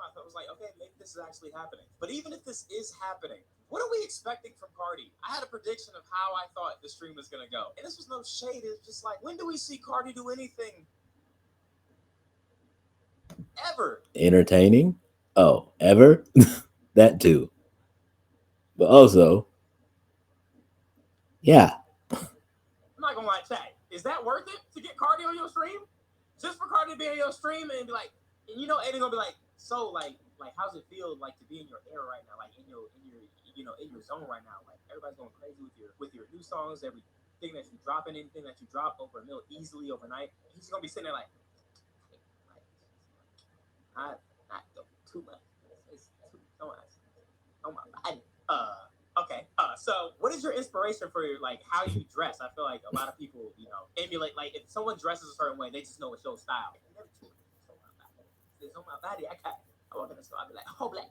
D: I was like, okay, maybe this is actually happening. But even if this is happening, what are we expecting from Cardi? I had a prediction of how I thought the stream was gonna go, and this was no shade. It's just like, when do we see Cardi do anything ever?
A: Entertaining? Oh, ever? That too. But also, yeah.
D: I'm not gonna lie, chat. Is that worth it to get Cardi on your stream? Just for Cardi to be on your stream and be like, and you know, Eddie gonna be like, so like, how's it feel like to be in your era right now, like in your, in your zone right now? Like everybody's going crazy with your new songs, everything that you drop, and anything that you drop over a mil easily overnight. He's gonna be sitting there like not too much. It's too much. Oh my god. Okay. So what is your inspiration for your, like, how you dress? I feel like a lot of people, emulate, like if someone dresses a certain way, they just know it's your style. It's on my body. I walk in the store, I be like, whole black,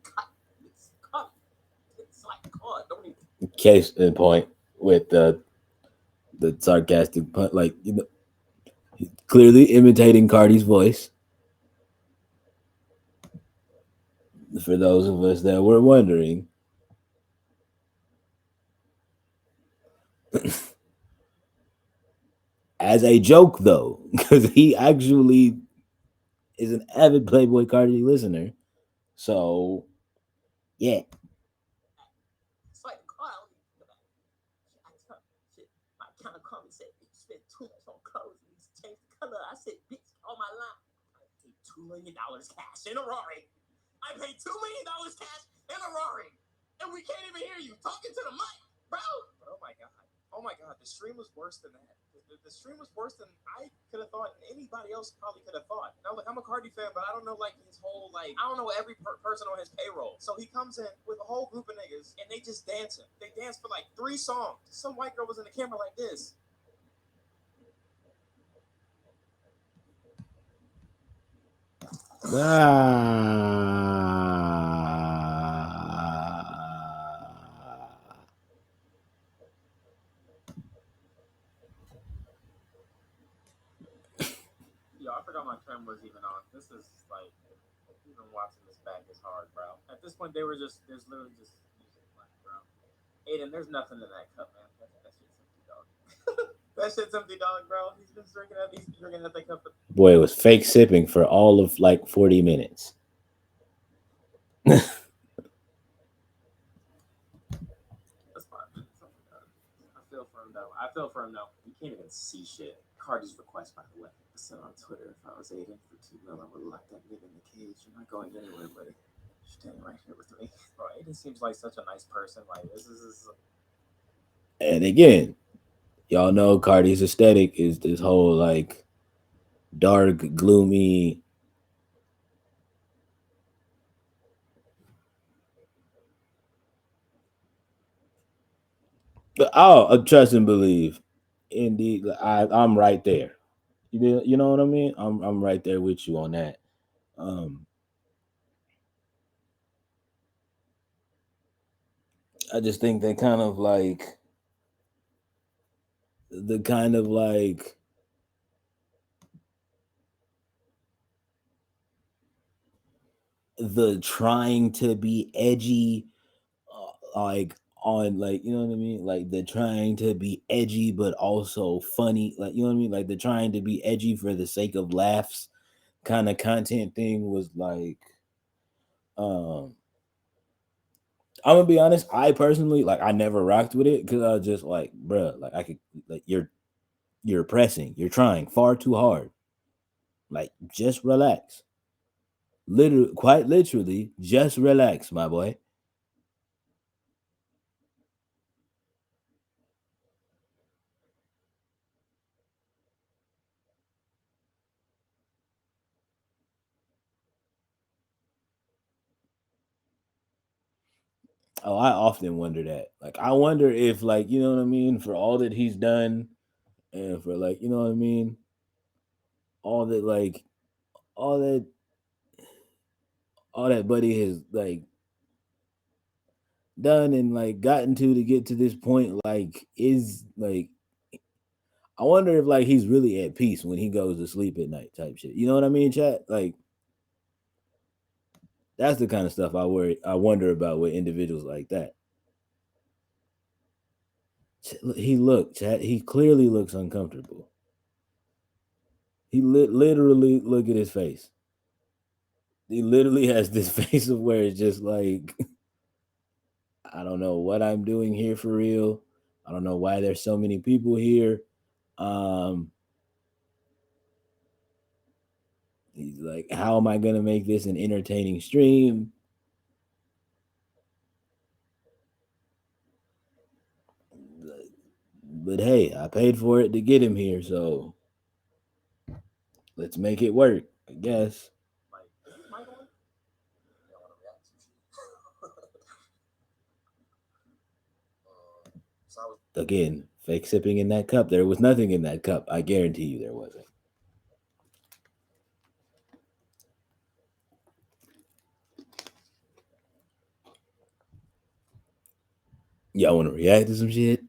D: cut. It's like, God, don't even.
A: Case in point with the sarcastic pun, like, you know, clearly imitating Cardi's voice. For those of us that were wondering, as a joke though, because he actually is an avid Playboy Cardi listener. So yeah,
D: It's like, oh, I tell shit. My kind of called me said, "You spent too much on clothes and you changed the color." I said, "Bitch, all my life, I paid $2 million cash in a Rari. I paid $2 million cash in a Rari, and we can't even hear you talking to the mic, bro." But oh my god, the stream was worse than that. The stream was worse than I could have thought, and anybody else probably could have thought. Now, look, I'm a Cardi fan, but I don't know like his whole like I don't know every person on his payroll. So he comes in with a whole group of niggas, and they just dancing. They dance for like 3 songs. Some white girl was in the camera like this. Yo, I forgot my camera was even on. This is like even watching this back is hard, bro. At this point, there's literally just music playing, bro. Aiden, there's nothing in that cup, man. That shit's empty, dog. That shit's empty, dog, bro. He's been drinking at that cup.
A: boy, it was fake sipping for all of like 40 minutes.
D: That's fine, man. I feel for him though. I feel for him though. You can't even see shit. Cardi's request, by the way. I said on Twitter, if I was Aiden for 2 mil, I would lock that nigga in the cage. You're not going anywhere, buddy. You're staying right here with me. Bro, Aiden seems like such a nice person. Like this is
A: And again, y'all know Cardi's aesthetic is this whole like dark, gloomy. Oh, trust and believe. Indeed, I'm right there. You know what I mean? I'm right there with you on that. Um, I just think they kind of like the kind of like the trying to be edgy, like on like you know what I mean, like the trying to be edgy but also funny, like you know what I mean, like the trying to be edgy for the sake of laughs kind of content thing was like, um, I'm gonna be honest. I personally like I never rocked with it because I was just like, bruh, like I could like you're pressing, you're trying far too hard. Like just relax. Literally, quite literally, just relax, my boy. Oh, I often wonder that. Like, I wonder if, like, you know what I mean, for all that he's done, and for like, you know what I mean, all that, like, all that, all that Buddy has like done and like gotten to get to this point, like, is like, I wonder if like he's really at peace when he goes to sleep at night, type shit. You know what I mean, chat? Like, that's the kind of stuff I wonder about with individuals like that. Chat. He clearly looks uncomfortable. He literally look at his face. He literally has this face of where it's just like, I don't know what I'm doing here for real. I don't know why there's so many people here. Um, he's like, how am I gonna make this an entertaining stream? But hey, I paid for it to get him here, so let's make it work, I guess.
D: like, is this mic on? Yeah, I want to react to shit. So I was
A: Again, fake sipping in that cup. There was nothing in that cup. I guarantee you there wasn't. Y'all want to react to some shit,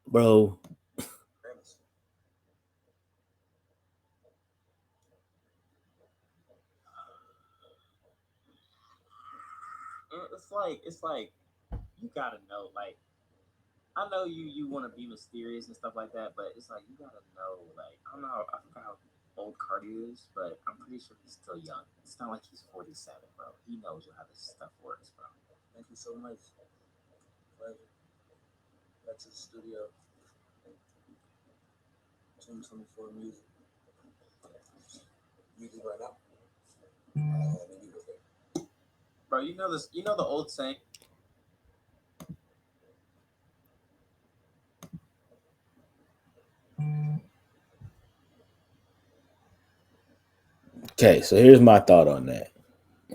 A: bro?
D: Grammys. it's like you gotta know. Like I know you want to be mysterious and stuff like that, but it's like you gotta know. Like I don't know. I forgot how old Cardi is, but I'm pretty sure he's still young. It's not like he's 47, bro. He knows how this stuff works, bro.
C: Thank you so much. Pleasure. Back to the studio. 2024 music. Music right now. Maybe okay.
D: Bro, you know this. You know the old saying.
A: Okay, so here's my thought on that.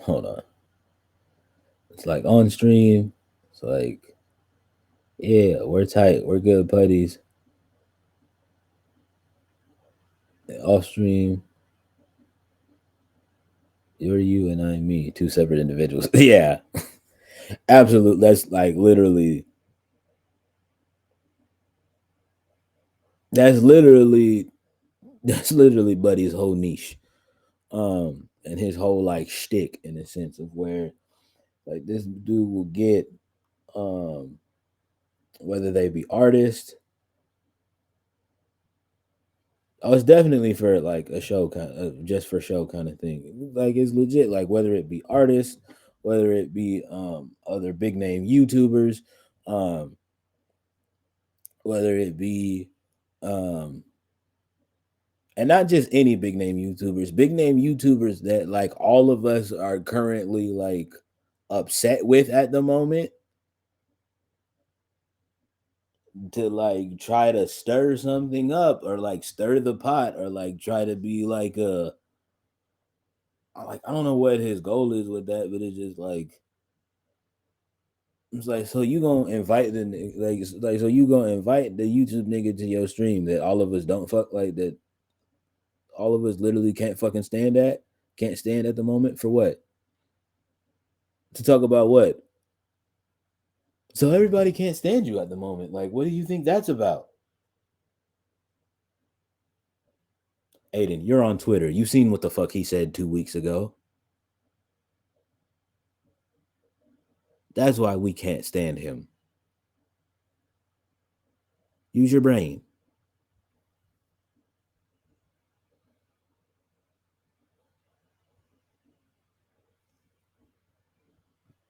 A: Hold on. It's like on stream. It's like, yeah, we're tight. We're good buddies. Off stream, you're you and I'm me. Two separate individuals. Yeah, absolute. That's like literally. That's literally. That's literally Buddy's whole niche. And his whole like shtick in the sense of where like this dude will get um whether they be artists. Oh, it's definitely for like a show kind of just for show kind of thing. Like it's legit. Like whether it be artists, whether it be other big name YouTubers, um, whether it be um and not just any big name YouTubers that like all of us are currently like upset with at the moment to like try to stir something up or like stir the pot or like try to be like a like I don't know what his goal is with that, but it's just like it's like so you gonna invite like so you gonna invite the YouTube nigga to your stream that all of us don't fuck like that all of us literally can't stand at the moment for what to talk about what so everybody can't stand you at the moment like what do you think that's about? Aiden, you're on Twitter. You seen what the fuck he said 2 weeks ago. That's why we can't stand him. Use your brain.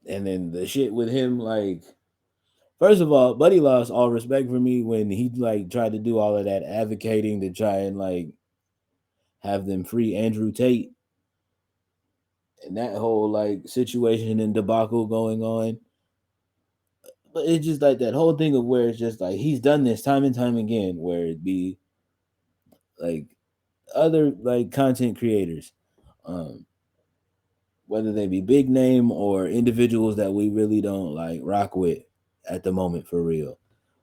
A: And then the shit with him, like, first of all, Buddy lost all respect for me when he like tried to do all of that advocating to try and like have them free Andrew Tate and that whole like situation and debacle going on. But it's just like that whole thing of where it's just like he's done this time and time again, where it be like other like content creators, um, whether they be big name or individuals that we really don't like rock with at the moment for real,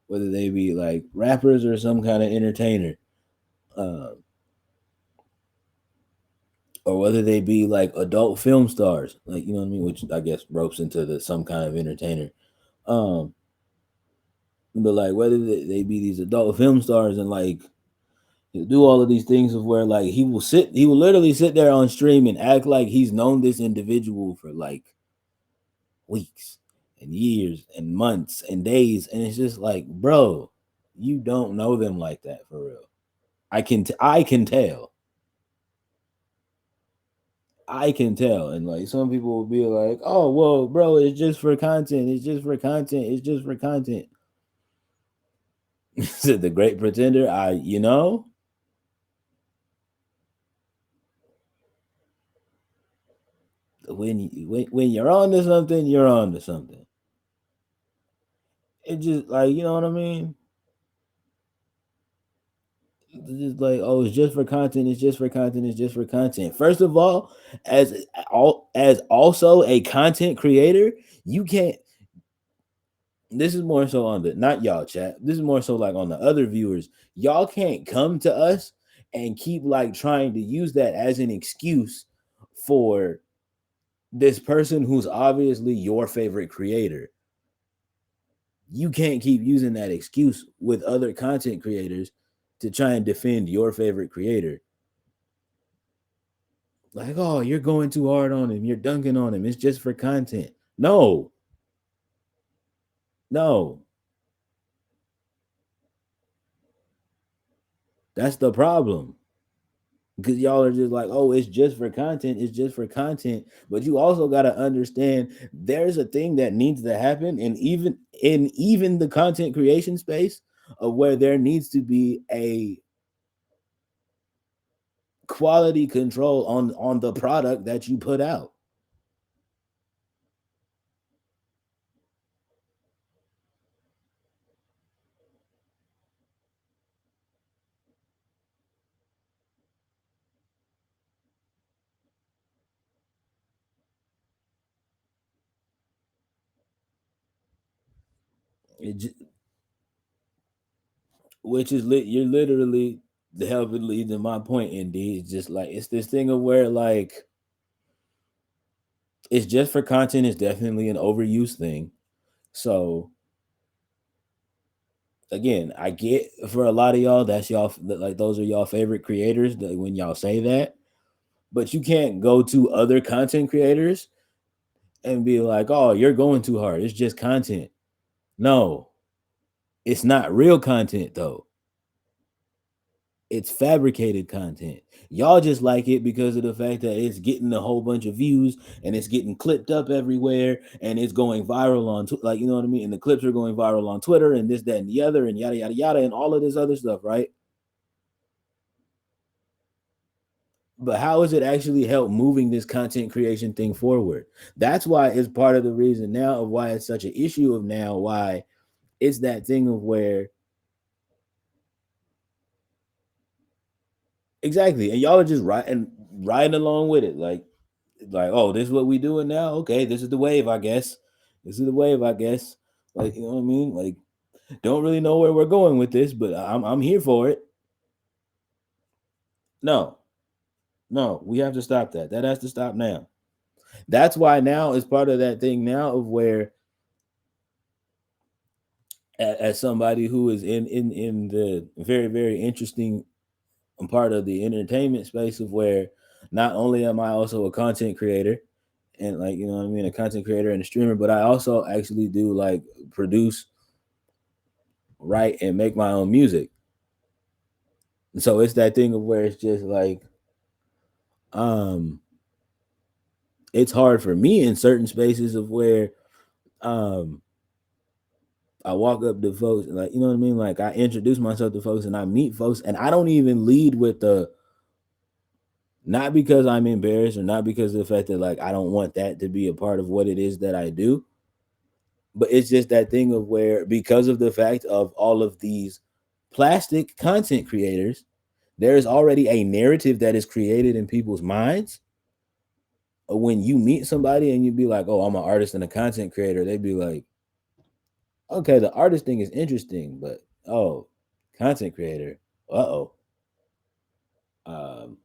A: whether they be like rappers or some kind of entertainer, uh, or whether they be like adult film stars, like you know what I mean, which I guess ropes into the some kind of entertainer. Um, but like whether they be these adult film stars and like do all of these things of where like he will literally sit there on stream and act like he's known this individual for like weeks and years and months and days, and it's just like, bro, you don't know them like that for real. I can tell. I can tell. And like some people will be like, oh well, bro, it's just for content. It's just for content. It's just for content. Said the great pretender. When you're on to something, you're on to something. It just like you know what I mean. It's just like oh, it's just for content. It's just for content. It's just for content. First of all, as also a content creator, you can't. This is more so on the not y'all chat. This is more so like on the other viewers. Y'all can't come to us and keep like trying to use that as an excuse for this person who's obviously your favorite creator. You can't keep using that excuse with other content creators to try and defend your favorite creator. Like, oh, you're going too hard on him. You're dunking on him. It's just for content. No. No, that's the problem. Because y'all are just like, oh, it's just for content, it's just for content. But you also gotta understand there's a thing that needs to happen, and even the content creation space of where there needs to be a quality control on the product that you put out. It, which is you're literally helping lead to my point. Indeed, it's just like it's this thing of where like it's just for content is definitely an overused thing. So again, I get for a lot of y'all that's y'all like those are y'all favorite creators that when y'all say that, but you can't go to other content creators and be like, "Oh, you're going too hard. It's just content." No, it's not real content though. It's fabricated content. Y'all just like it because of the fact that it's getting a whole bunch of views and it's getting clipped up everywhere and it's going viral on like you know what I mean. And the clips are going viral on Twitter and this, that, and the other, and yada yada yada, and all of this other stuff, right? But how is it actually help moving this content creation thing forward? That's why it's part of the reason now of why it's such an issue of now why it's that thing of where exactly, and y'all are just riding along with it, like oh, this is what we doing now. Okay, this is the wave, I guess. This is the wave, I guess. Like you know what I mean? Like don't really know where we're going with this, but I'm here for it. No, no, we have to stop that. That has to stop now. That's why now is part of that thing now of where as somebody who is in the very very interesting part of the entertainment space of where not only am I also a content creator and like you know what I mean a content creator and a streamer, but I also actually do like produce, write, and make my own music. So it's that thing of where it's just like um it's hard for me in certain spaces of where um I walk up to folks and like you know what I mean like I introduce myself to folks and I meet folks and I don't even lead with the not because I'm embarrassed or not because of the fact that like I don't want that to be a part of what it is that I do, but it's just that thing of where because of the fact of all of these plastic content creators, there is already a narrative that is created in people's minds. When you meet somebody and you be like, "Oh, I'm an artist and a content creator," they'd be like, "Okay, the artist thing is interesting, but oh, content creator, uh-oh, um,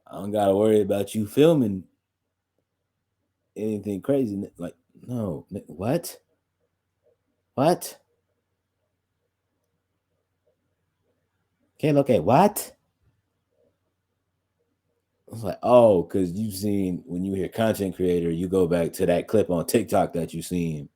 A: I don't gotta worry about you filming anything crazy." Like, no, what? What? Can't look at what? It's like, oh, because you've seen when you hear content creator, you go back to that clip on TikTok that you seen.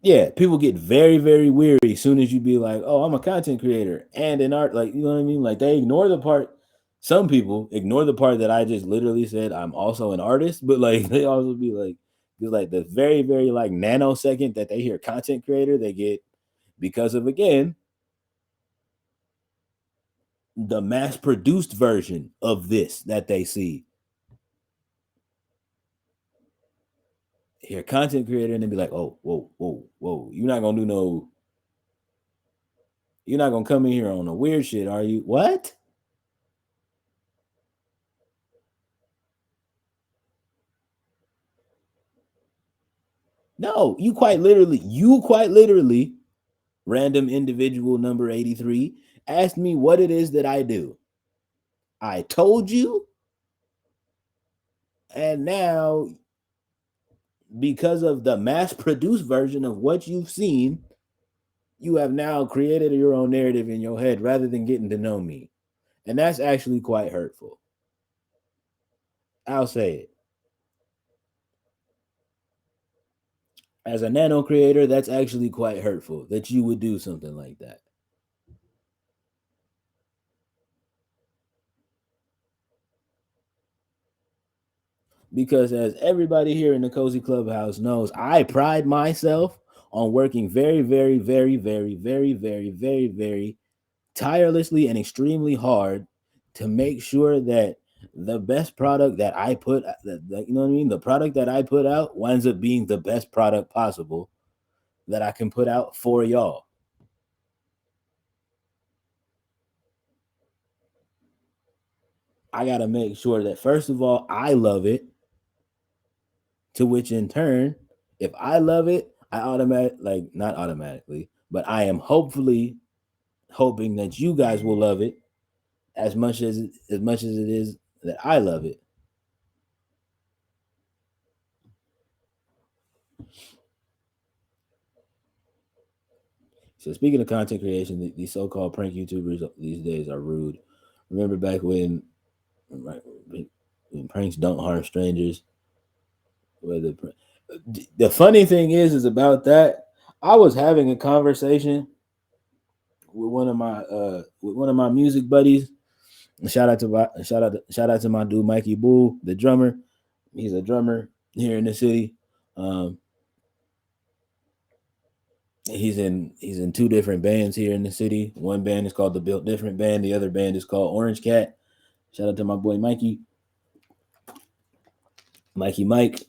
A: Yeah, people get very, very weary as soon as you be like, oh, I'm a content creator and an art. Like, you know what I mean? Like, they ignore the part. Some people ignore the part that I just literally said I'm also an artist, but like, they also be like, just like the very, very like nanosecond that they hear content creator, they get because of again the mass produced version of this that they see. Hear content creator and then be like, oh, whoa, whoa, whoa. You're not gonna come in here on a weird shit, are you? What? No, you quite literally, random individual number 83, asked me what it is that I do. I told you, and now because of the mass produced version of what you've seen, you have now created your own narrative in your head rather than getting to know me. And that's actually quite hurtful. I'll say it. As a nano creator, that's actually quite hurtful that you would do something like that. Because as everybody here in the Cozy Clubhouse knows, I pride myself on working very, very, very, very, very, very, very, very tirelessly and extremely hard to make sure that the best product that I put that, you know what I mean, the product that I put out winds up being the best product possible that I can put out for y'all. I got to make sure that first of all I love it, to which in turn, if I love it, I not automatically, but I am hoping that you guys will love it as much as it is that I love it. So speaking of content creation, these so-called prank YouTubers these days are rude. Remember back when, right, when pranks don't harm strangers? Whether the funny thing is about that, I was having a conversation with one of my music buddies. Shout out to my dude Mikey Boo, the drummer. He's a drummer here in the city. Um, he's in two different bands here in the city. One band is called the Built Different Band. The other band is called Orange Cat. Shout out to my boy Mikey Mike.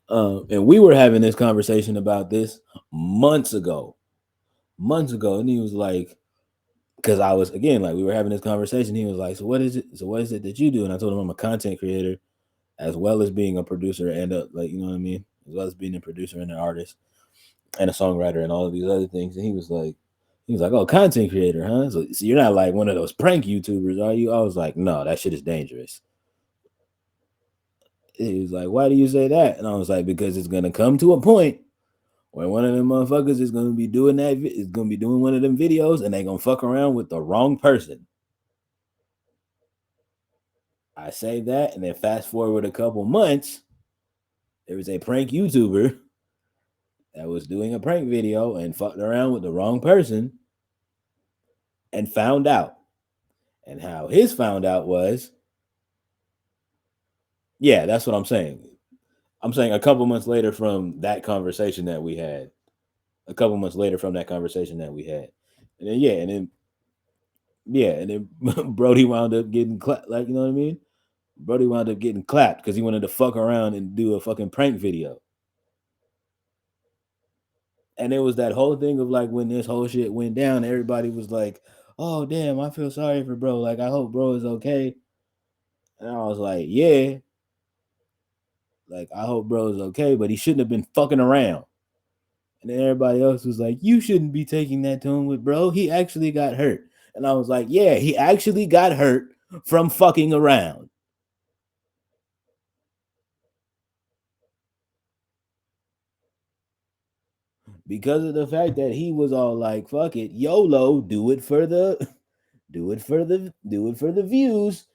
A: And we were having this conversation about this months ago, and he was like, because I was again like we were having this conversation. He was like, "So what is it? So what is it that you do?" And I told him I'm a content creator, as well as being a producer and like you know what I mean, as well as being a producer and an artist and a songwriter and all of these other things. And he was like, "Oh, content creator, huh? So you're not like one of those prank YouTubers, are you?" I was like, "No, that shit is dangerous." He was like, "Why do you say that?" And I was like, "Because it's gonna come to a point where one of them motherfuckers is gonna be doing is gonna be doing one of them videos, and they gonna fuck around with the wrong person." I say that, and then fast forward a couple months, there was a prank YouTuber that was doing a prank video and fucked around with the wrong person and found out. And how his found out was, yeah, that's what I'm saying. I'm saying a couple months later from that conversation that we had. A couple months later from that conversation that we had. And then and then Brody wound up getting clapped, like you know what I mean? Brody wound up getting clapped because he wanted to fuck around and do a fucking prank video. And it was that whole thing of like when this whole shit went down, everybody was like, "Oh damn, I feel sorry for bro. Like I hope bro is okay." And I was like, "Yeah, like I hope bro is okay, but he shouldn't have been fucking around." And then everybody else was like, "You shouldn't be taking that tone with bro. He actually got hurt." And I was like, "Yeah, he actually got hurt from fucking around because of the fact that he was all like, fuck it, YOLO, do it for the do it for the views."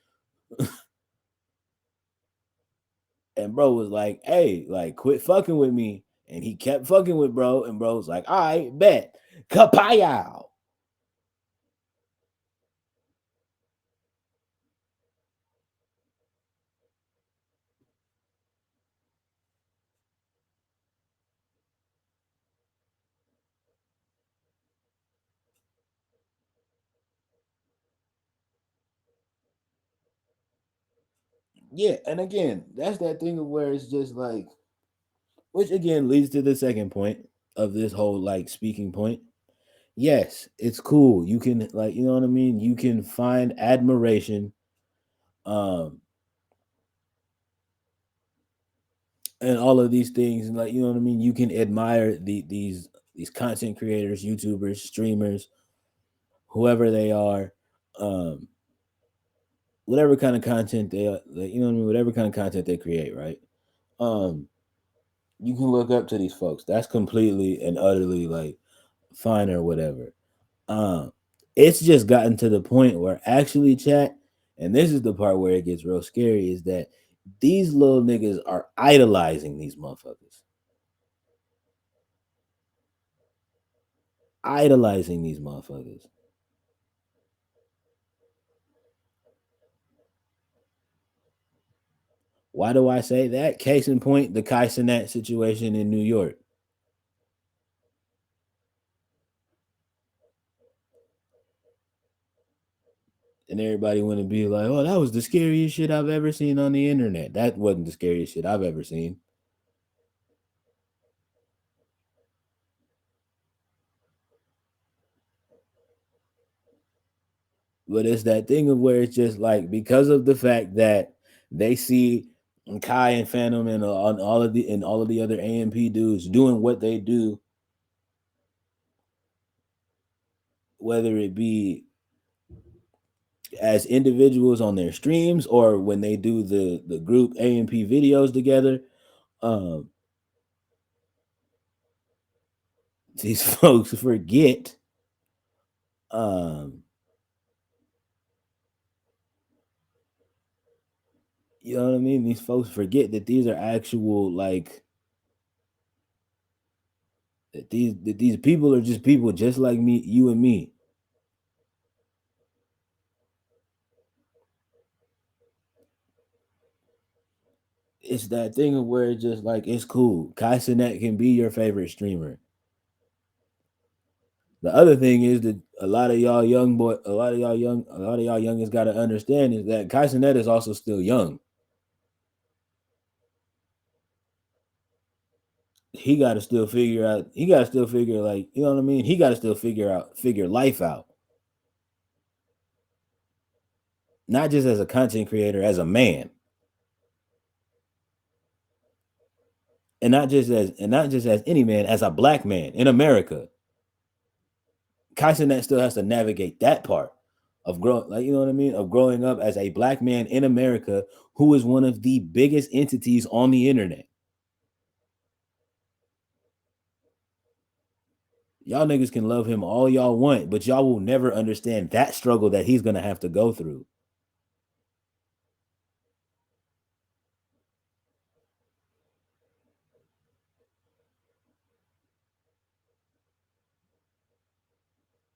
A: And bro was like, "Hey, like quit fucking with me." And he kept fucking with bro, and bro was like, "I bet." Kapow. Yeah, and again, that's that thing of where it's just like, which again leads to the second point of this whole like speaking point. Yes, it's cool. You can like, you know what I mean? You can find admiration um and all of these things, and like, you know what I mean? You can admire these content creators, YouTubers, streamers, whoever they are, um whatever kind of content they are, like, you know what I mean, whatever kind of content they create, right? Um you can look up to these folks. That's completely and utterly like fine or whatever. Um, it's just gotten to the point where actually, chat, and this is the part where it gets real scary, is that these little niggas are idolizing these motherfuckers. idolizing these motherfuckers. Why do I say that? Case in point, the Kai Cenat situation in New York. And everybody want to be like, "Oh, that was the scariest shit I've ever seen on the internet." That wasn't the scariest shit I've ever seen. But it's that thing of where it's just like because of the fact that they see Kai and Phantom and all of the other AMP dudes doing what they do, whether it be as individuals on their streams or when they do the group AMP videos together. Um, these folks forget, um, you know what I mean? These folks forget that these are actual like that these people are just people just like me, you and me. It's that thing of where it's just like it's cool. Kai Cenat can be your favorite streamer. The other thing is that a lot of y'all youngins got to understand is that Kai Cenat is also still young. He got to still figure out. He got to still figure like you know what I mean. He got to still figure life out, not just as a content creator, as a man, and not just as any man, as a black man in America. Kai Cenat still has to navigate that part of growing, like you know what I mean, of growing up as a black man in America who is one of the biggest entities on the internet. Y'all niggas can love him all y'all want, but y'all will never understand that struggle that he's gonna have to go through.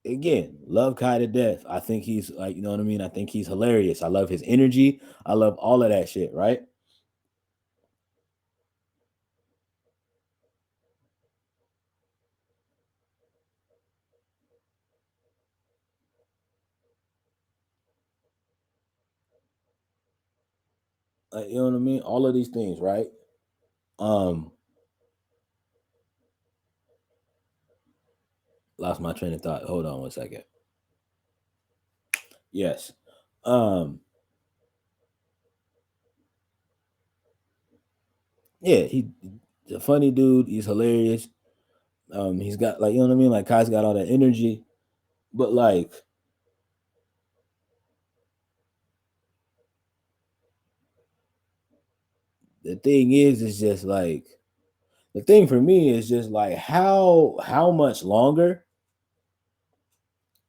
A: Again, love Kai to death. I think he's like, you know what I mean? I think he's hilarious. I love his energy. I love all of that shit, right? Like, you know what I mean? All of these things, right? Um, Lost my train of thought. Hold on one second. Yes. Um, yeah, he's a funny dude. He's hilarious. He's got like, you know what I mean? Like Kai's got all that energy. But like the thing is just like the thing for me is just like how much longer,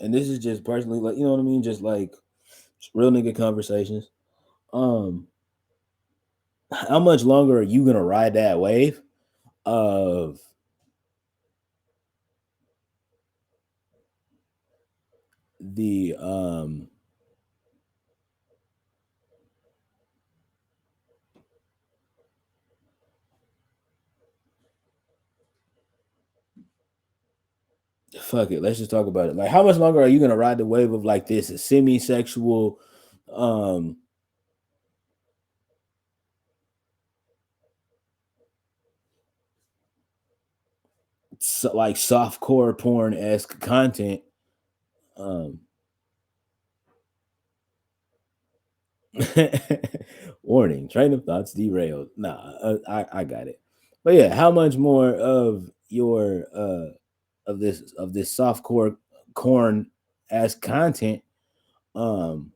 A: and this is just personally like, you know what I mean, just like real nigga conversations. Um, how much longer are you gonna ride that wave of the fuck it, let's just talk about it. Like how much longer are you gonna ride the wave of like this semi-sexual um like soft core porn-esque content? um Warning, train of thoughts derailed. Nah, I got it. But yeah, how much more of your of this softcore corn as content um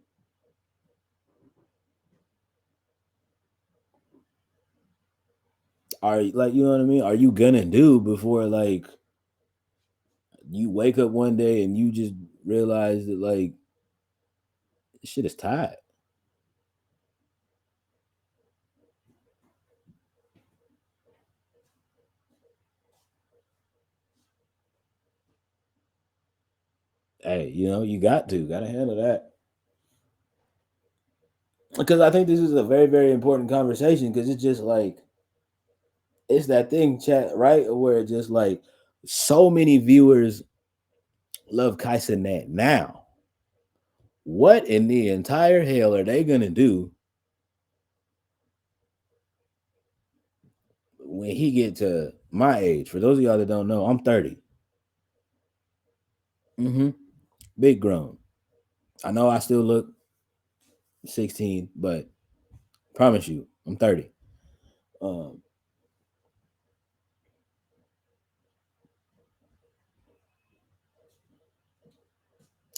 A: are like, you know what I mean, are you gonna do before like you wake up one day and you just realize that like shit is tired? Hey, you gotta handle that because I think this is a very very important conversation because it's just like it's that thing, chat, right? Where it's just like so many viewers love Kaisa Nat. Now, what in the entire hell are they gonna do when he get to my age? For those of y'all that don't know, I'm 30. Mm-hmm. Big grown. I know I still look 16, but promise you, I'm 30. Um,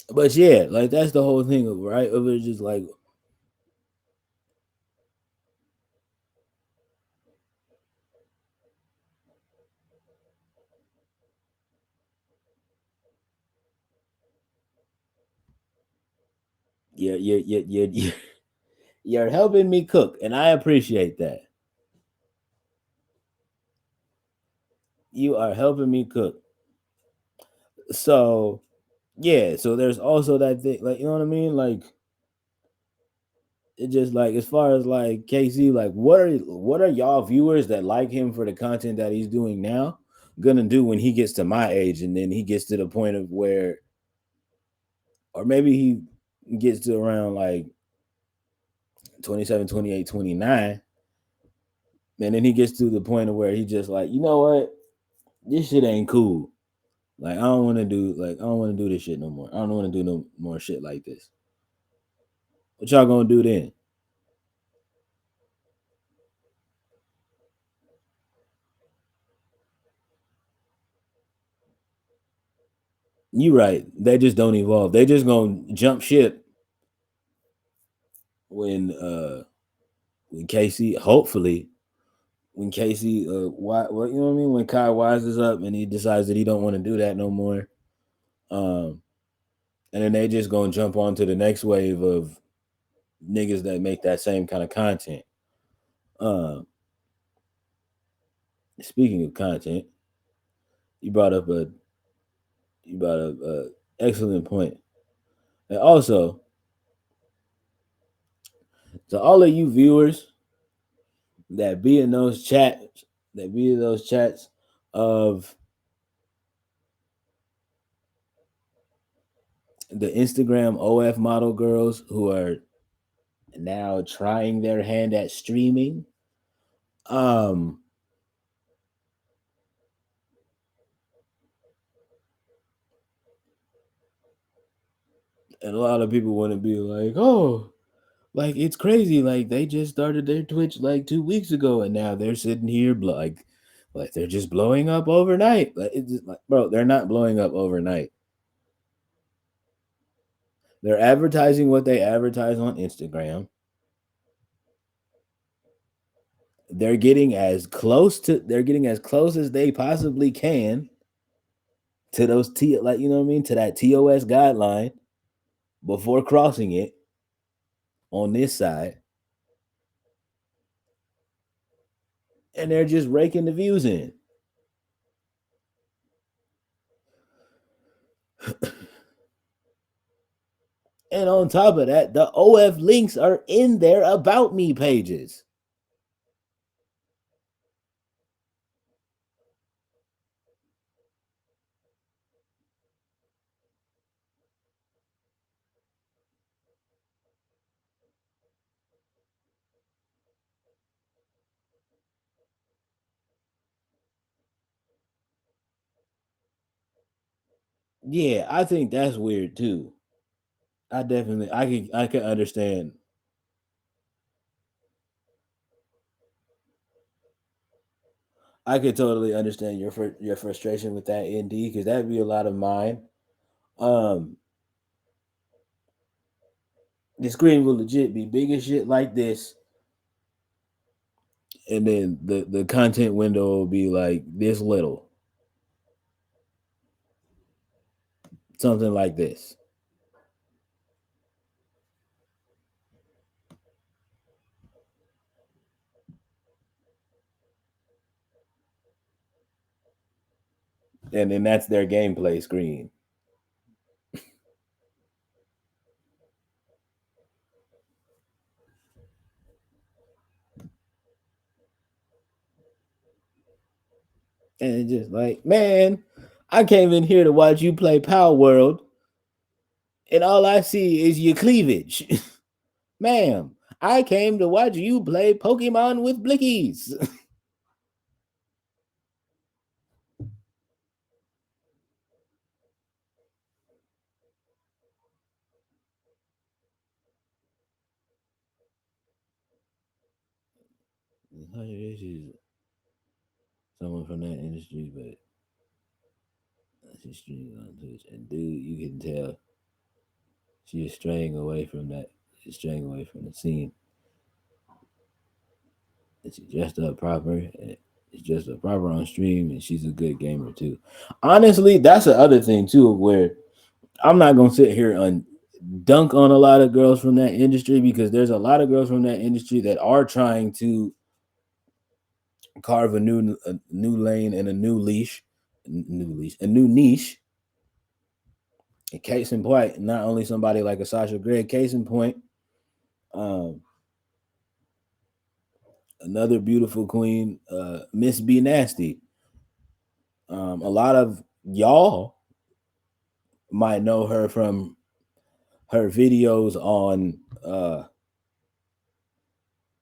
A: but yeah, like that's the whole thing, right? Of it just like you're you're helping me cook, and I appreciate that. You are helping me cook. So yeah, so there's also that thing, like you know what I mean, like it just like as far as like KC, like what are y'all viewers that like him for the content that he's doing now gonna do when he gets to my age and then he gets to the point of where, or maybe he gets to around like 27, 28, 29, and then he gets to the point of where he just like, you know what, this shit ain't cool. Like I don't want to do this shit no more. I don't want to do no more shit like this. What y'all gonna do then? You right. They just don't evolve. They just gonna jump ship when uh when Casey, hopefully when Casey why what you know what I mean, when Kai wises up and he decides that he don't want to do that no more. Um and then they just gonna jump on to the next wave of niggas that make that same kind of content. Um Speaking of content, you brought up a you brought up a excellent point. And also, to all of you viewers that be in those chats, that be in those chats of the Instagram OF model girls who are now trying their hand at streaming. Um, and a lot of people want to be like, oh, like it's crazy. Like they just started their Twitch like 2 weeks ago, and now they're sitting here like they're just blowing up overnight. Like it's just like, bro, they're not blowing up overnight. They're advertising what they advertise on Instagram. They're getting as close as they possibly can to those T, like you know what I mean, to that TOS guideline before crossing it on this side, and they're just raking the views in. And on top of that, the OF links are in their about me pages. Yeah, I think that's weird too. I can understand. I could totally understand your frustration with that, ND, because that'd be a lot of mine. Um, the screen will legit be big as shit like this, and then the content window will be like this little, something like this, and then that's their gameplay screen. And it's just like, man, I came in here to watch you play Power World, and all I see is your cleavage. Ma'am, I came to watch you play Pokemon with blickies. She's someone from that industry, but she's streaming on Twitch. And dude, you can tell she is straying away from that. She's straying away from the scene. And she dressed up proper. And she's dressed up proper on stream, and she's a good gamer too. Honestly, that's the other thing too, where I'm not gonna sit here and dunk on a lot of girls from that industry because there's a lot of girls from that industry that are trying to carve a new lane and a new niche. And case in point, not only somebody like a Sasha Grey. Case in point, um, another beautiful queen, Miss B Nasty. A lot of y'all might know her from her videos on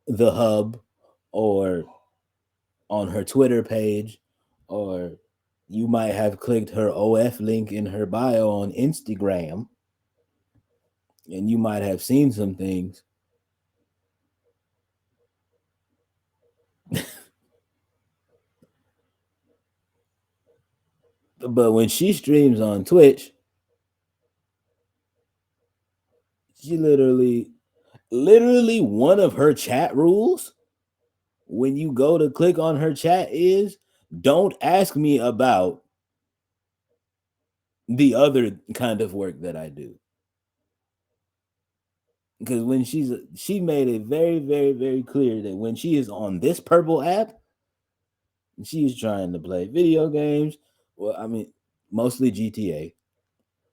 A: the Hub or on her Twitter page, or you might have clicked her OF link in her bio on Instagram, and you might have seen some things. But when she streams on Twitch, she literally one of her chat rules when you go to click on her chat is don't ask me about the other kind of work that I do. Because when she made it very, very, very clear that when she is on this purple app, she's trying to play video games. Well, I mean, mostly GTA.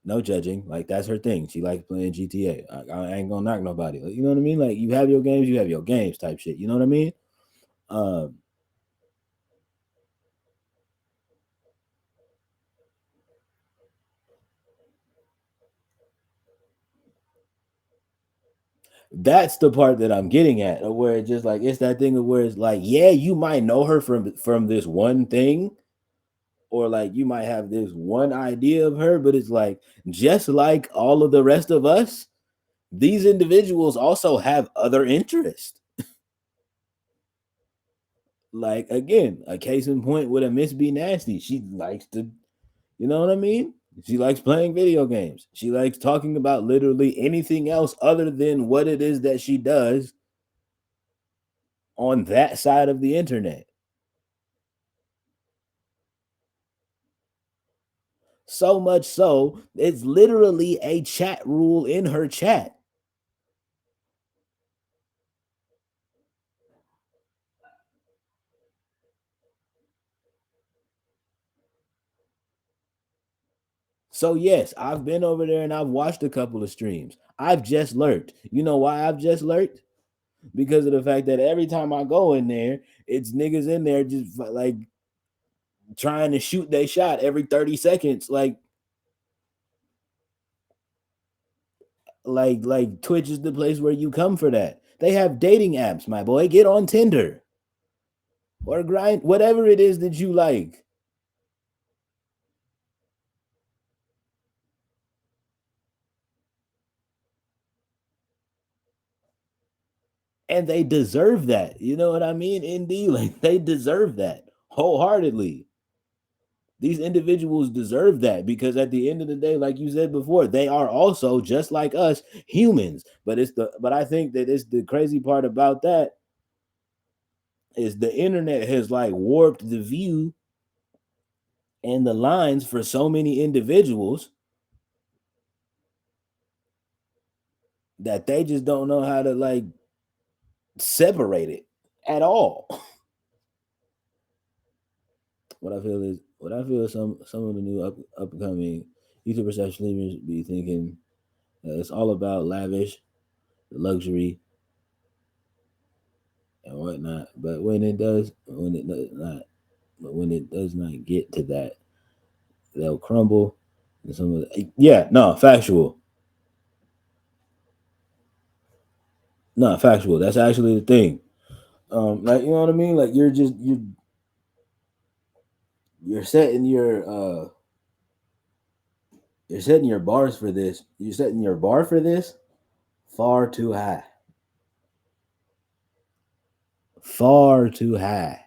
A: No judging. Like that's her thing. She likes playing GTA. I ain't gonna knock nobody. Like, you know what I mean? Like you have your games, you have your games type shit. You know what I mean? Um, that's the part that I'm getting at, where it's just like it's that thing of where it's like, yeah, you might know her from this one thing, or like you might have this one idea of her, but it's like just like all of the rest of us, these individuals also have other interests. Like again, a case in point with a Miss B Nasty. She likes to, you know what I mean? She likes playing video games. She likes talking about literally anything else other than what it is that she does on that side of the internet. So much so, it's literally a chat rule in her chat. So yes, I've been over there and I've watched a couple of streams. I've just lurked. You know why I've just lurked? Because of the fact that every time I go in there, it's niggas in there just like trying to shoot they shot every 30 seconds. Like Twitch is the place where you come for that. They have dating apps, my boy. Get on Tinder or grind, whatever it is that you like. And they deserve that. You know what I mean? Indeed, like they deserve that wholeheartedly. These individuals deserve that because at the end of the day, like you said before, they are also just like us humans. But I think that it's the crazy part about that is the internet has like warped the view and the lines for so many individuals that they just don't know how to like separate it at all. What I feel is some of the new upcoming YouTube perception streamers be thinking it's all about lavish luxury and whatnot. But when it does not, But when it does not get to that, they'll crumble. And some of yeah, no, factual. No, factual. That's actually the thing. Like you know what I mean? Like you're setting you're setting your bars for this. You're setting your bar for this far too high. Far too high.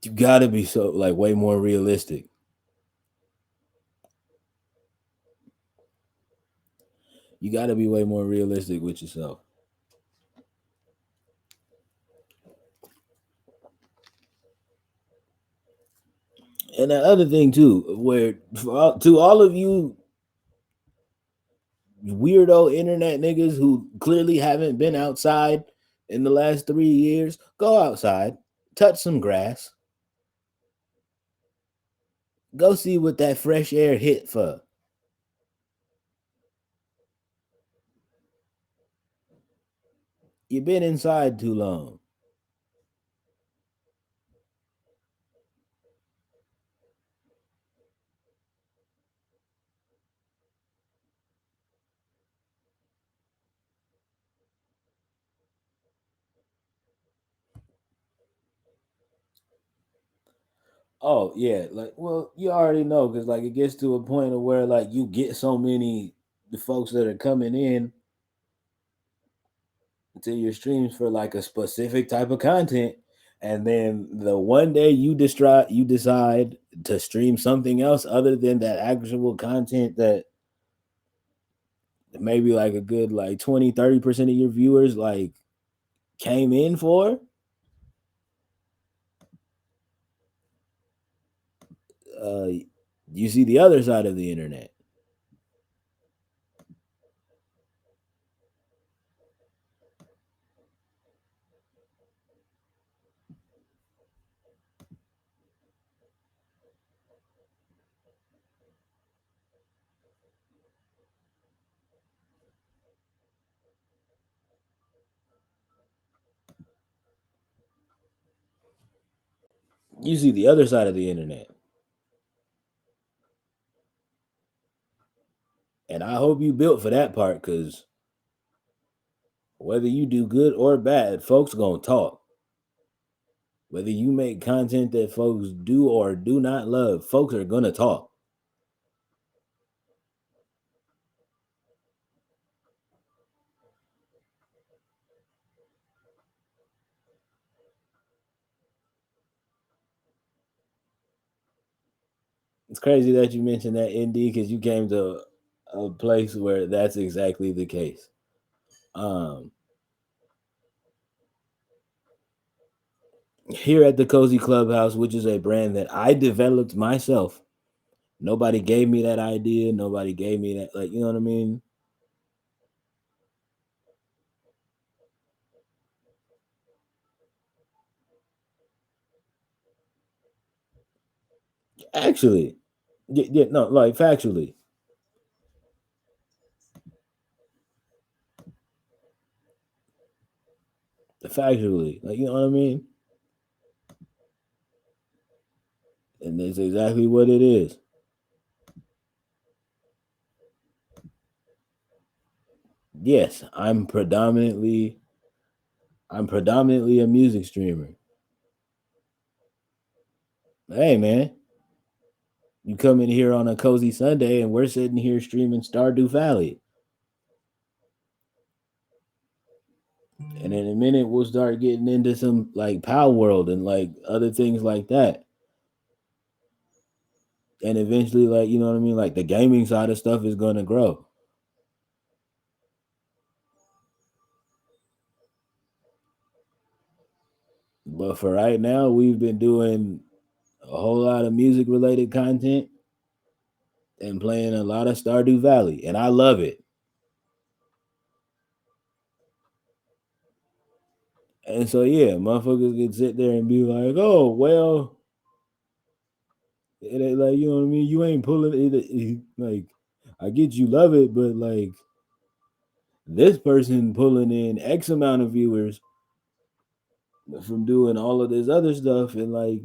A: You gotta be so like way more realistic. You gotta be way more realistic with yourself. And the other thing too, where to all of you weirdo internet niggas who clearly haven't been outside in the last 3 years, go outside, touch some grass, go see what that fresh air hit for. You've been inside too long. Oh yeah, like well, you already know because like it gets to a point of where like you get so many the folks that are coming in to your streams for like a specific type of content, and then the one day you decide to stream something else other than that actual content that maybe like a good like 20-30% of your viewers like came in for. uh you see the other side of the internet. You see the other side of the internet. And I hope you built for that part because whether you do good or bad, folks gonna talk. Whether you make content that folks do or do not love, folks are gonna talk. It's crazy that you mentioned that ND because you came to a place where that's exactly the case. Um, Here at the Cozy Clubhouse, which is a brand that I developed myself, nobody gave me that idea. Nobody gave me that, like, you know what I mean? Actually, yeah, no, like factually, like, you know what I mean? And that's exactly what it is. Yes, I'm predominantly a music streamer. Hey man, you come in here on a cozy Sunday and we're sitting here streaming Stardew Valley. And in a minute we'll start getting into some like Power World and like other things like that. And eventually, like, you know what I mean? Like the gaming side of stuff is gonna grow. But for right now, we've been doing a whole lot of music related content and playing a lot of Stardew Valley. And I love it. And so yeah, motherfuckers can sit there and be like, "Oh well," and they like, you know what I mean. You ain't pulling it. Like, I get you love it, but like, this person pulling in X amount of viewers from doing all of this other stuff, and like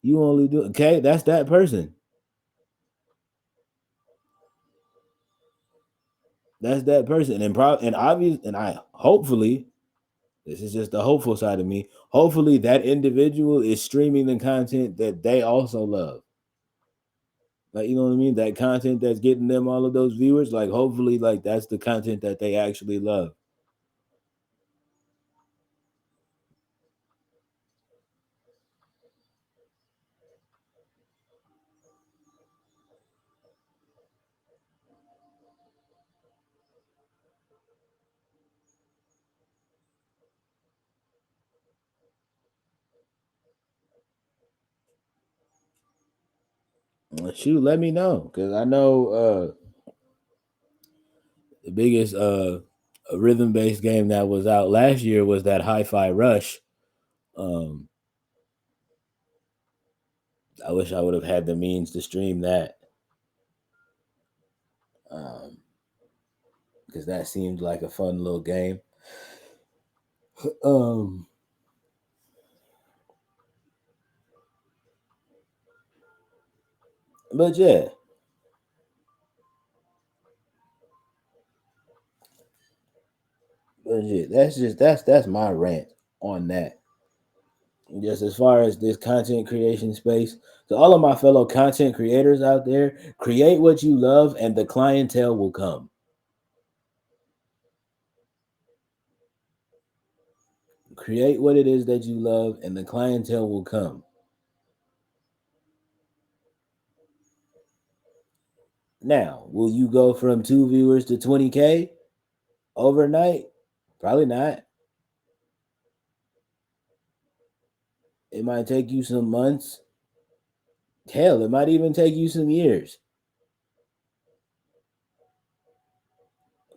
A: you only do okay, that's that person. That's that person. And obvious and I hopefully this is just the hopeful side of me. Hopefully that individual is streaming the content that they also love. Like you know what I mean? That content that's getting them all of those viewers, like hopefully like that's the content that they actually love. Shoot, let me know. Cause I know the biggest rhythm based game that was out last year was that Hi-Fi Rush. Um I wish I would have had the means to stream that. Um because that seemed like a fun little game. Um but yeah, but yeah, that's my rant on that. Just as far as this content creation space, to all of my fellow content creators out there, create what you love and the clientele will come. Create what it is that you love and the clientele will come. Now, will you go from 2 viewers to 20K overnight? Probably not. It might take you some months. Hell, it might even take you some years.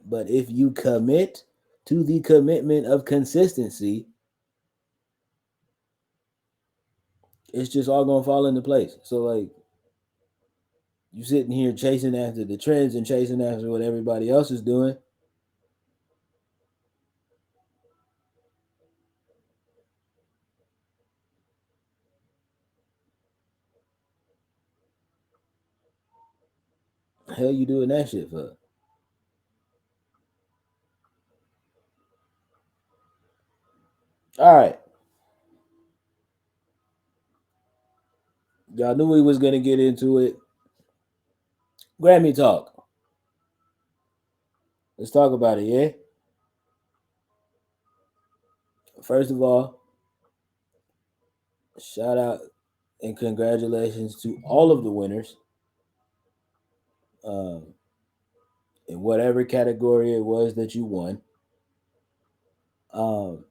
A: But if you commit to the commitment of consistency, it's just all gonna fall into place. So like you sitting here chasing after the trends and chasing after what everybody else is doing. Hell you doing that shit for? All right. Y'all knew we was gonna get into it. Grammy talk. Let's talk about it, yeah? First of all, shout out and congratulations to all of the winners. Um, in whatever category it was that you won. Um,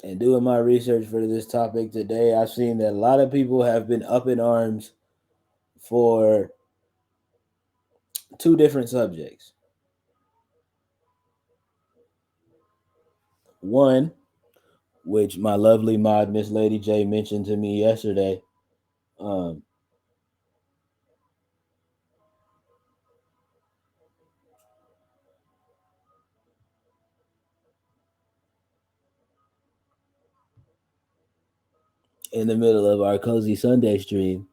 A: and doing my research for this topic today, I've seen that a lot of people have been up in arms for two different subjects. One, which my lovely mod Miss Lady J mentioned to me yesterday, um, in the middle of our cozy Sunday stream,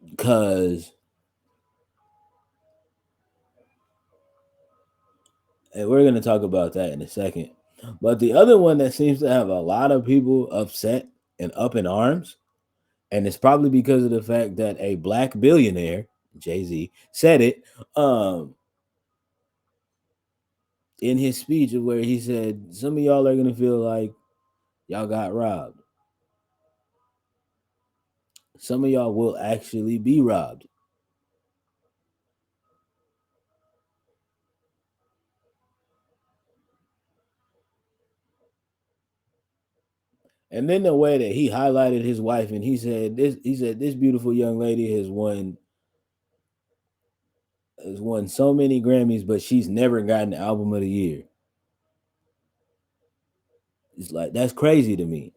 A: because and we're gonna talk about that in a second. But the other one that seems to have a lot of people upset and up in arms, and it's probably because of the fact that a black billionaire, Jay Z, said it in his speech of where he said some of y'all are gonna feel like y'all got robbed. Some of y'all will actually be robbed. And then the way that he highlighted his wife and he said this beautiful young lady has won so many Grammys, but she's never gotten album of the year. It's like that's crazy to me.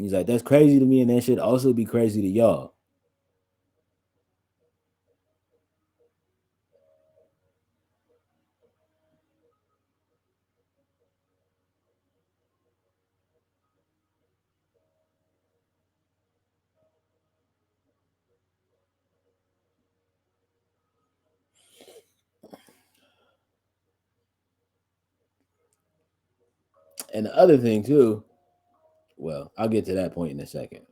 A: He's like, that's crazy to me, and that should also be crazy to y'all. And the other thing too, well, I'll get to that point in a second.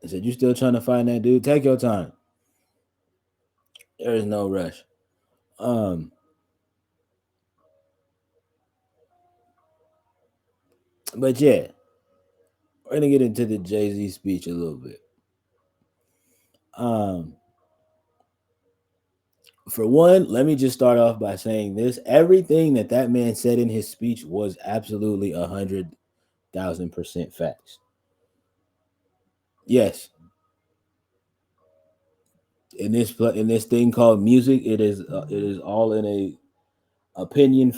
A: I said, you still trying to find that dude? Take your time. There is no rush. Um, but yeah, we're gonna get into the Jay-Z speech a little bit. Um, for one, let me just start off by saying this: everything that man said in his speech was absolutely 100,000% facts. Yes, in this thing called music, it is all in a opinion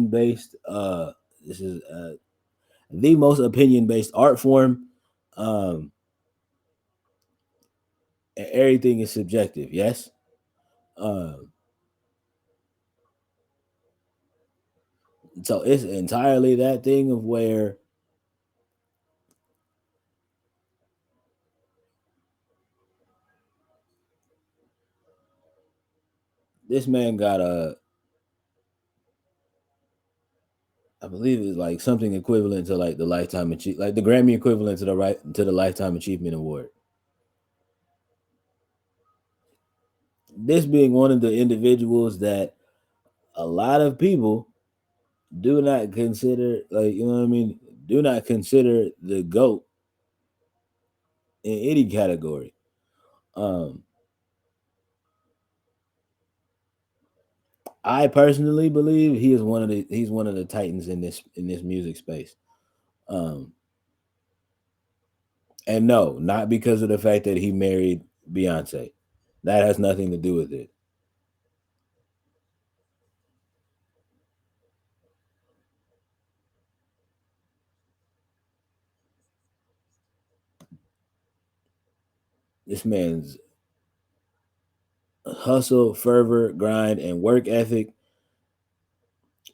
A: based. This is the most opinion based art form. Um, and everything is subjective. Yes. Um, so it's entirely that thing of where this man got a, I believe it's like something equivalent to like the lifetime achieve, like the Grammy equivalent to the lifetime achievement award. This being one of the individuals that a lot of people do not consider, like, you know what I mean, do not consider the goat in any category. Um, I personally believe he's one of the titans in this music space. Um, and no, not because of the fact that he married Beyonce. That has nothing to do with it. This man's hustle, fervor, grind, and work ethic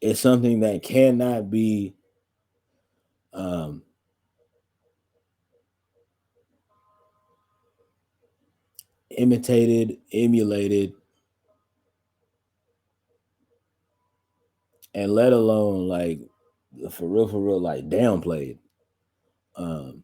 A: is something that cannot be um, imitated, emulated, and let alone like for real, like downplayed. Um,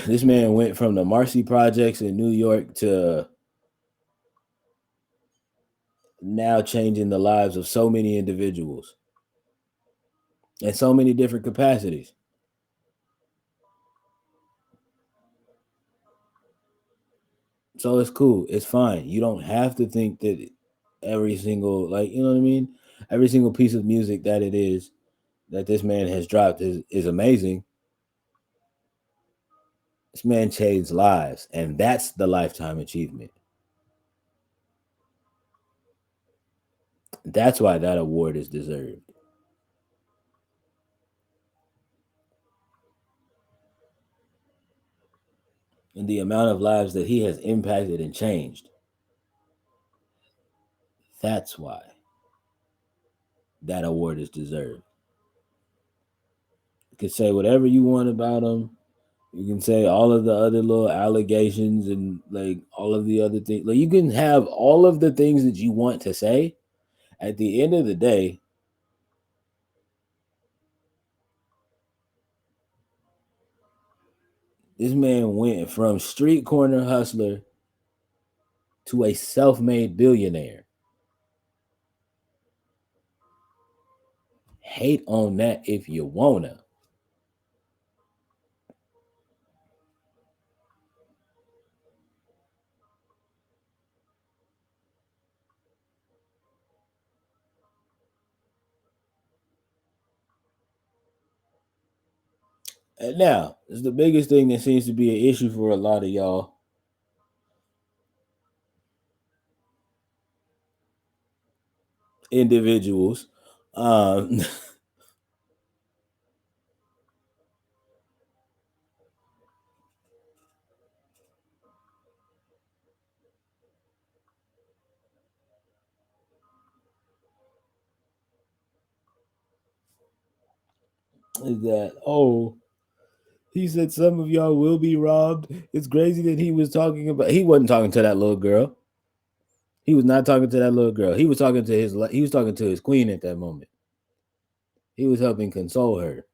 A: this man went from the Marcy projects in New York to now changing the lives of so many individuals in so many different capacities. So it's cool. It's fine. You don't have to think that every single, like, you know what I mean? Every single piece of music that it is that this man has dropped is amazing. This man changed lives, and that's the lifetime achievement. That's why that award is deserved. And the amount of lives that he has impacted and changed. That's why that award is deserved. You can say whatever you want about him. You can say all of the other little allegations and like all of the other things. Like you can have all of the things that you want to say. At the end of the day, this man went from street corner hustler to a self-made billionaire. Hate on that if you wanna. And now, it's the biggest thing that seems to be an issue for a lot of y'all individuals. Um, is that, oh, he said some of y'all will be robbed. It's crazy that he was talking about. He wasn't talking to that little girl. He was not talking to that little girl. He was talking to his. He was talking to his queen at that moment. He was helping console her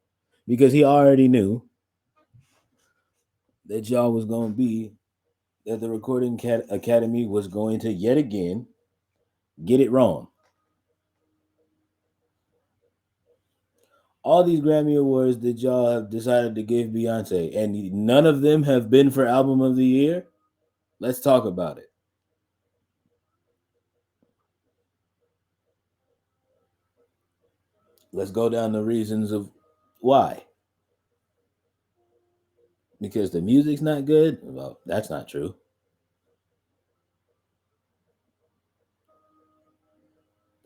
A: because he already knew that y'all was gonna be that the Recording Academy was going to yet again get it wrong. All these Grammy Awards that y'all have decided to give Beyonce, and none of them have been for Album of the Year. Let's talk about it. Let's go down the reasons of why. Because the music's not good. Well, that's not true.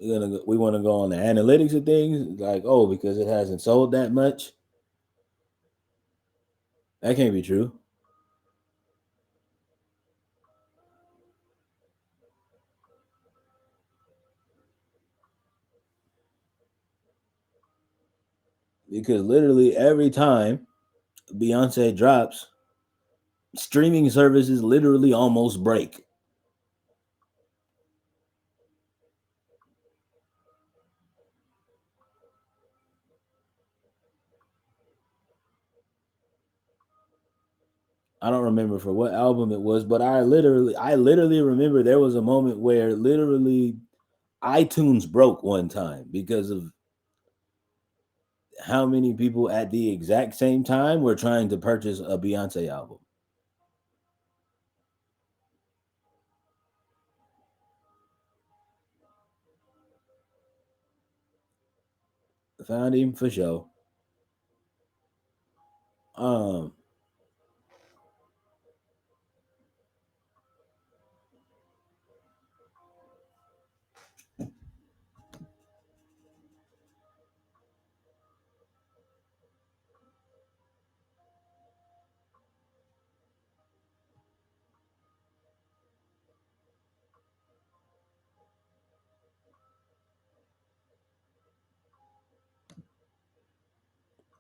A: We want to go on the analytics of things, like, oh, because it hasn't sold that much. That can't be true. Because literally every time Beyonce drops, streaming services literally almost break. I don't remember for what album it was, but I literally remember there was a moment where literally iTunes broke one time because of how many people at the exact same time were trying to purchase a Beyonce album. Found him for sure. Um,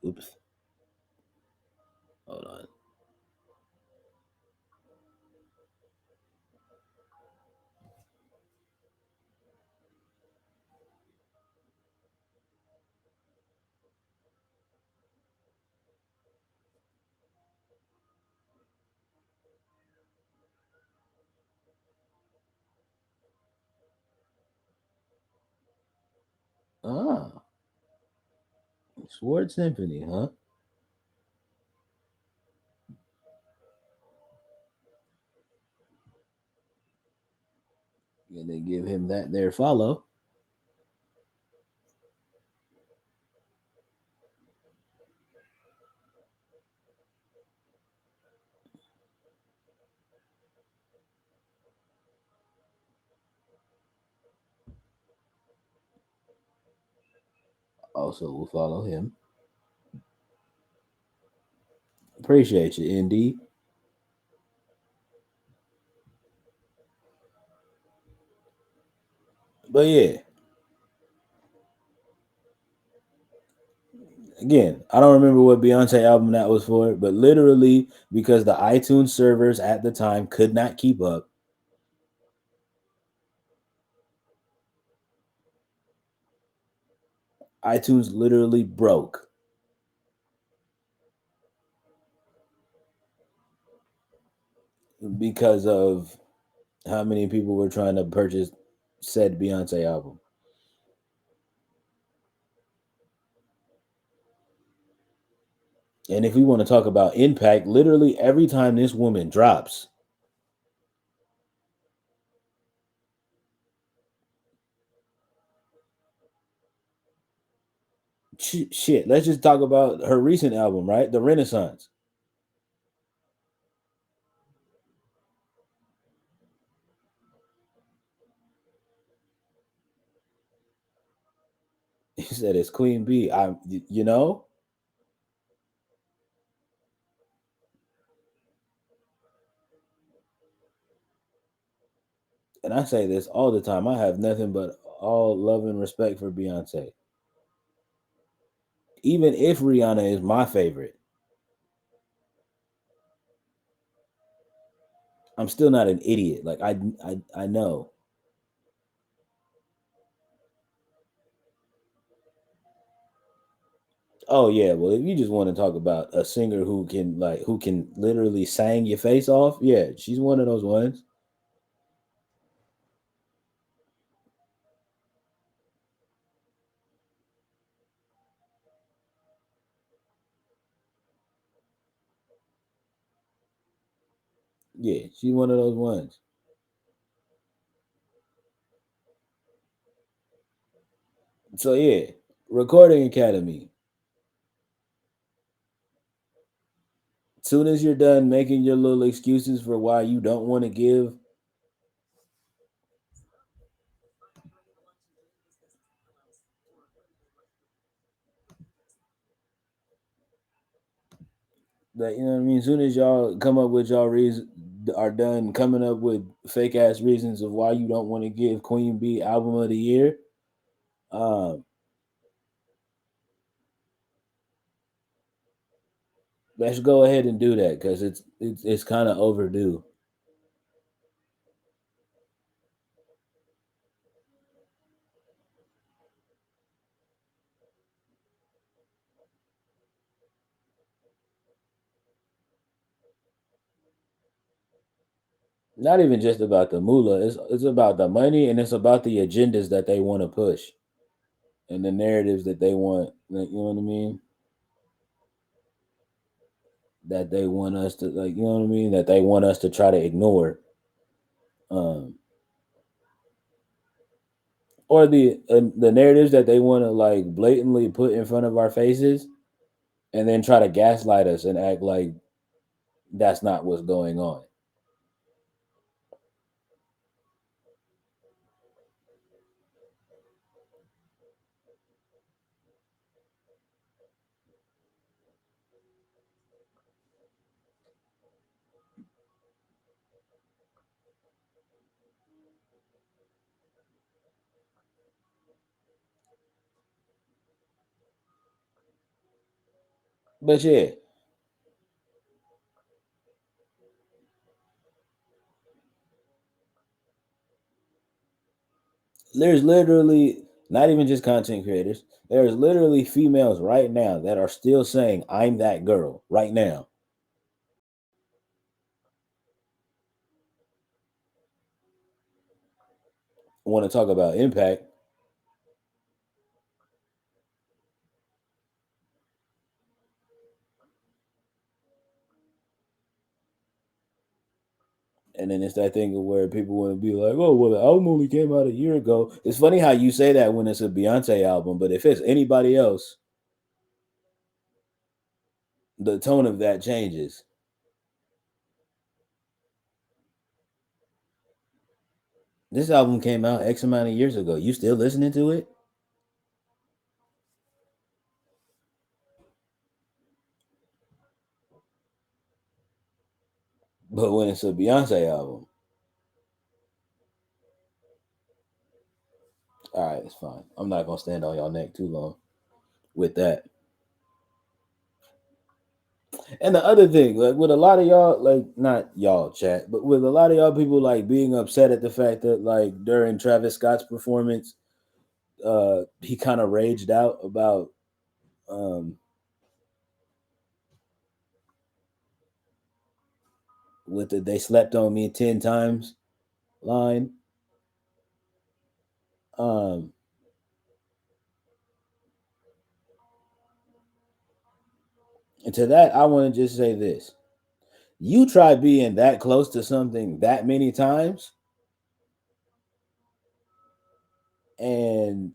A: oops, hold on. Ah, Sword Symphony, huh? Yeah, they give him that there follow. Also, will follow him. Appreciate you, Indy. But yeah, again, I don't remember what Beyonce album that was for, but literally because the iTunes servers at the time could not keep up, iTunes literally broke because of how many people were trying to purchase said Beyonce album. And if we want to talk about impact, literally every time this woman drops, Shit, let's just talk about her recent album, right? The Renaissance. He said it's Queen B. You know, and I say this all the time. I have nothing but all love and respect for Beyonce. Even if Rihanna is my favorite, I'm still not an idiot. Like I know. Oh yeah, well if you just want to talk about a singer who can literally sang your face off, yeah, she's one of those ones. Yeah, she's one of those ones. So yeah, Recording Academy. Soon as you're done making your little excuses for why you don't want to give that, you know what I mean. Soon as y'all come up with y'all reason are done coming up with fake ass reasons of why you don't want to give Queen B album of the year, um, let's go ahead and do that because it's kind of overdue. Not even just about the moolah. It's about the money and it's about the agendas that they want to push and the narratives that they want. Like, you know what I mean? That they want us to like. You know what I mean? That they want us to try to ignore. Um, or the narratives that they want to like blatantly put in front of our faces and then try to gaslight us and act like that's not what's going on. But yeah, there's literally not even just content creators. There's literally females right now that are still saying I'm that girl right now. Want to talk about impact, and then it's that thing of where people want to be like, "Oh, well, the album only came out a year ago." It's funny how you say that when it's a Beyonce album, but if it's anybody else, the tone of that changes. This album came out X amount of years ago. You still listening to it? But when it's a Beyonce album, all right, it's fine. I'm not gonna stand on y'all neck too long with that. And the other thing, like with a lot of y'all, like not y'all chat, but with a lot of y'all people like being upset at the fact that like during Travis Scott's performance, he kind of raged out about um with the "they slept on me 10 times" line. Um, and to that, I want to just say this: you try being that close to something that many times, and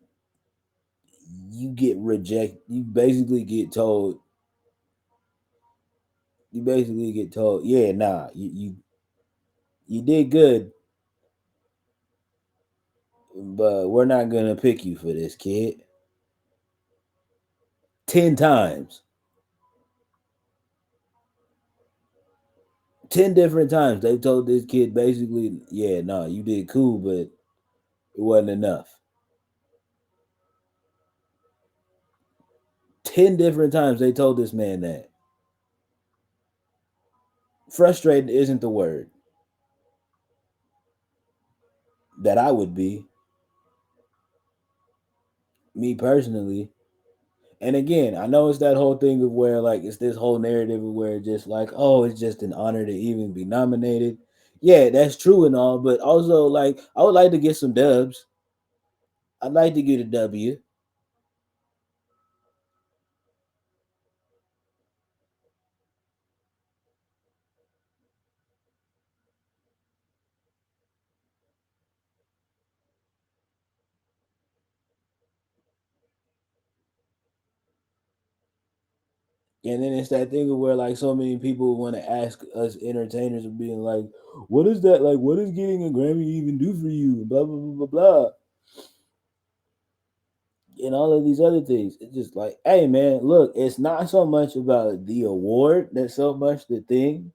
A: you get reject. You basically get told, yeah, nah, you did good, but we're not gonna pick you for this, kid. 10 times, 10 different times they told this kid basically, yeah, nah, you did cool, but it wasn't enough. 10 different times they told this man that. Frustrated isn't the word that I would be, me personally. And again, I know it's that whole thing of where like it's this whole narrative of where just like, oh, it's just an honor to even be nominated. Yeah, that's true and all, but also like I would like to get some dubs. I'd like to get a W. And then it's that thing of where like so many people want to ask us entertainers of being like, what is that like? What does getting a Grammy even do for you? Blah blah blah blah blah. And all of these other things. It's just like, hey man, look, it's not so much about the award that's so much the thing.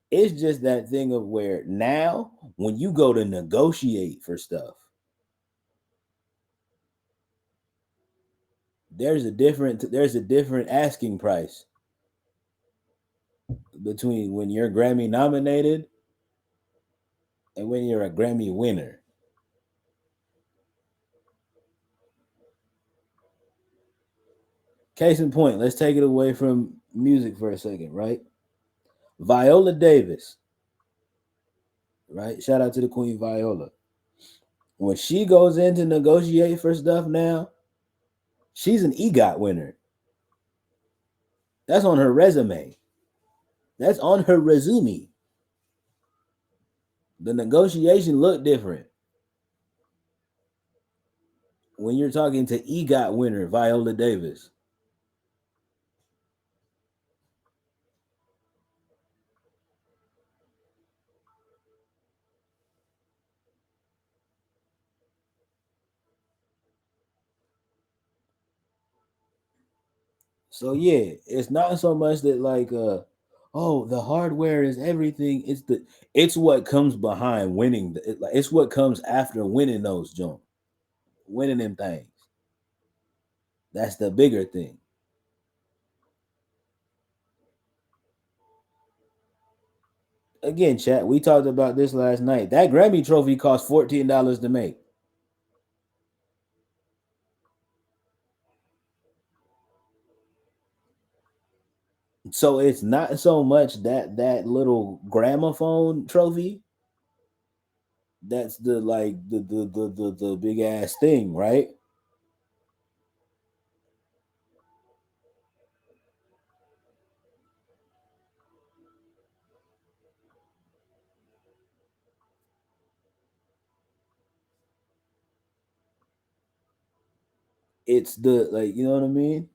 A: It's just that thing of where now when you go to negotiate for stuff, there's a different asking price between when you're Grammy nominated and when you're a Grammy winner. Case in point, let's take it away from music for a second, right? Viola Davis, right? Shout out to the Queen Viola. When she goes in to negotiate for stuff now, she's an EGOT winner. That's on her resume. That's on her resume. The negotiation look different when you're talking to EGOT winner Viola Davis. So yeah, it's not so much that like oh, the hardware is everything. It's what comes behind winning. It's what comes after winning those jump, winning them things. That's the bigger thing. Again, chat, we talked about this last night. That Grammy trophy cost $14 to make. So it's not so much that little gramophone trophy. That's the like the big ass thing, right? It's the like, you know what I mean?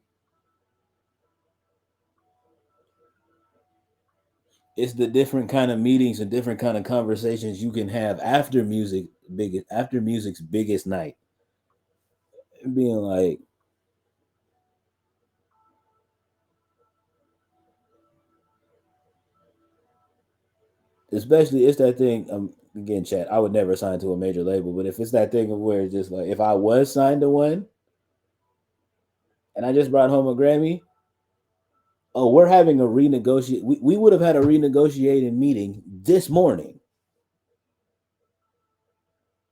A: It's the different kind of meetings and different kind of conversations you can have after music's biggest night. Being like, especially it's that thing. Again, chat. I would never sign to a major label, but if it's that thing of where it's just like, if I was signed to one and I just brought home a Grammy, oh, we're having a renegotiate. We would have had a renegotiating meeting this morning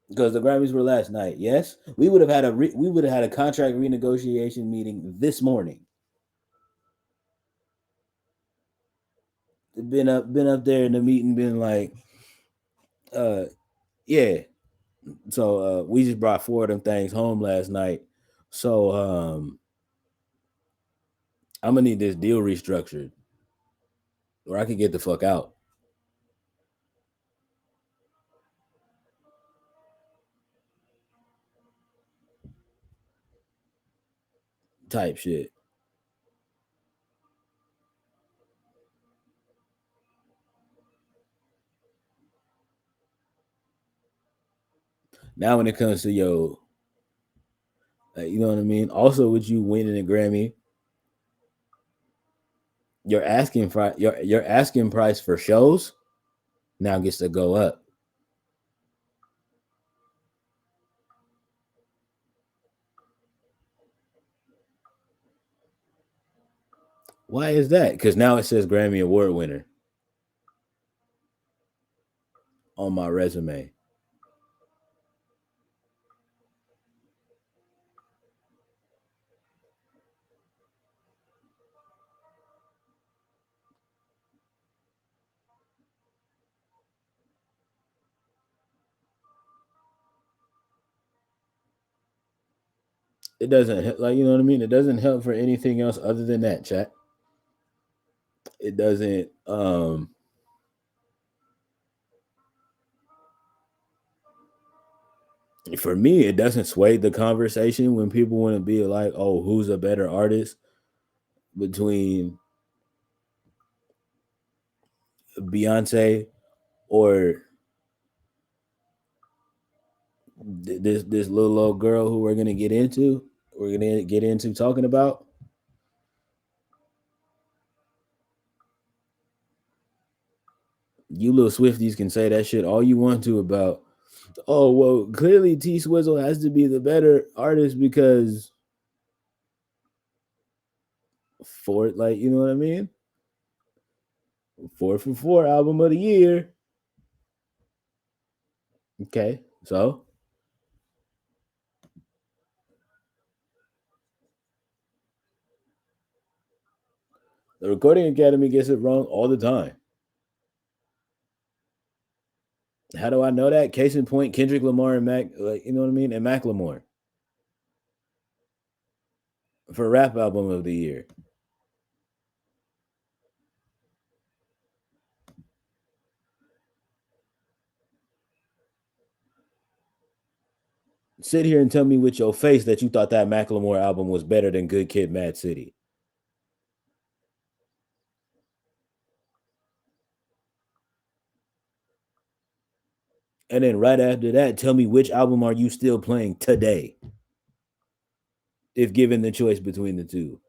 A: because the Grammys were last night. Yes, we would have had a contract renegotiation meeting this morning. Been up there in the meeting, been like, uh, yeah. So we just brought four of them things home last night. So I'm gonna need this deal restructured, or I could get the fuck out. type shit. Now when it comes to yo, like, you know what I mean. Also, with you winning a Grammy, your asking price for shows now gets to go up. Why is that? Because now it says Grammy Award winner on my resume. It doesn't like, you know what I mean. It doesn't help for anything else other than that, chat. It doesn't. For me, it doesn't sway the conversation when people want to be like, "Oh, who's a better artist between Beyonce or this little old girl who we're gonna get into? We're gonna get into talking about." You little Swifties can say that shit all you want to about. Oh well, clearly T Swizzle has to be the better artist because for like, you know what I mean. 4 for 4 album of the year. Okay, so the Recording Academy gets it wrong all the time. How do I know that? Case in point, Kendrick Lamar and Mac, like, you know what I mean, and Macklemore for rap album of the year. Sit here and tell me with your face that you thought that Macklemore album was better than Good Kid, Mad City, and then right after that, tell me which album are you still playing today, if given the choice between the two.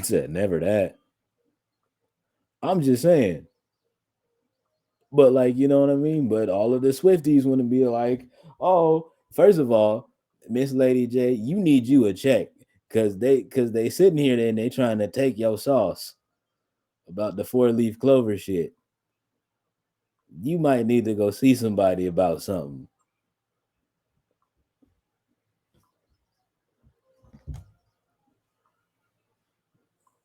A: Said never that. I'm just saying. But like, you know what I mean? But all of the Swifties want to be like, oh, first of all, Miss Lady J, you need you a check. Cause they sitting here and they trying to take your sauce about the 4 leaf clover shit. You might need to go see somebody about something.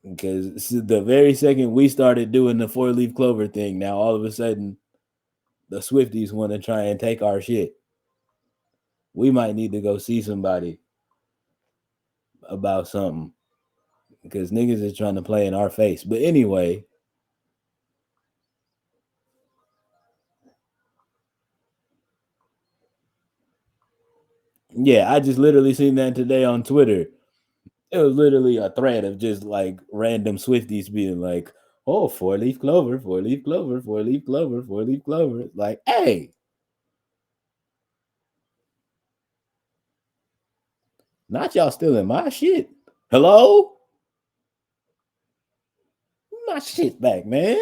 A: Because the very second we started doing the 4 leaf clover thing, now all of a sudden the Swifties want to try and take our shit. We might need to go see somebody about something because niggas is trying to play in our face. But anyway, yeah, I just literally seen that today on Twitter. It was literally a thread of just like random Swifties being like, "Oh, 4 leaf clover, 4 leaf clover, 4 leaf clover, 4 leaf clover." Like, hey, not y'all stealing my shit. Hello, my shit back, man.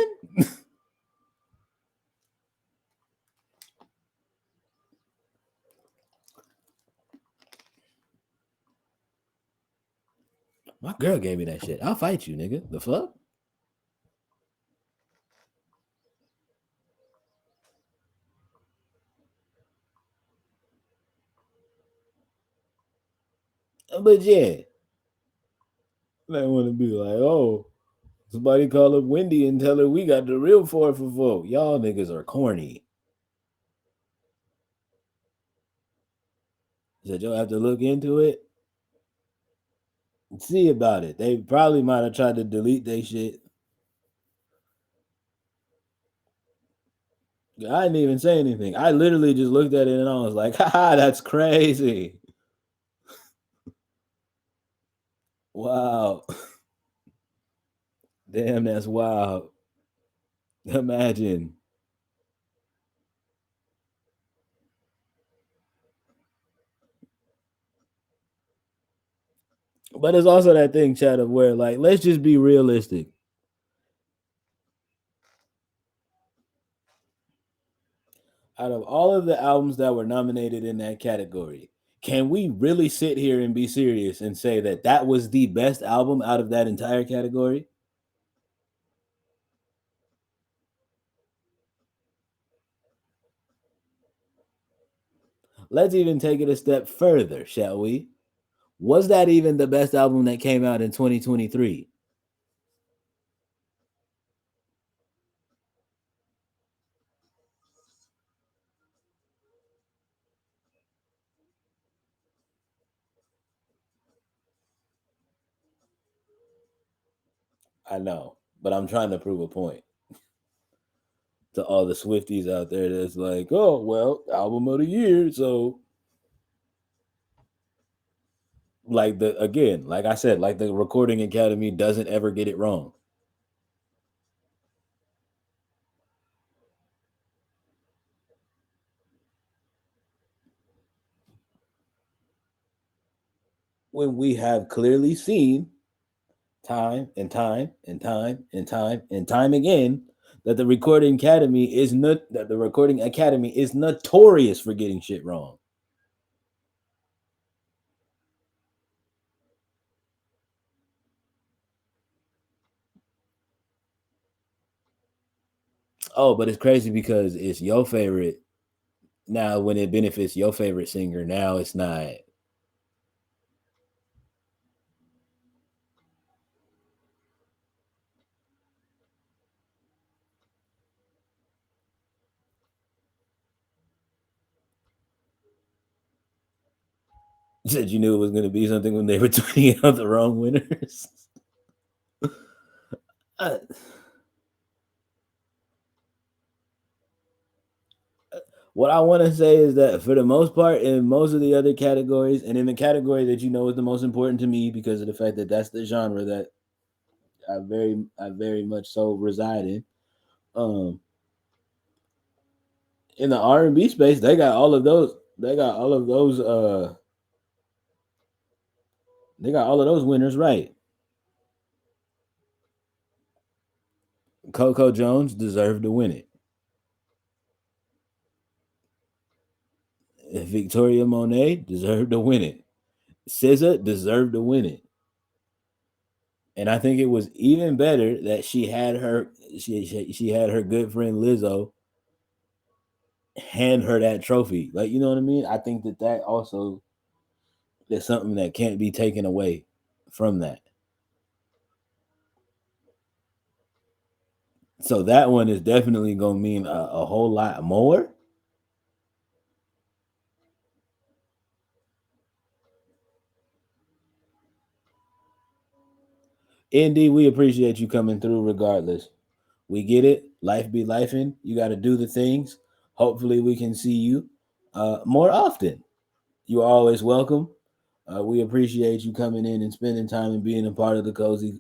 A: My girl gave me that shit. I'll fight you, nigga. The fuck? But yeah, they want to be like, oh, somebody call up Wendy and tell her we got the real 4 for 4. Y'all niggas are corny. Said you'll have to look into it, and see about it. They probably might have tried to delete their shit. I didn't even say anything. I literally just looked at it and I was like, haha, that's crazy. Wow. Damn, that's wild. Imagine. But it's also that thing, chat, of where, like, let's just be realistic. Out of all of the albums that were nominated in that category, can we really sit here and be serious and say that that was the best album out of that entire category? Let's even take it a step further, shall we? Was that even the best album that came out in 2023? I know, but I'm trying to prove a point to all the Swifties out there that's like, oh, well, album of the year. So, like, again, like I said, like the Recording Academy doesn't ever get it wrong. When we have clearly seen time and time and time and time and time again that the Recording Academy is notorious for getting shit wrong. Oh, but it's crazy because it's your favorite. Now when it benefits your favorite singer, now it's not. You said you knew it was going to be something when they were tweeting out the wrong winners. uh, what I want to say is that for the most part, in most of the other categories, and in the category that you know is the most important to me because of the fact that that's the genre that I very much so reside in. Um, in the R&B space, they got all of those. They got all of those. They got all of those winners right. Coco Jones deserved to win it. Victoria Monet deserved to win it. SZA deserved to win it. And I think it was even better that she had her good friend Lizzo hand her that trophy. Like, you know what I mean? I think that also is something that can't be taken away from that. So that one is definitely gonna mean a whole lot more. Indeed, we appreciate you coming through regardless. We get it. Life be lifing. You got to do the things. Hopefully, we can see you more often. You're always welcome. We appreciate you coming in and spending time and being a part of the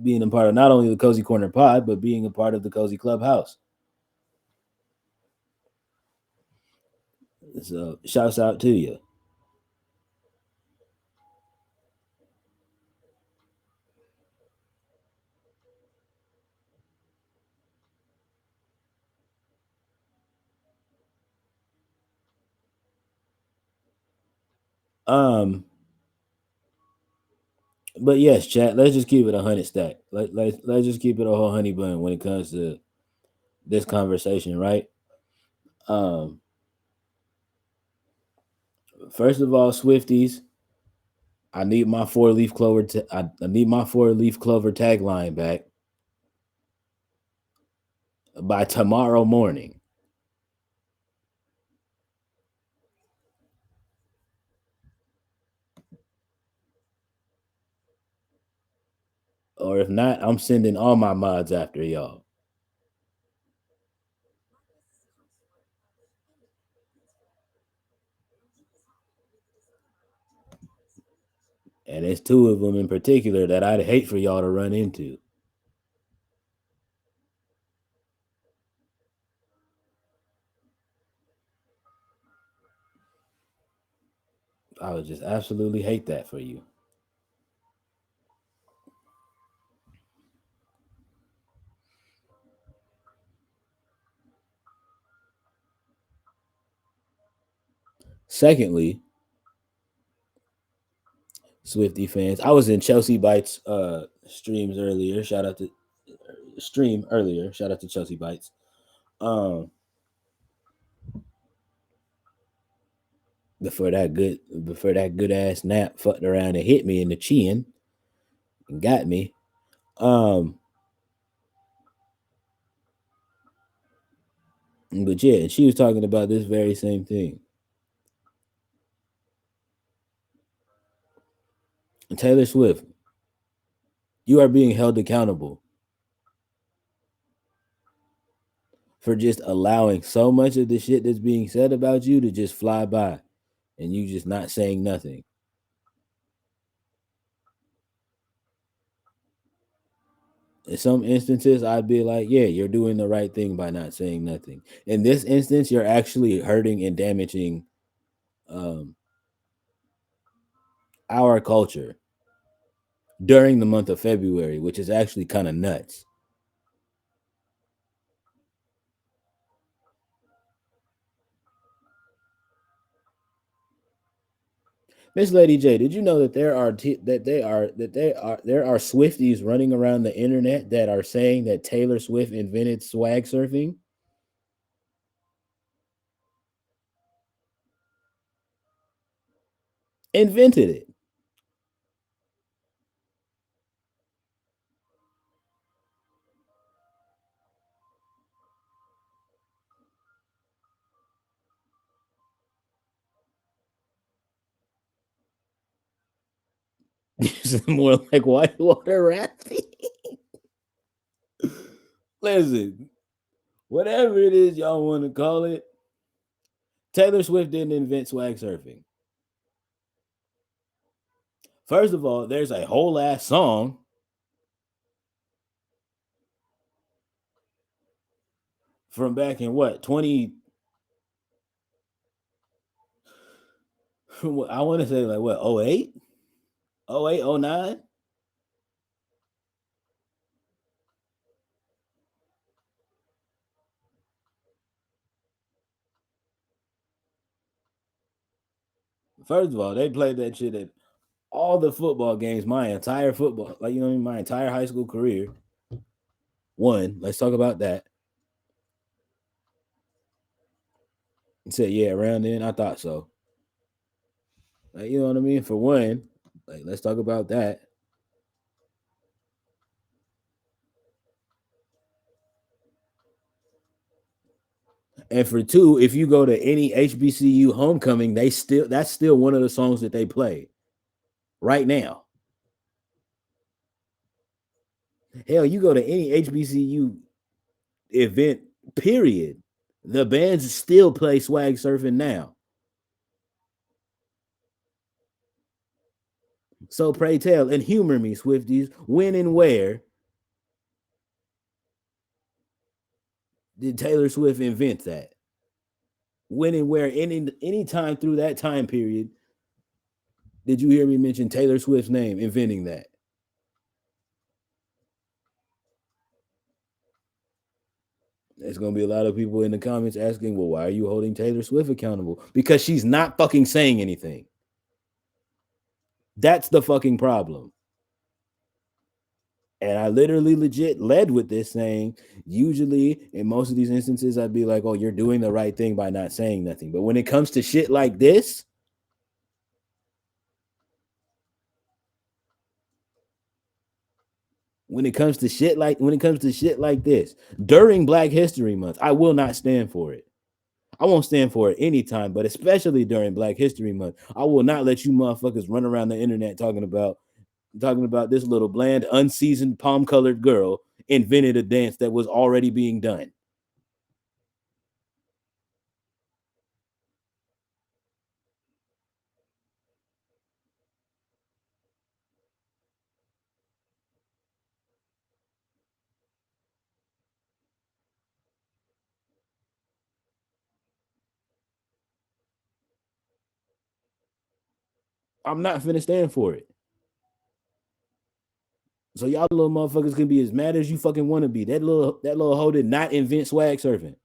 A: being a part of not only the Cozy Corner Pod, but being a part of the Cozy Clubhouse. So, shouts out to you. Um, but yes, chat. Let's just keep it 100 stack. Let's just keep it a whole honey bun when it comes to this conversation, right? Um, first of all, Swifties, I need my 4-leaf clover tagline back by tomorrow morning. Or if not, I'm sending all my mods after y'all. And it's two of them in particular that I'd hate for y'all to run into. I would just absolutely hate that for you. Secondly, Swifty fans, I was in Chelsea Bites streams earlier. Shout out to stream earlier. Shout out to Chelsea Bites. Um, before that good ass nap fucked around and hit me in the chin and got me. Um, but yeah, and she was talking about this very same thing. And Taylor Swift, you are being held accountable for just allowing so much of the shit that's being said about you to just fly by and you just not saying nothing. In some instances, I'd be like, yeah, you're doing the right thing by not saying nothing. In this instance, you're actually hurting and damaging um, our culture during the month of February, which is actually kind of nuts. Miss Lady J, did you know that there are Swifties running around the internet that are saying that Taylor Swift invented swag surfing? Invented it. It's more like whitewater rafting. Listen, whatever it is y'all want to call it, Taylor Swift didn't invent swag surfing. First of all, there's a whole ass song from back in what 20. I want to say like what 08, 08, 09. First of all, they played that shit at all the football games, my entire football, like you know, my entire high school career. One, let's talk about that. And said, yeah, around then, I thought so. Like, you know what I mean? For one, like, let's talk about that. And for two, if you go to any HBCU homecoming, that's still one of the songs that they play right now. Hell, you go to any HBCU event, period. The bands still play swag surfing now. So pray tell and humor me, Swifties, when and where did Taylor Swift invent that? When and where any time through that time period did you hear me mention Taylor Swift's name inventing that? There's gonna be a lot of people in the comments asking, well, why are you holding Taylor Swift accountable? Because she's not fucking saying anything. That's the fucking problem. And I literally legit led with this saying, usually in most of these instances, I'd be like, oh, you're doing the right thing by not saying nothing. But when it comes to shit like this, when it comes to shit like this during Black History Month, I will not stand for it. I won't stand for it anytime, but especially during Black History Month, I will not let you motherfuckers run around the internet talking about this little bland, unseasoned, palm-colored girl invented a dance that was already being done. I'm not finna stand for it. So y'all little motherfuckers can be as mad as you fucking want to be. That little hoe did not invent swag surfing.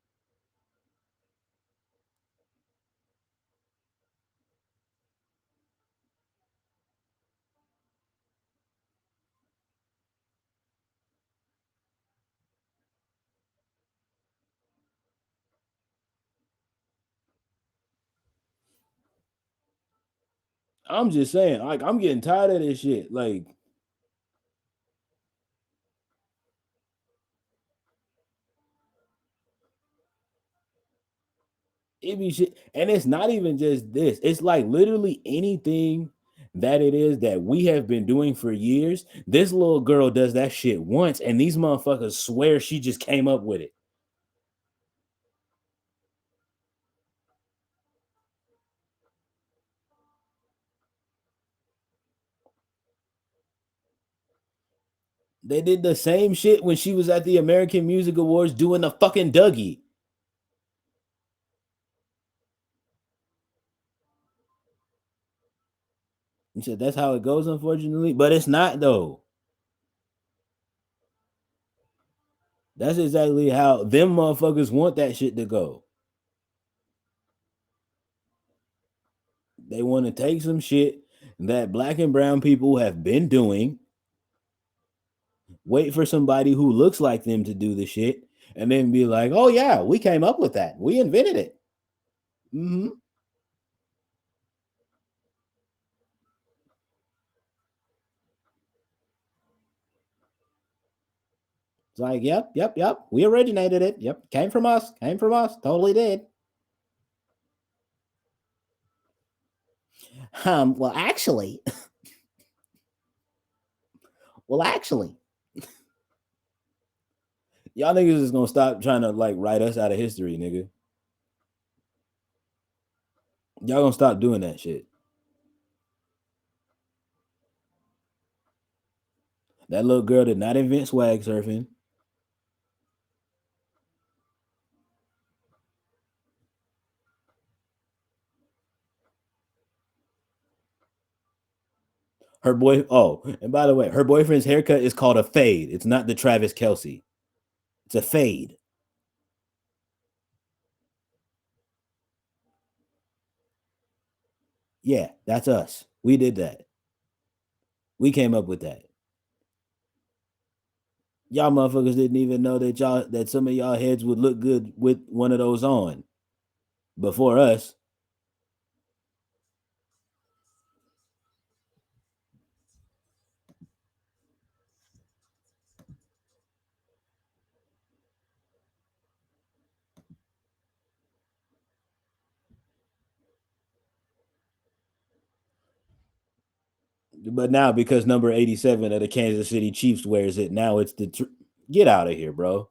A: I'm just saying, like, I'm getting tired of this shit. Like, it be shit, and it's not even just this. It's like literally anything that it is that we have been doing for years. This little girl does that shit once, and these motherfuckers swear she just came up with it. They did the same shit when she was at the American Music Awards doing the fucking Dougie. You said that's how it goes, unfortunately, but it's not though. That's exactly how them motherfuckers want that shit to go. They want to take some shit that black and brown people have been doing, wait for somebody who looks like them to do the shit, and then be like, "Oh yeah, we came up with that. We invented it." Mm-hmm. It's like, yep, yep, yep. We originated it. Yep, came from us. Came from us. Totally did. Well, actually, well, actually, y'all niggas is gonna stop trying to like write us out of history, nigga. Y'all gonna stop doing that shit. That little girl did not invent swag surfing. Her boy. Oh, and by the way, her boyfriend's haircut is called a fade. It's not the Travis Kelsey. It's a fade. Yeah, that's us. We did that. We came up with that. Y'all motherfuckers didn't even know that some of y'all heads would look good with one of those on before us. But now because number 87 of the Kansas City Chiefs wears it, now it's get out of here, bro.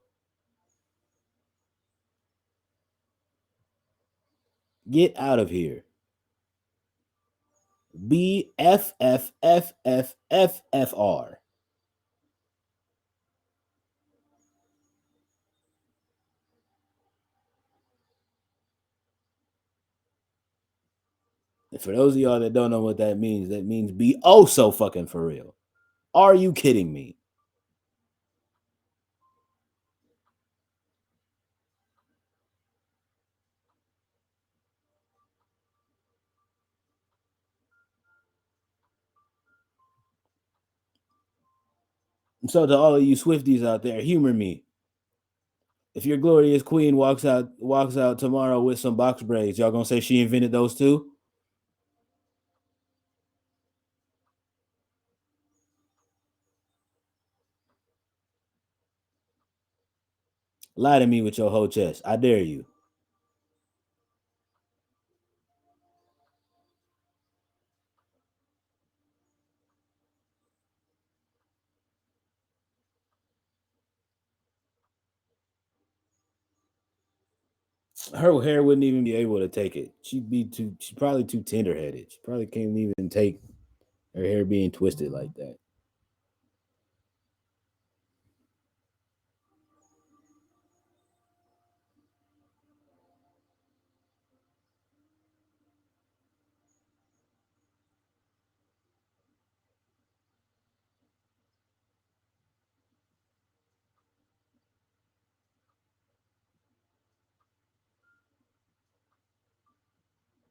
A: Get out of here. BFFFFFR. And for those of y'all that don't know what that means be oh so fucking for real. Are you kidding me? So to all of you Swifties out there, humor me. If your glorious queen walks out tomorrow with some box braids, y'all gonna say she invented those too? Lie to me with your whole chest. I dare you. Her hair wouldn't even be able to take it. She's probably too tender headed. She probably can't even take her hair being twisted like that.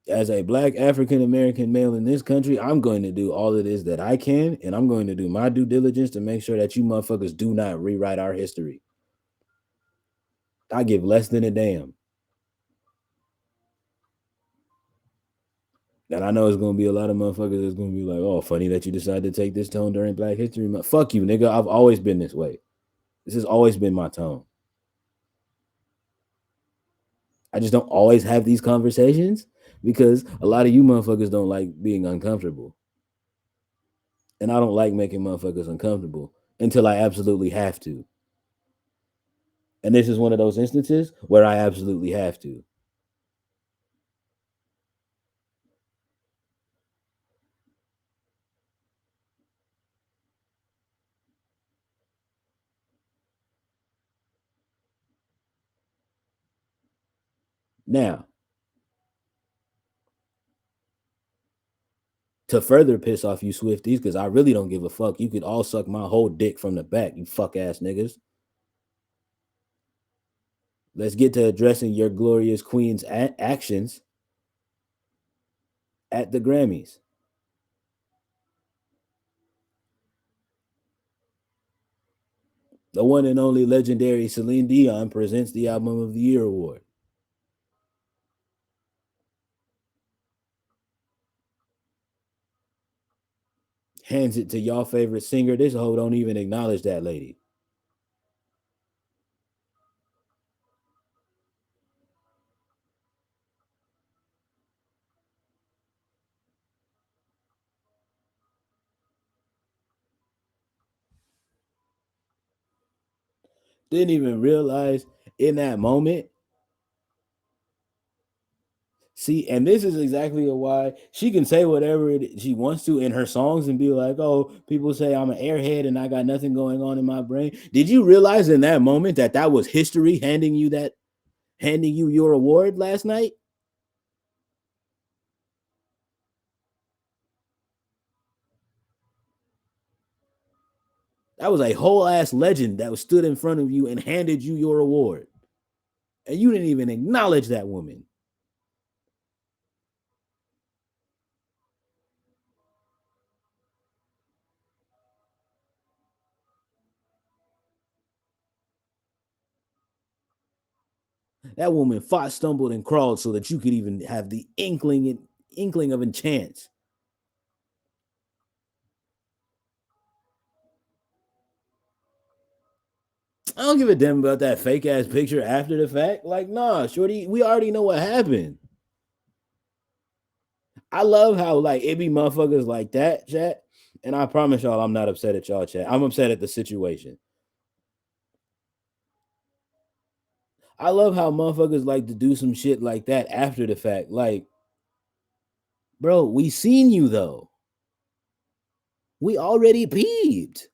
A: As a black African American male in this country, I'm going to do all it is that I can, and I'm going to do my due diligence to make sure that you motherfuckers do not rewrite our history. I give less than a damn. And I know it's gonna be a lot of motherfuckers that's gonna be like, "Oh, funny that you decided to take this tone during Black History Month." Fuck you, nigga. I've always been this way. This has always been my tone. I just don't always have these conversations because a lot of you motherfuckers don't like being uncomfortable, and I don't like making motherfuckers uncomfortable until I absolutely have to. And this is one of those instances where I absolutely have to. Now, to further piss off you Swifties, because I really don't give a fuck. You could all suck my whole dick from the back, you fuck ass niggas. Let's get to addressing your glorious queen's actions at the Grammys. The one and only legendary Celine Dion presents the Album of the Year award. Hands it to y'all favorite singer. This hoe don't even acknowledge that lady. Didn't even realize in that moment. See, and this is exactly why she can say whatever she wants to in her songs and be like, "Oh, people say I'm an airhead and I got nothing going on in my brain." Did you realize in that moment that that was history handing you your award last night? That was a whole ass legend that was stood in front of you and handed you your award, and you didn't even acknowledge that woman. That woman fought, stumbled, and crawled so that you could even have the inkling of a chance. I don't give a damn about that fake ass picture after the fact. Like, nah, shorty, we already know what happened. I love how like it be motherfuckers like that, chat. And I promise y'all, I'm not upset at y'all, chat. I'm upset at the situation. I love how motherfuckers like to do some shit like that after the fact. Like, bro, we seen you though. We already peeped.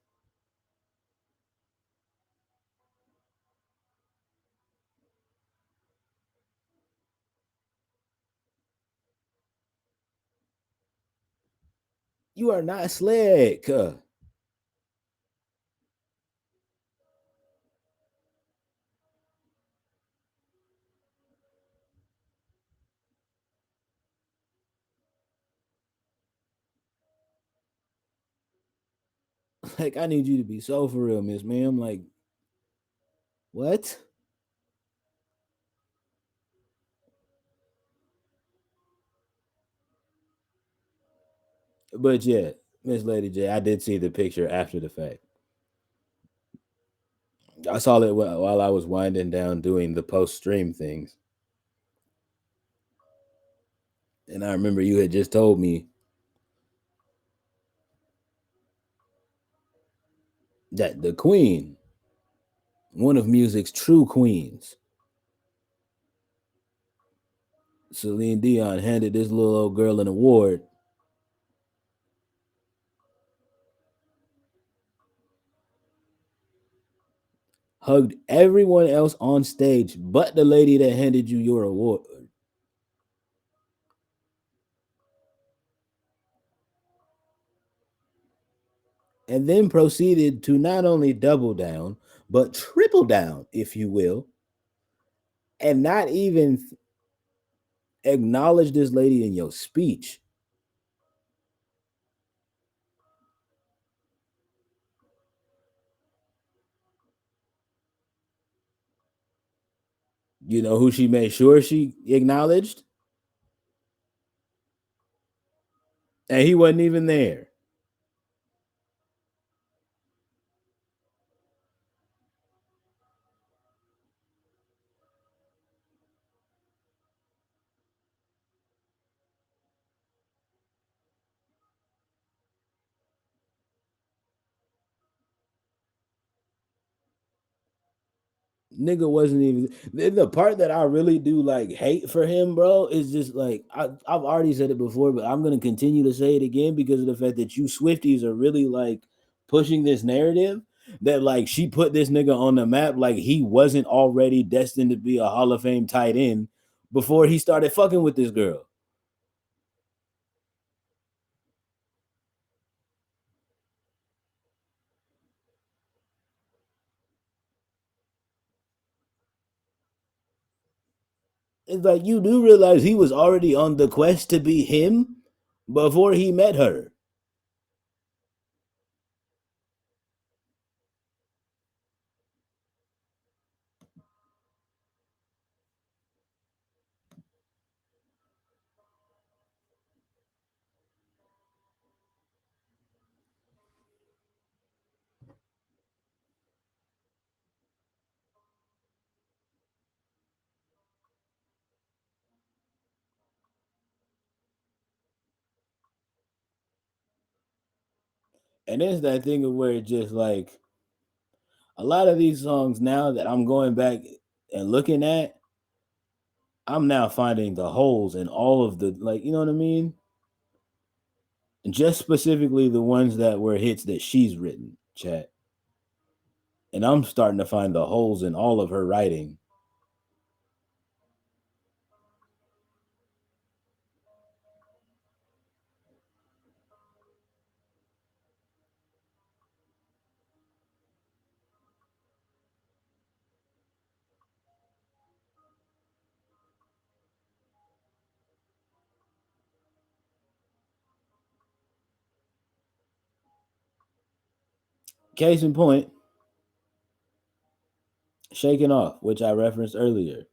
A: You are not slick. Like, I need you to be so for real, Miss Ma'am. Like, what? But yeah, Miss Lady J, I did see the picture after the fact. I saw it while I was winding down doing the post stream things. And I remember you had just told me that the queen, one of music's true queens, Celine Dion, handed this little old girl an award, hugged everyone else on stage but the lady that handed you your award, and then proceeded to not only double down, but triple down, if you will, and not even Acknowledge this lady in your speech. You know who she made sure she acknowledged? And he wasn't even there. Nigga wasn't even the part that I really do like hate for him, bro, is just like I've already said it before, but I'm gonna continue to say it again because of the fact that you Swifties are really like pushing this narrative that like she put this nigga on the map like he wasn't already destined to be a Hall of Fame tight end before he started fucking with this girl. It's like you do realize he was already on the quest to be him before he met her. And it's that thing of where it's just like a lot of these songs now that I'm going back and looking at, I'm now finding the holes in all of the like, you know what I mean? Just specifically the ones that were hits that she's written, chat. And I'm starting to find the holes in all of her writing. Case in point, Shaking Off, which I referenced earlier.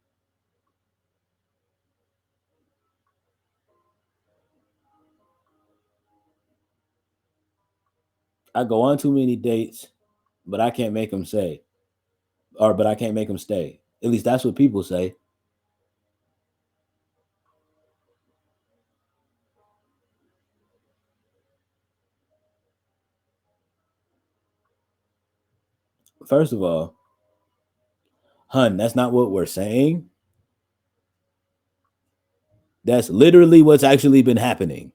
A: I go on too many dates, but I can't make them say, or but I can't make them stay. At least that's what people say. First of all, hun, that's not what we're saying. That's literally what's actually been happening.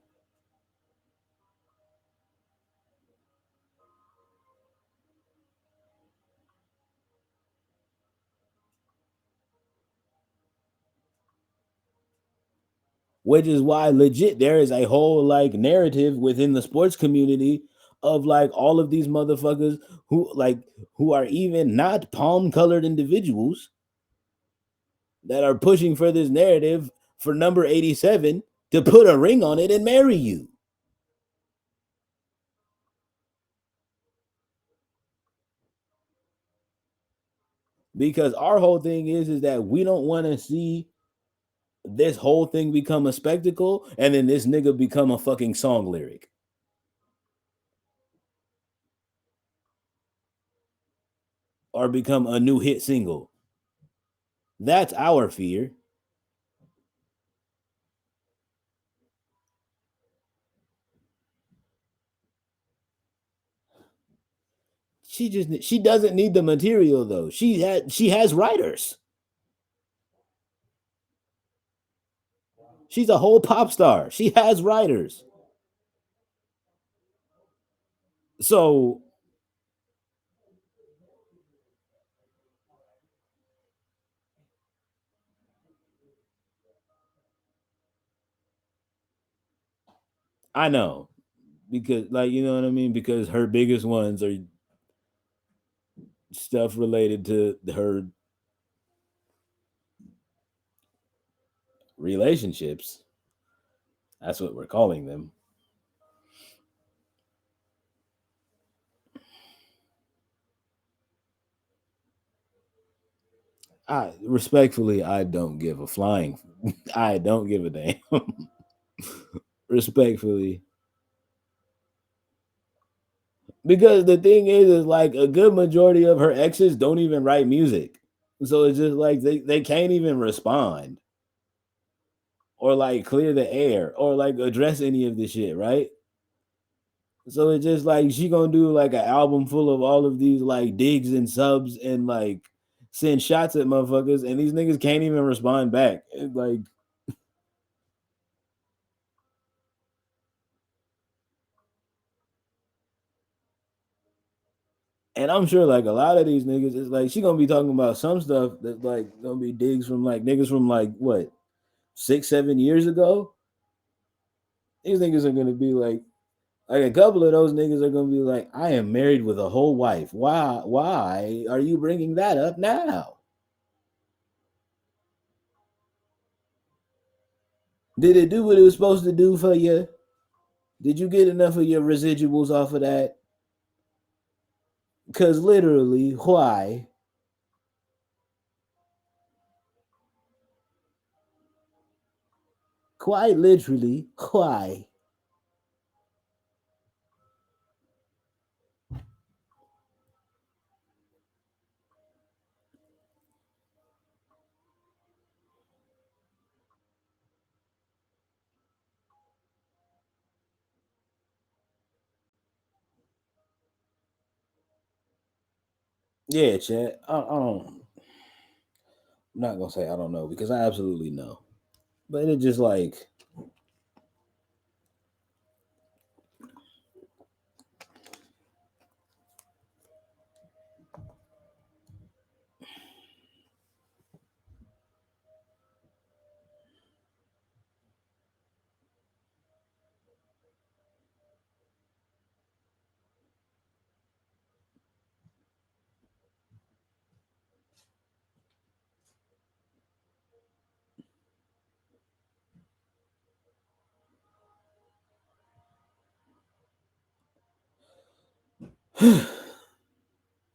A: Which is why legit there is a whole like narrative within the sports community of like all of these motherfuckers who are even not palm colored individuals that are pushing for this narrative for number 87 to put a ring on it and marry you. Because our whole thing is that we don't want to see this whole thing become a spectacle and then this nigga become a fucking song lyric or become a new hit single. That's our fear. She doesn't need the material though. She has writers. She's a whole pop star. She has writers. So I know because like you know what I mean because her biggest ones are stuff related to her relationships. That's what we're calling them. I respectfully, I don't give a flying. I don't give a damn. Respectfully, because the thing is like a good majority of her exes don't even write music, so it's just like they can't even respond or like clear the air or like address any of this shit, right? So it's just like she gonna do like an album full of all of these like digs and subs and like send shots at motherfuckers, and these niggas can't even respond back. Like, and I'm sure like a lot of these niggas is like she gonna be talking about some stuff that's like gonna be digs from like niggas from like what 6-7 years ago. These niggas are gonna be like a couple of those niggas are gonna be like, I am married with a whole wife. Why are you bringing that up now? Did it do what it was supposed to do for you? Did you get enough of your residuals off of that? Because literally, why? Quite literally, why? Yeah, Chad. I'm not gonna say I don't know because I absolutely know. But it's just like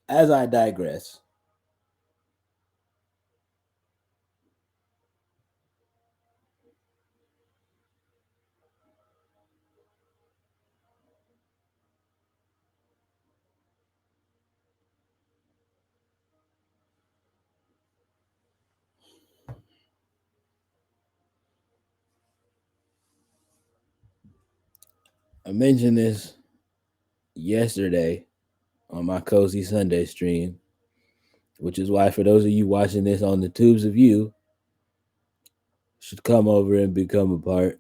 A: as I digress. I mentioned this yesterday on my Cozy Sunday stream, which is why for those of you watching this on the tubes of you should come over and become a part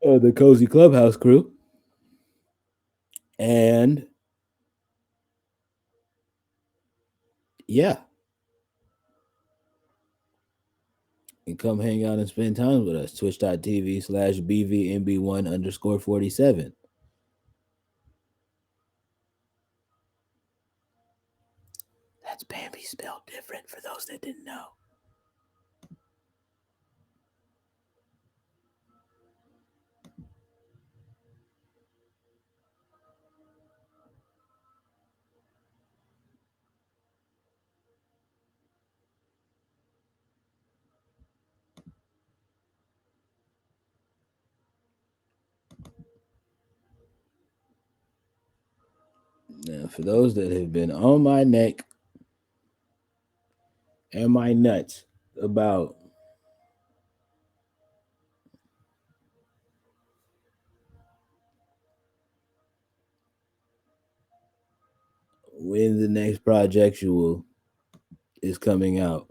A: of the Cozy Clubhouse crew. And yeah, and come hang out and spend time with us. Twitch.tv/BVMB1_47. That's Bambi spelled different for those that didn't know. Now, for those that have been on my neck and my nuts about when the next projectual is coming out,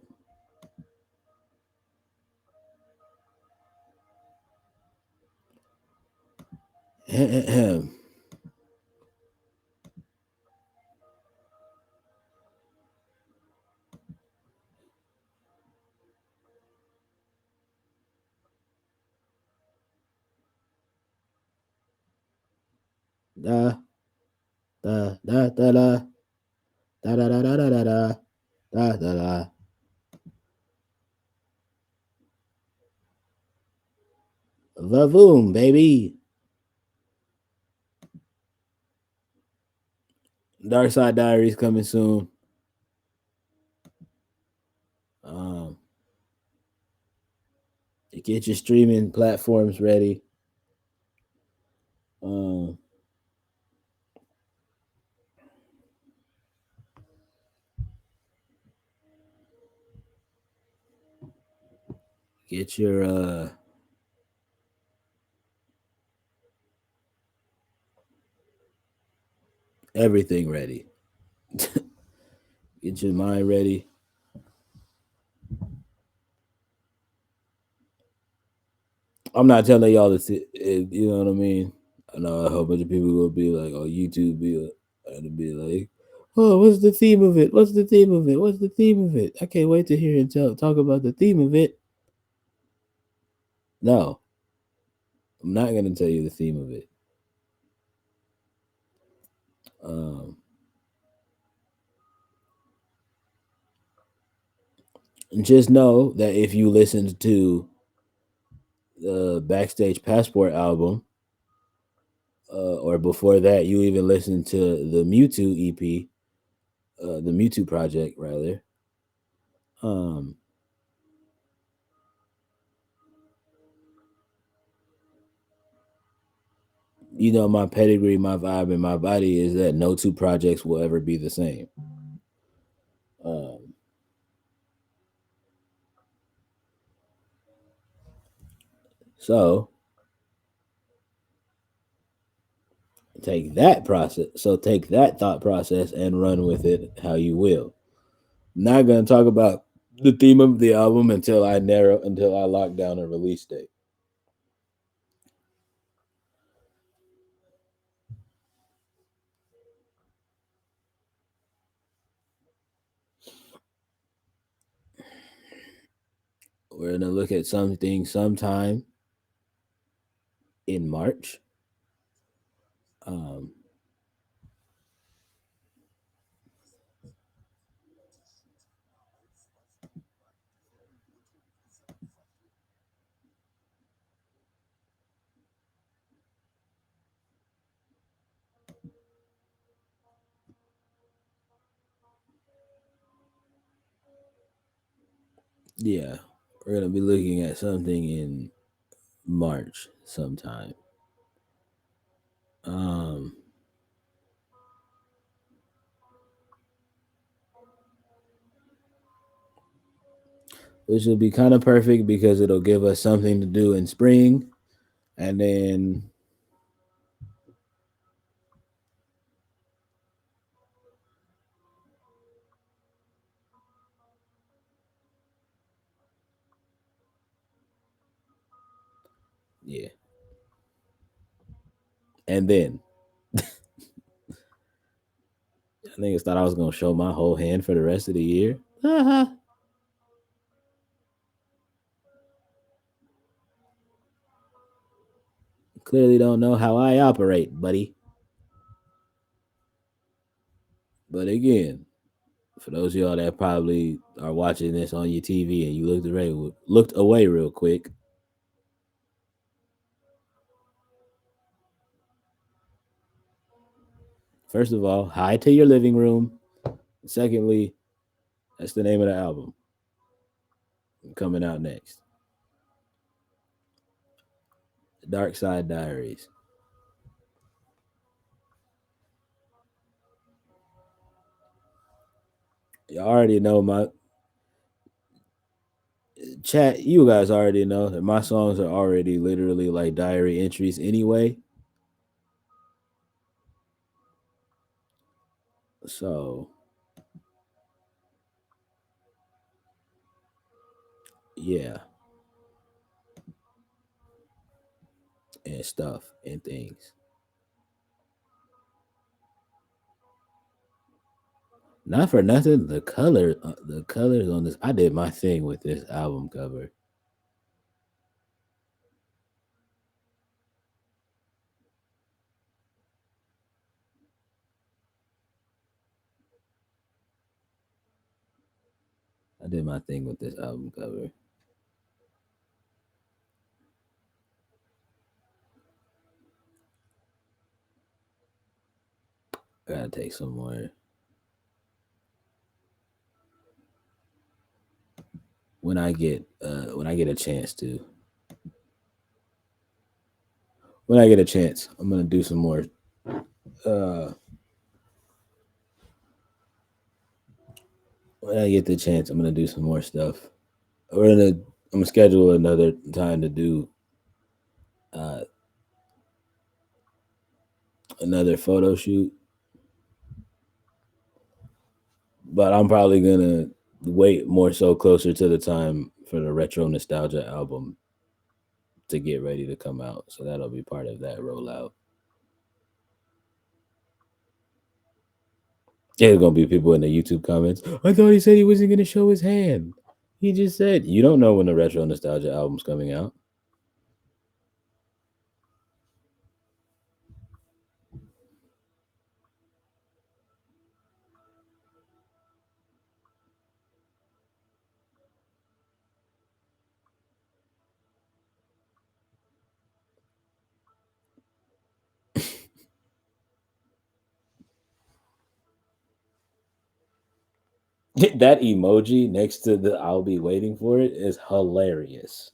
A: da da da da da da da da da da da da da da. Vavoom, baby. Dark Side Diaries coming soon. Um, get your streaming platforms ready. Um, get your everything ready. Get your mind ready. I'm not telling y'all this. You know what I mean? I know a whole bunch of people will be like, "Oh, YouTube be and be like, oh, what's the theme of it? What's the theme of it? What's the theme of it? I can't wait to hear and talk about the theme of it." No, I'm not gonna tell you the theme of it. Um, just know that if you listened to the Backstage Passport album, or before that, you even listened to the Mewtwo EP, the Mewtwo project rather. Um, you know, my pedigree, my vibe, and my body is that no two projects will ever be the same. Um, so take that thought process and run with it how you will. I'm not gonna talk about the theme of the album until I lock down a release date. We're gonna look at something sometime in March. Um, yeah, we're gonna be looking at something in March sometime. Um, which will be kind of perfect because it'll give us something to do in spring, and then yeah, and then I niggas thought I was gonna show my whole hand for the rest of the year. Clearly don't know how I operate, buddy. But again, for those of y'all that probably are watching this on your TV and you looked away real quick, first of all, hi to your living room. Secondly, that's the name of the album coming out next. Dark Side Diaries. You already know my chat. You guys already know that my songs are already literally like diary entries anyway. So yeah, and stuff and things. Not for nothing, the colors on this. I did my thing with this album cover. I did my thing with this album cover. I gotta take some more when I get a chance to. When I get a chance, I'm gonna do some more. Uh, when I get the chance, I'm gonna do some more stuff. We're gonna I'm gonna schedule another time to do uh, another photo shoot, but I'm probably gonna wait more so closer to the time for the retro nostalgia album to get ready to come out. So that'll be part of that rollout. There's gonna be people in the YouTube comments. I thought he said he wasn't gonna show his hand. He just said you don't know when the retro nostalgia album's coming out. That emoji next to the "I'll be waiting for it" is hilarious.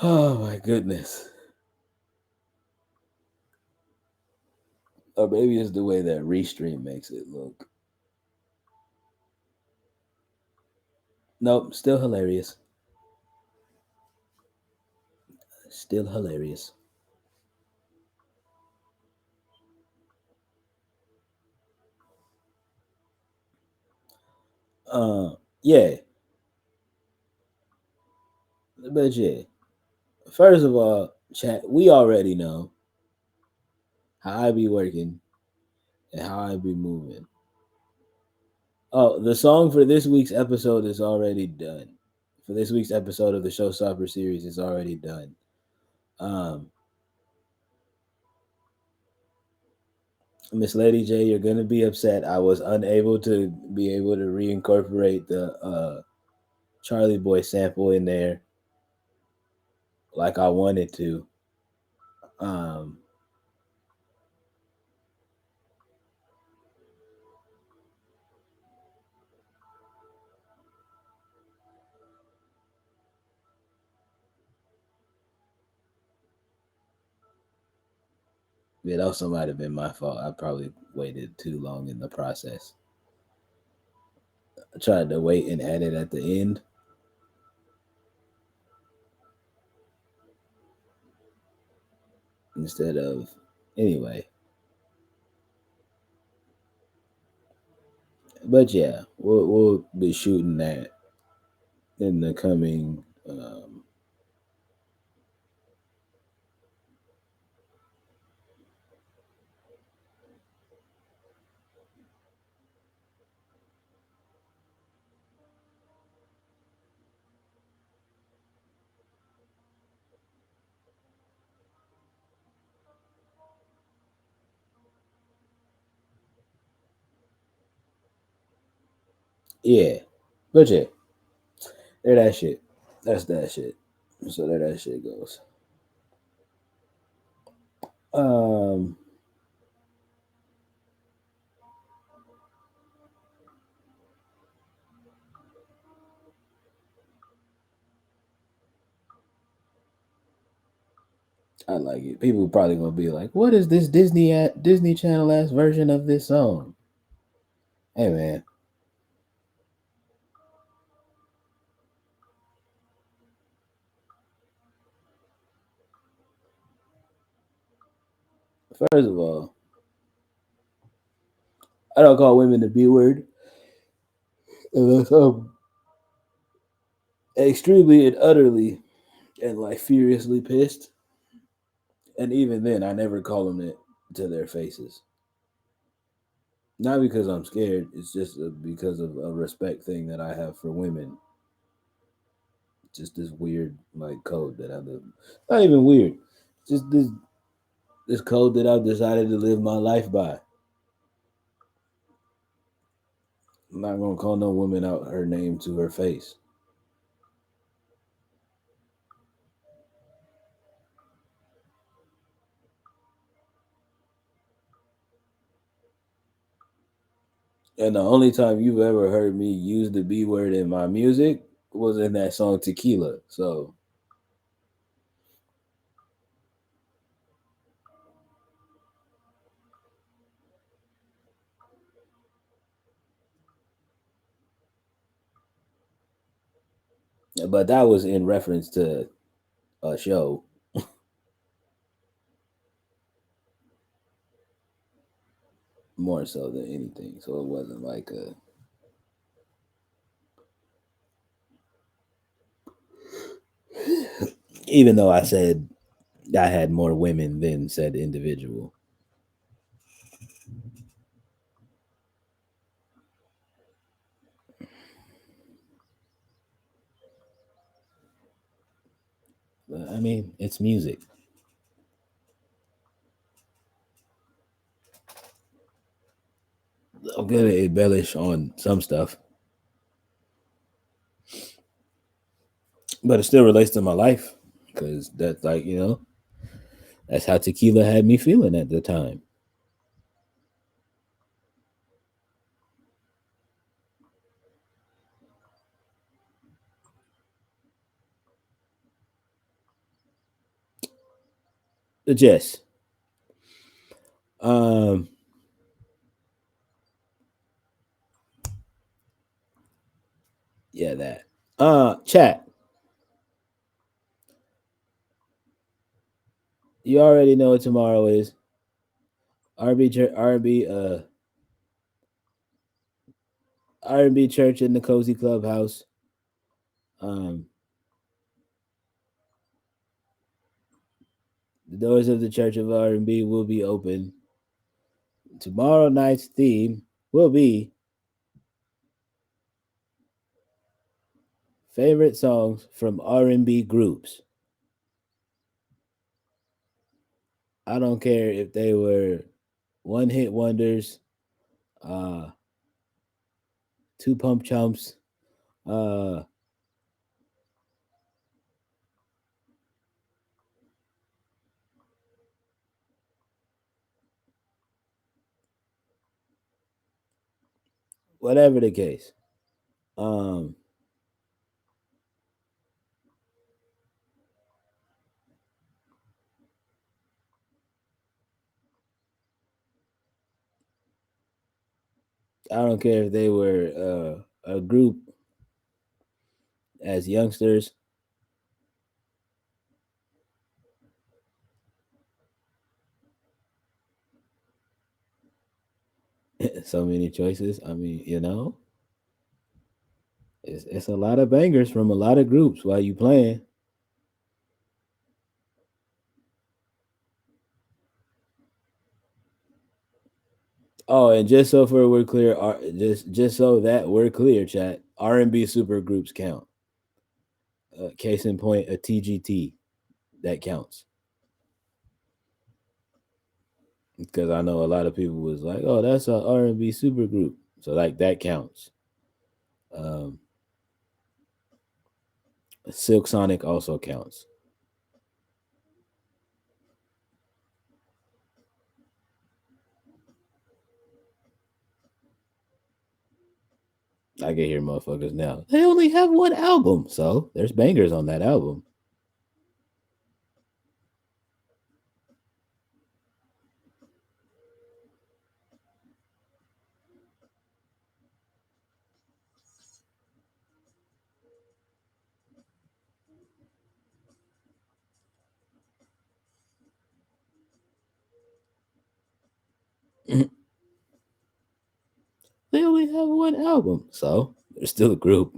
A: Oh my goodness. Or maybe it's the way that Restream makes it look. Nope, still hilarious. Still hilarious. Uh, yeah, but yeah. First of all, chat. We already know how I be working and how I be moving. Oh, the song for this week's episode is already done. For this week's episode of the Showstopper series is already done. Um, Miss Lady J, you're gonna be upset. I was unable to be able to reincorporate the Charlie Boy sample in there like I wanted to. Um, yeah, that also might have been my fault. I probably waited too long in the process. I tried to wait and add it at the end instead of anyway. But yeah, we'll be shooting that in the coming. Yeah, but yeah, there that shit. That's that shit. So there that shit goes. Um, I like it. People probably gonna be like, "What is this Disney Channel ass version of this song?" Hey man, first of all, I don't call women the B word unless I'm extremely and utterly and like furiously pissed. And even then, I never call them it to their faces. Not because I'm scared. It's just because of a respect thing that I have for women. Just this weird like code that I live. Not even weird. Just this code that I've decided to live my life by. I'm not gonna call no woman out her name to her face. And the only time you've ever heard me use the B word in my music was in that song Tequila. So, but that was in reference to a show more so than anything. So it wasn't like a. Even though I said I had more women than said individual. But, I mean, it's music. I'm gonna embellish on some stuff, but it still relates to my life because that's like that's how tequila had me feeling at the time. The Jess, um, yeah, that. Chat. You already know what tomorrow is. R&B church in the cozy clubhouse. Um, the doors of the Church of R&B will be open. Tomorrow night's theme will be favorite songs from R&B groups. I don't care if they were one hit wonders, uh, two pump chumps, uh, whatever the case. Um, I don't care if they were a group as youngsters. So many choices. I mean, it's a lot of bangers from a lot of groups while you playing. Oh, and just so for we're clear, just so that we're clear, chat. R&B super groups count. Case in point, a TGT that counts because I know a lot of people was like, "Oh, that's a R&B super group," so like that counts. Um, Silk Sonic also counts. I can hear motherfuckers now. They only have one album, so there's bangers on that album. They only have one album, so they're still a group.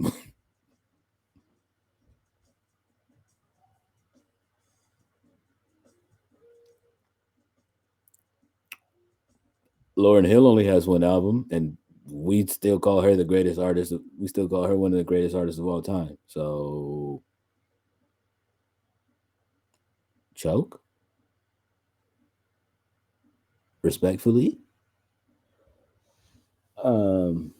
A: Lauren Hill only has one album, and we still call her the greatest artist. We still call her one of the greatest artists of all time. So, choke respectfully. Um,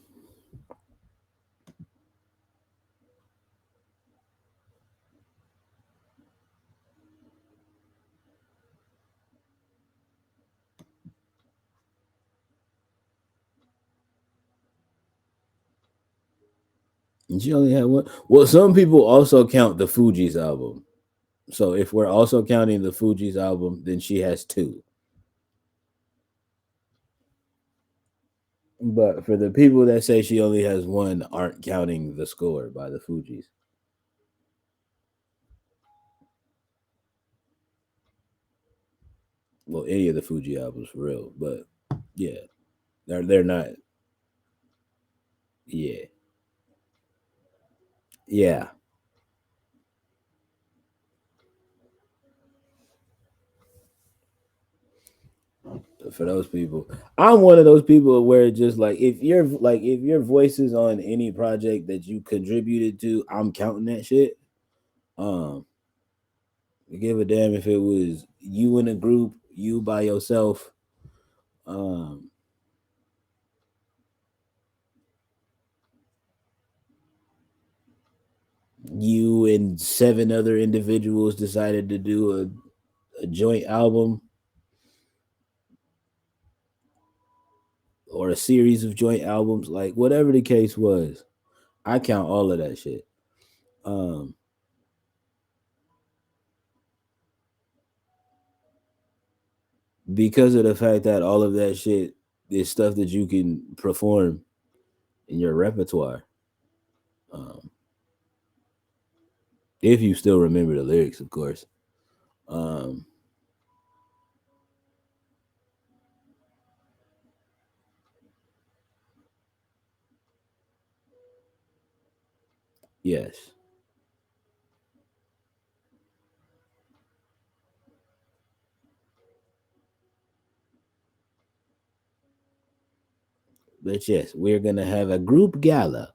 A: And she only had one. Well, some people also count the Fuji's album. So if we're also counting the Fuji's album, then she has two. But for the people that say she only has one, aren't counting the score by the Fuji's. Well, any of the Fuji albums for real. But yeah, they're not. Yeah, yeah. For those people, I'm one of those people where it's just like if your voice is on any project that you contributed to, I'm counting that shit. Um, give a damn if it was you in a group, you by yourself, um, you and seven other individuals decided to do a joint album or a series of joint albums, like whatever the case was, I count all of that shit. Um, because of the fact that all of that shit is stuff that you can perform in your repertoire. Um, if you still remember the lyrics, of course. Um, yes, but yes, we're gonna have a group gala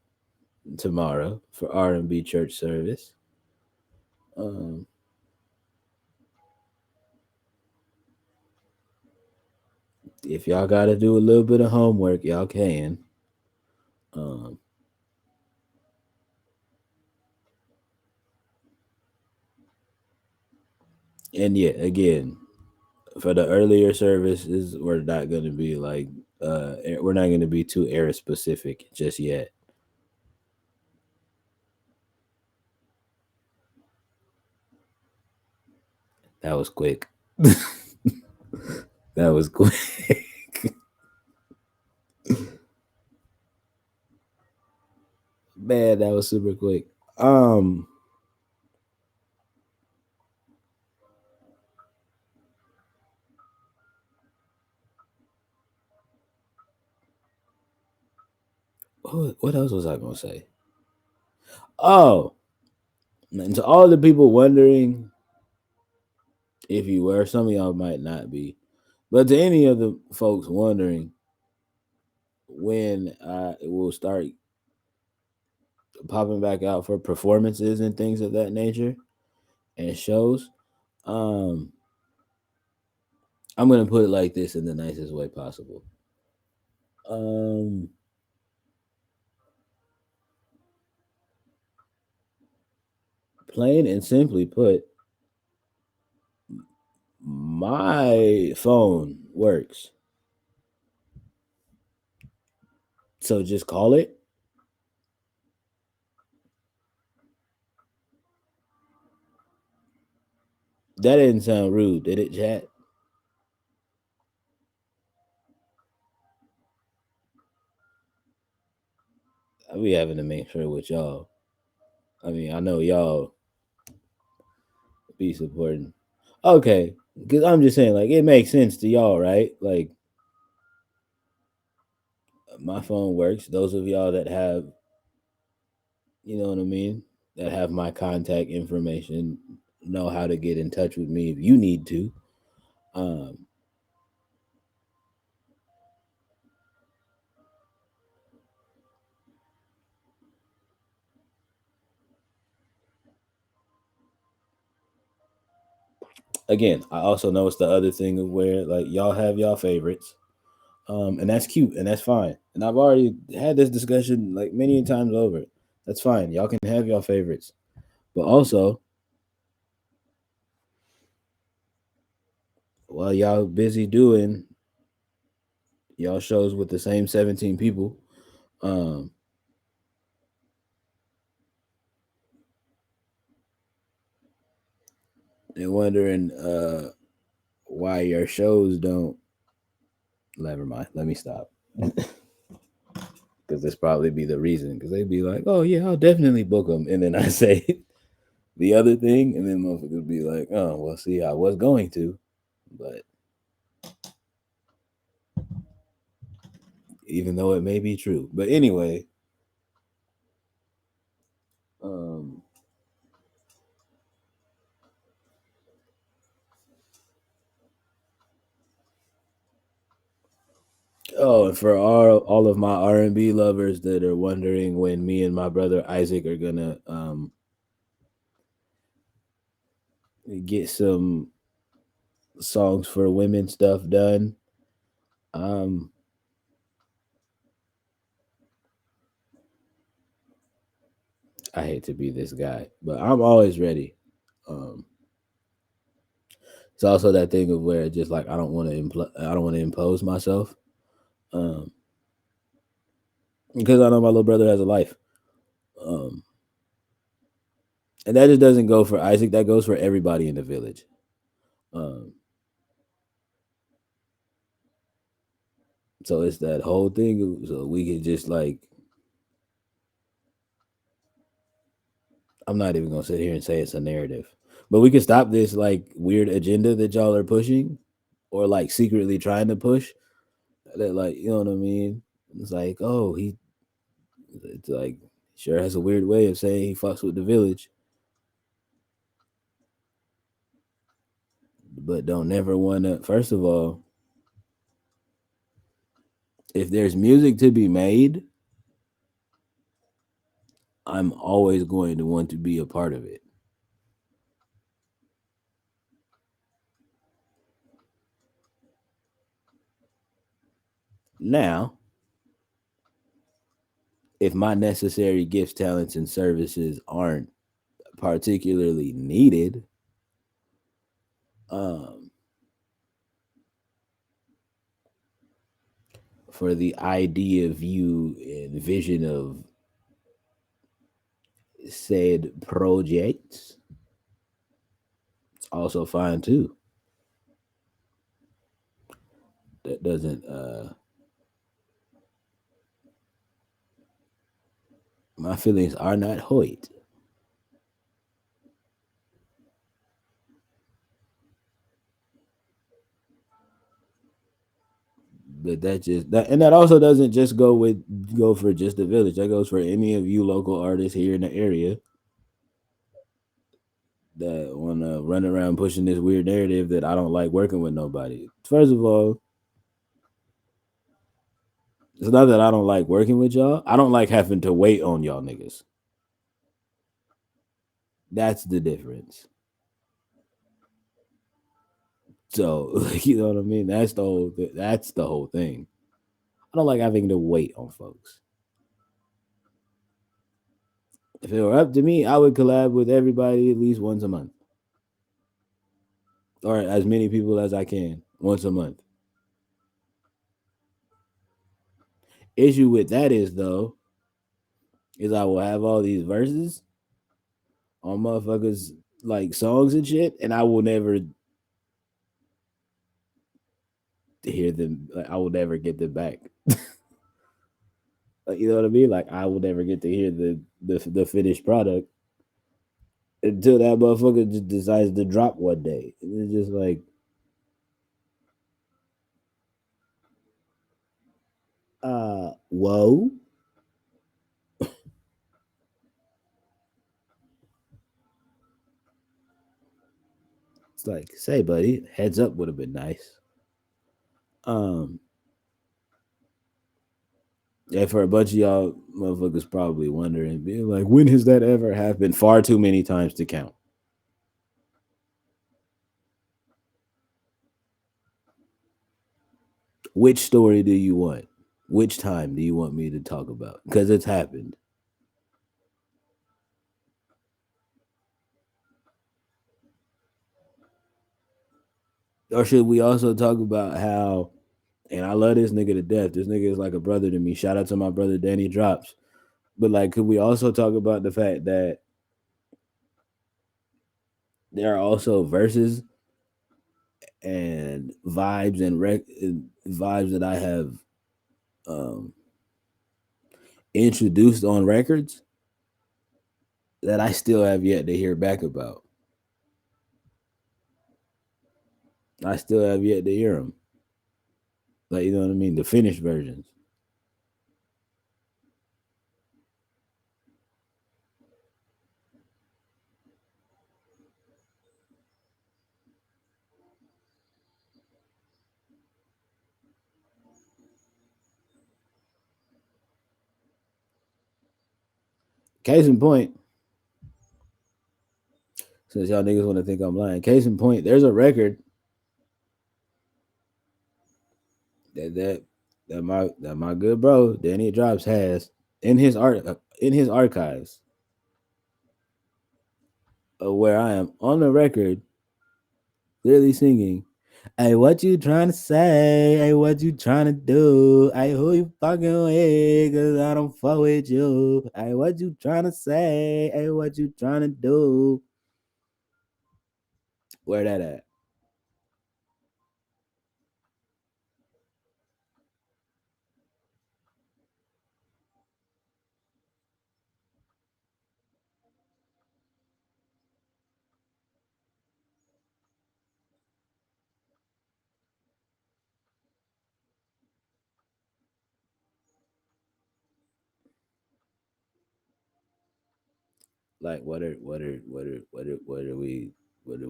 A: tomorrow for R&B church service. Um, if y'all got to do a little bit of homework, y'all can. Um, and yeah, again, for the earlier services, we're not going to be like, we're not going to be too era specific just yet. That was quick. That was quick. Man, that was super quick. Um, what else was I gonna say? Oh, and to all the people wondering if you were, some of y'all might not be, but to any of the folks wondering when I will start popping back out for performances and things of that nature and shows, um, I'm gonna put it like this in the nicest way possible. Um, plain and simply put, my phone works. So just call it. That didn't sound rude, did it, chat? I be having to make sure with y'all. I mean, I know y'all be supporting. Okay, because I'm just saying, like, it makes sense to y'all, right? Like, my phone works. Those of y'all that have, you know what I mean, that have my contact information know how to get in touch with me if you need to. Um, again, I also know it's the other thing of where like y'all have y'all favorites, and that's cute and that's fine. And I've already had this discussion like many times over. That's fine. Y'all can have y'all favorites, but also while y'all busy doing y'all shows with the same 17 people, um, and wondering why your shows don't. Never mind. Let me stop. Because this probably be the reason. Because they'd be like, "Oh yeah, I'll definitely book them," and then I say the other thing, and then motherfuckers be like, "Oh well, see, I was going to, but even though it may be true, but anyway, um, oh, and for all of my R&B lovers that are wondering when me and my brother Isaac are gonna get some songs for women stuff done, um, I hate to be this guy, but I'm always ready. Um, it's also that thing of where just like I don't want to impose myself, um, because I know my little brother has a life, um, and that just doesn't go for Isaac. That goes for everybody in the village. Um, so it's that whole thing. So we can just like I'm not even gonna sit here and say it's a narrative, but we can stop this like weird agenda that y'all are pushing, or like secretly trying to push. That like you know what I mean? It's like oh he, it's like sure has a weird way of saying he fucks with the village, but don't never wanna. First of all, if there's music to be made, I'm always going to want to be a part of it. Now, if my necessary gifts, talents, and services aren't particularly needed, um, for the idea, view, and vision of said projects, it's also fine too. That doesn't, my feelings are not hoit, but that just, that, and that also doesn't just go for just the village. That goes for any of you local artists here in the area that want to run around pushing this weird narrative that I don't like working with nobody. First of all, it's not that I don't like working with y'all. I don't like having to wait on y'all niggas. That's the difference. So, like, you know what I mean? That's the whole thing. I don't like having to wait on folks. If it were up to me, I would collab with everybody at least once a month, or as many people as I can once a month. Issue with that is though, is I will have all these verses on motherfuckers like songs and shit, and I will never hear them. Like, I will never get them back. Like, you know what I mean? Like I will never get to hear the finished product until that motherfucker just decides to drop one day. It's just like, whoa. It's like, say, buddy, heads up would have been nice. Um, yeah, for a bunch of y'all motherfuckers probably wondering, being like, when has that ever happened? Far too many times to count. Which story do you want? Which time do you want me to talk about? Because it's happened. Or should we also talk about how, and I love this nigga to death. This nigga is like a brother to me. Shout out to my brother Danny Drops. But like, could we also talk about the fact that there are also verses and vibes that I have um, introduced on records that I still have yet to hear back about. I still have yet to hear them. Like, you know what I mean? The finished versions. Case in point, since y'all niggas want to think I'm lying, case in point, there's a record that my good bro Danny Drops has in his archives, where I am on the record clearly singing, "Hey, what you trying to say? Hey, what you trying to do? Hey, who you fucking with? Cause I don't fuck with you. Hey, what you trying to say? Hey, what you trying to do?" Where that at? Like, what are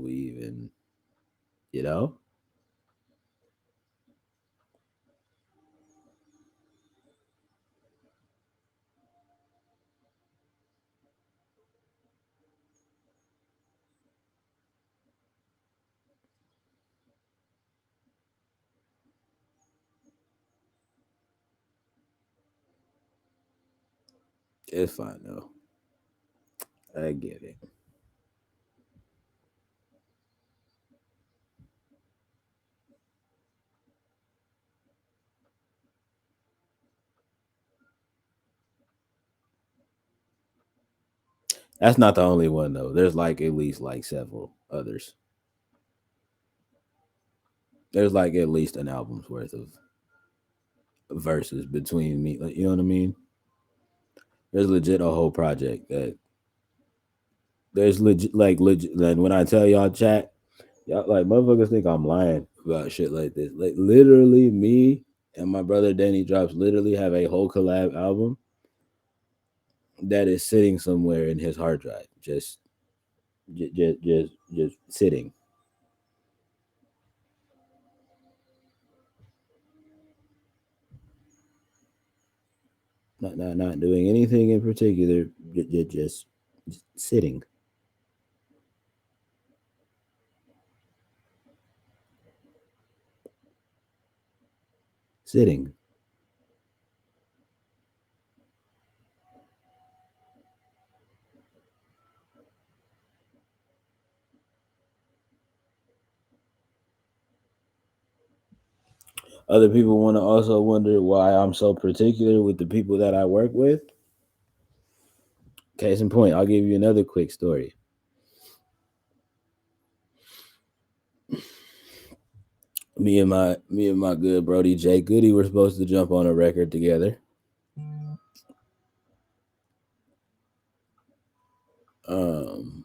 A: we even, you know? It's fine though. I get it. That's not the only one though. There's like at least like several others. There's like at least an album's worth of verses between me. Like, you know what I mean? There's legit a whole project that there's legit. Like when I tell y'all chat, y'all like motherfuckers think I'm lying about shit like this. Like literally, me and my brother Danny Drops literally have a whole collab album that is sitting somewhere in his hard drive, just sitting, not doing anything in particular, just sitting, sitting. Other people want to also wonder why I'm so particular with the people that I work with. Case in point, I'll give you another quick story. Me and my good Brody Jay Goody were supposed to jump on a record together. Um,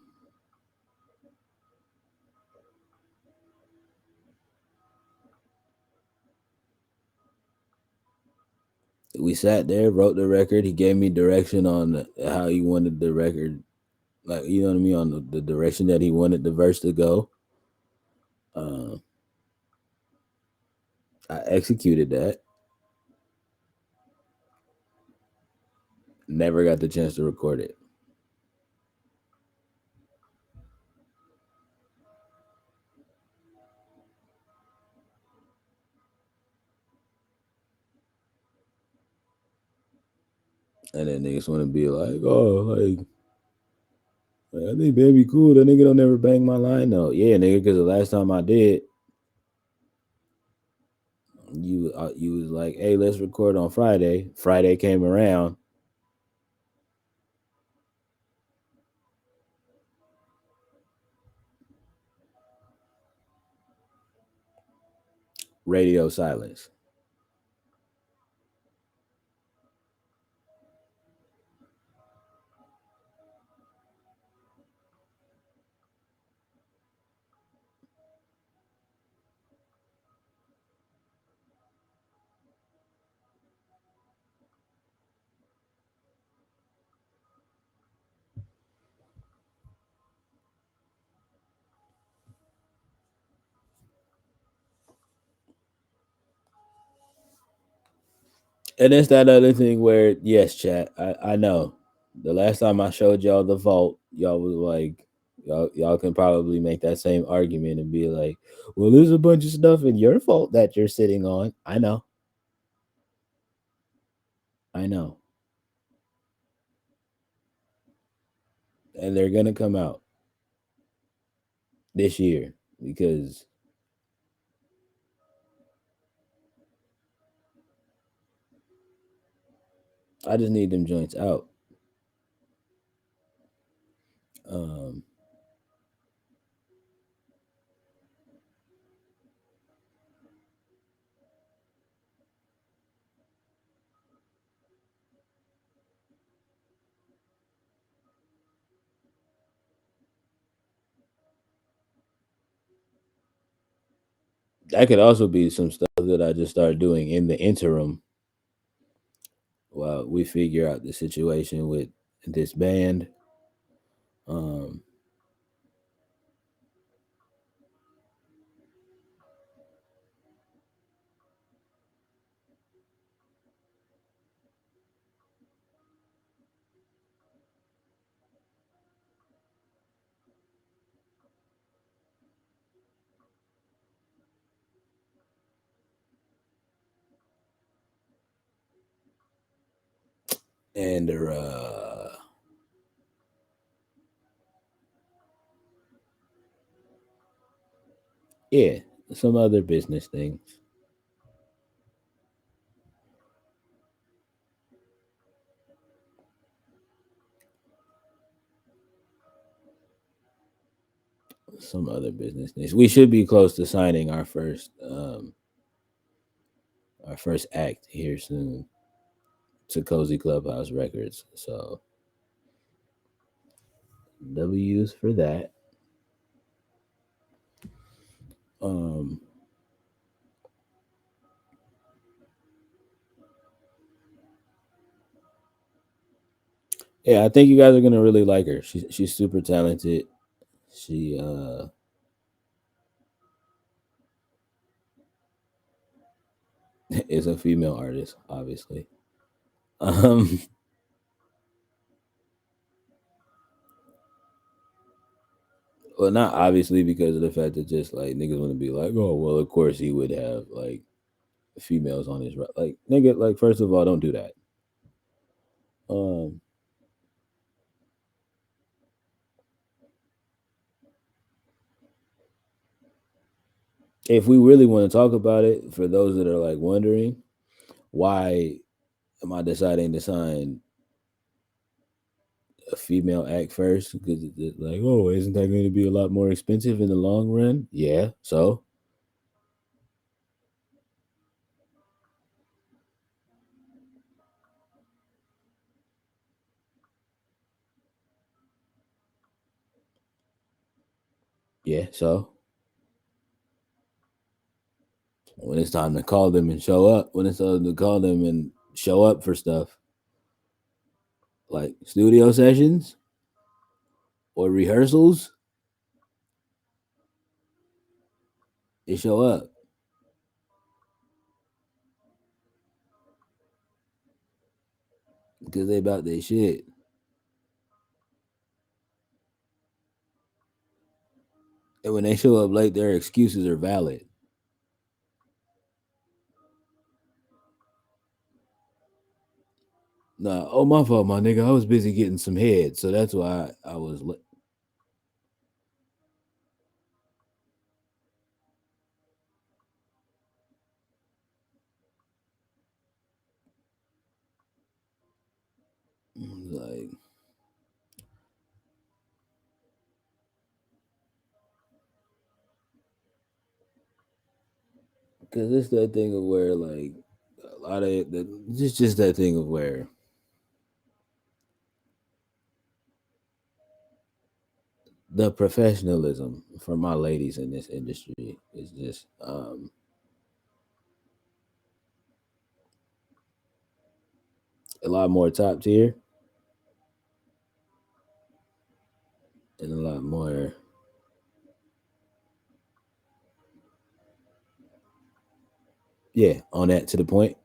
A: we sat there, wrote the record. He gave me direction on how he wanted the record, like you know what I mean, on the direction that he wanted the verse to go. Um, I executed that. Never got the chance to record it. And then niggas want to be like, oh, I think baby cool. That nigga don't never bang my line. No, yeah, nigga, because the last time I did, you was like, hey, let's record on Friday. Friday came around. radio silence. And it's that other thing where, yes, chat, I know. The last time I showed y'all the vault, y'all was like, y'all can probably make that same argument and be like, well, there's a bunch of stuff in your vault that you're sitting on. I know. I know. And they're gonna come out this year because I just need them joints out. Um, that could also be some stuff that I just start doing in the interim while we figure out the situation with this band. Um, and yeah, some other business things. Some other business things. We should be close to signing our first act here soon to Cozy Clubhouse Records. So W's for that. Um, yeah, I think you guys are gonna really like her. She's super talented. She is a female artist, obviously. Um, well, not obviously because of the fact that just like niggas want to be like, oh, well, of course he would have like females on his like nigga. Like first of all, don't do that. Um, if we really want to talk about it, for those that are like wondering, why am I deciding to sign a female act first? Because it's like, oh, isn't that going to be a lot more expensive in the long run? Yeah. So yeah. So when it's time to call them and show up, when it's time to call them and show up for stuff like studio sessions or rehearsals, they show up because they about their shit. And when they show up late, their excuses are valid. Nah, oh my fault, my nigga. I was busy getting some head, so that's why I was. Like, Cause it's that thing of where like a lot of it, just that thing of where the professionalism for my ladies in this industry is just a lot more top tier and a lot more yeah on that to the point,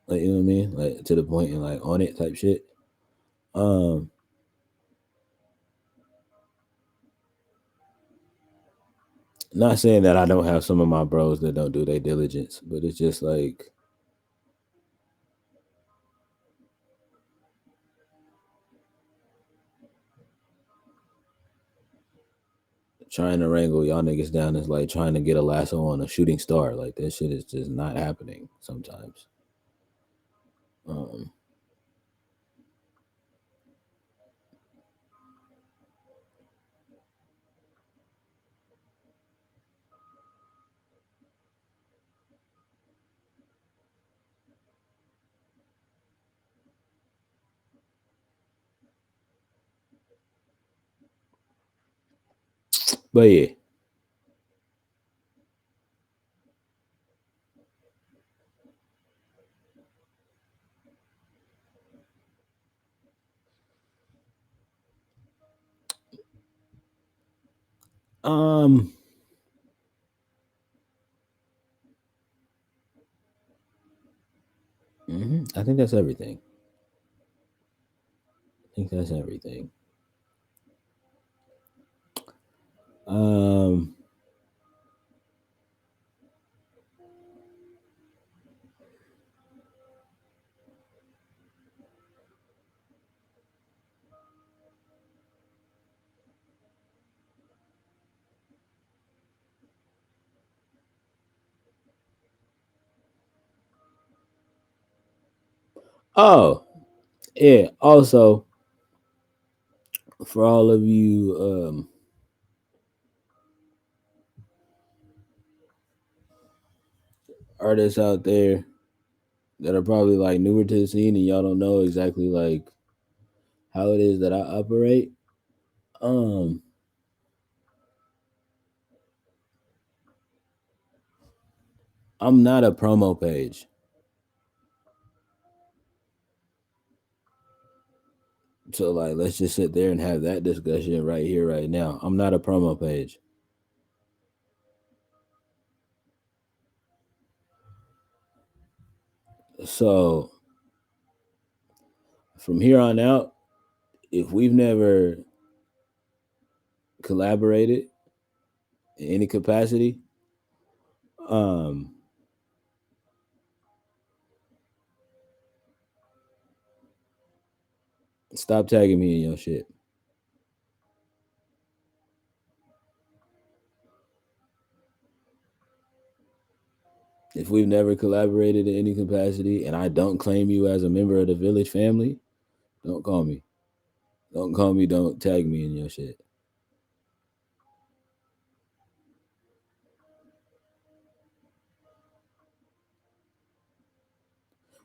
A: like you know what I mean, like to the point and like on it type shit. Um, Not saying that I don't have some of my bros that don't do their diligence, but it's just like trying to wrangle y'all niggas down is like trying to get a lasso on a shooting star. Like that shit is just not happening sometimes. Um, but yeah, um, I think that's everything. I think that's everything. Um, oh yeah. Also, for all of you artists out there that are probably like newer to the scene and y'all don't know exactly like how it is that I operate. Um, I'm not a promo page. So like let's just sit there and have that discussion right here, right now. I'm not a promo page. So from here on out, if we've never collaborated in any capacity, um, stop tagging me in your shit. If we've never collaborated in any capacity and I don't claim you as a member of the village family, don't call me. Don't call me, don't tag me in your shit.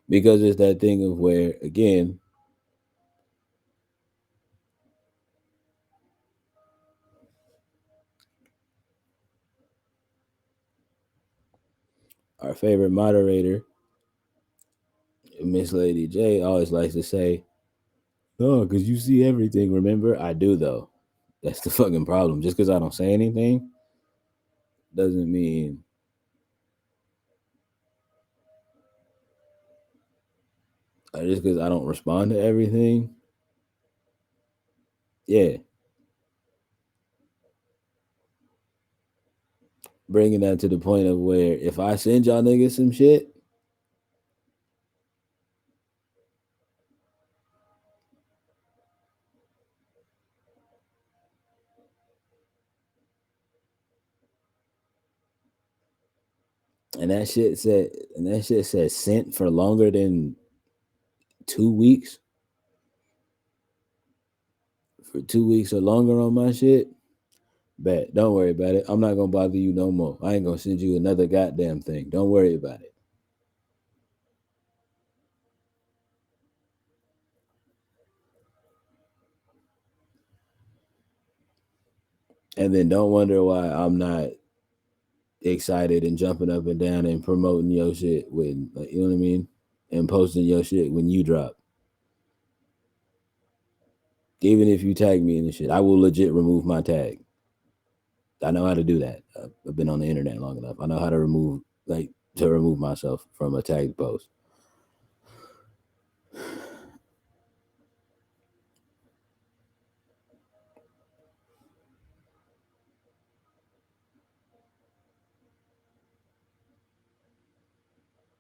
A: Because it's that thing of where, again, our favorite moderator, Miss Lady J, always likes to say, "Oh, because you see everything." Remember, I do though. That's the fucking problem. Just because I don't say anything doesn't mean, just because I don't respond to everything. Yeah, bringing that to the point of where if I send y'all niggas some shit, and that shit said sent for longer than 2 weeks, for 2 weeks or longer on my shit, Bet. Don't worry about it. I'm not gonna bother you no more. I ain't gonna send you another goddamn thing. Don't worry about it. And then don't wonder why I'm not excited and jumping up and down and promoting your shit when, like, you know what I mean, and posting your shit when you drop. Even if you tag me in the shit, I will legit remove my tag. I know how to do that. I've been on the internet long enough. I know how to remove myself from a tagged post.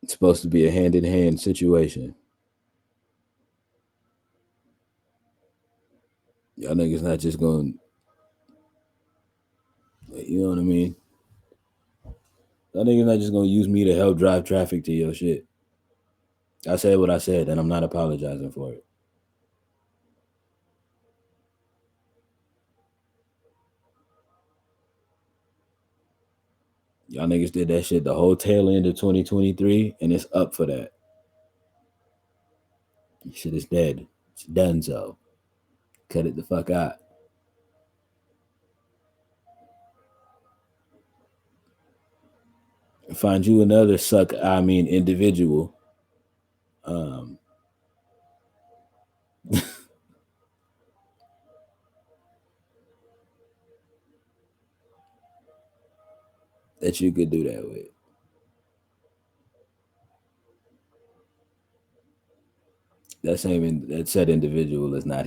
A: It's supposed to be a hand in hand situation. Y'all niggas not just going, you know what I mean? Y'all niggas not just gonna use me to help drive traffic to your shit. I said what I said, and I'm not apologizing for it. Y'all niggas did that shit the whole tail end of 2023, and it's up for that. Shit is dead. It's done so. Cut it the fuck out. Find you another individual. Um, that you could do that with. That said individual is not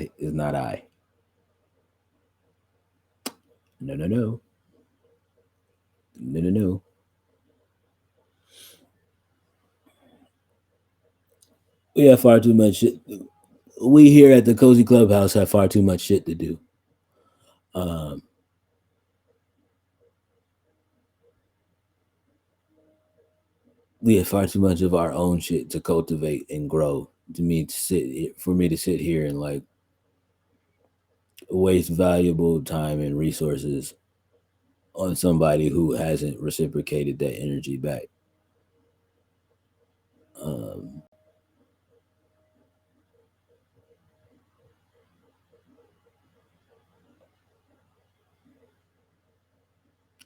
A: I. No, no, no, no, no, no. We have far too much shit. We here at the Cozy Clubhouse have far too much shit to do. Um, we have far too much of our own shit to cultivate and grow. For me to sit here and like waste valuable time and resources on somebody who hasn't reciprocated that energy back. Um,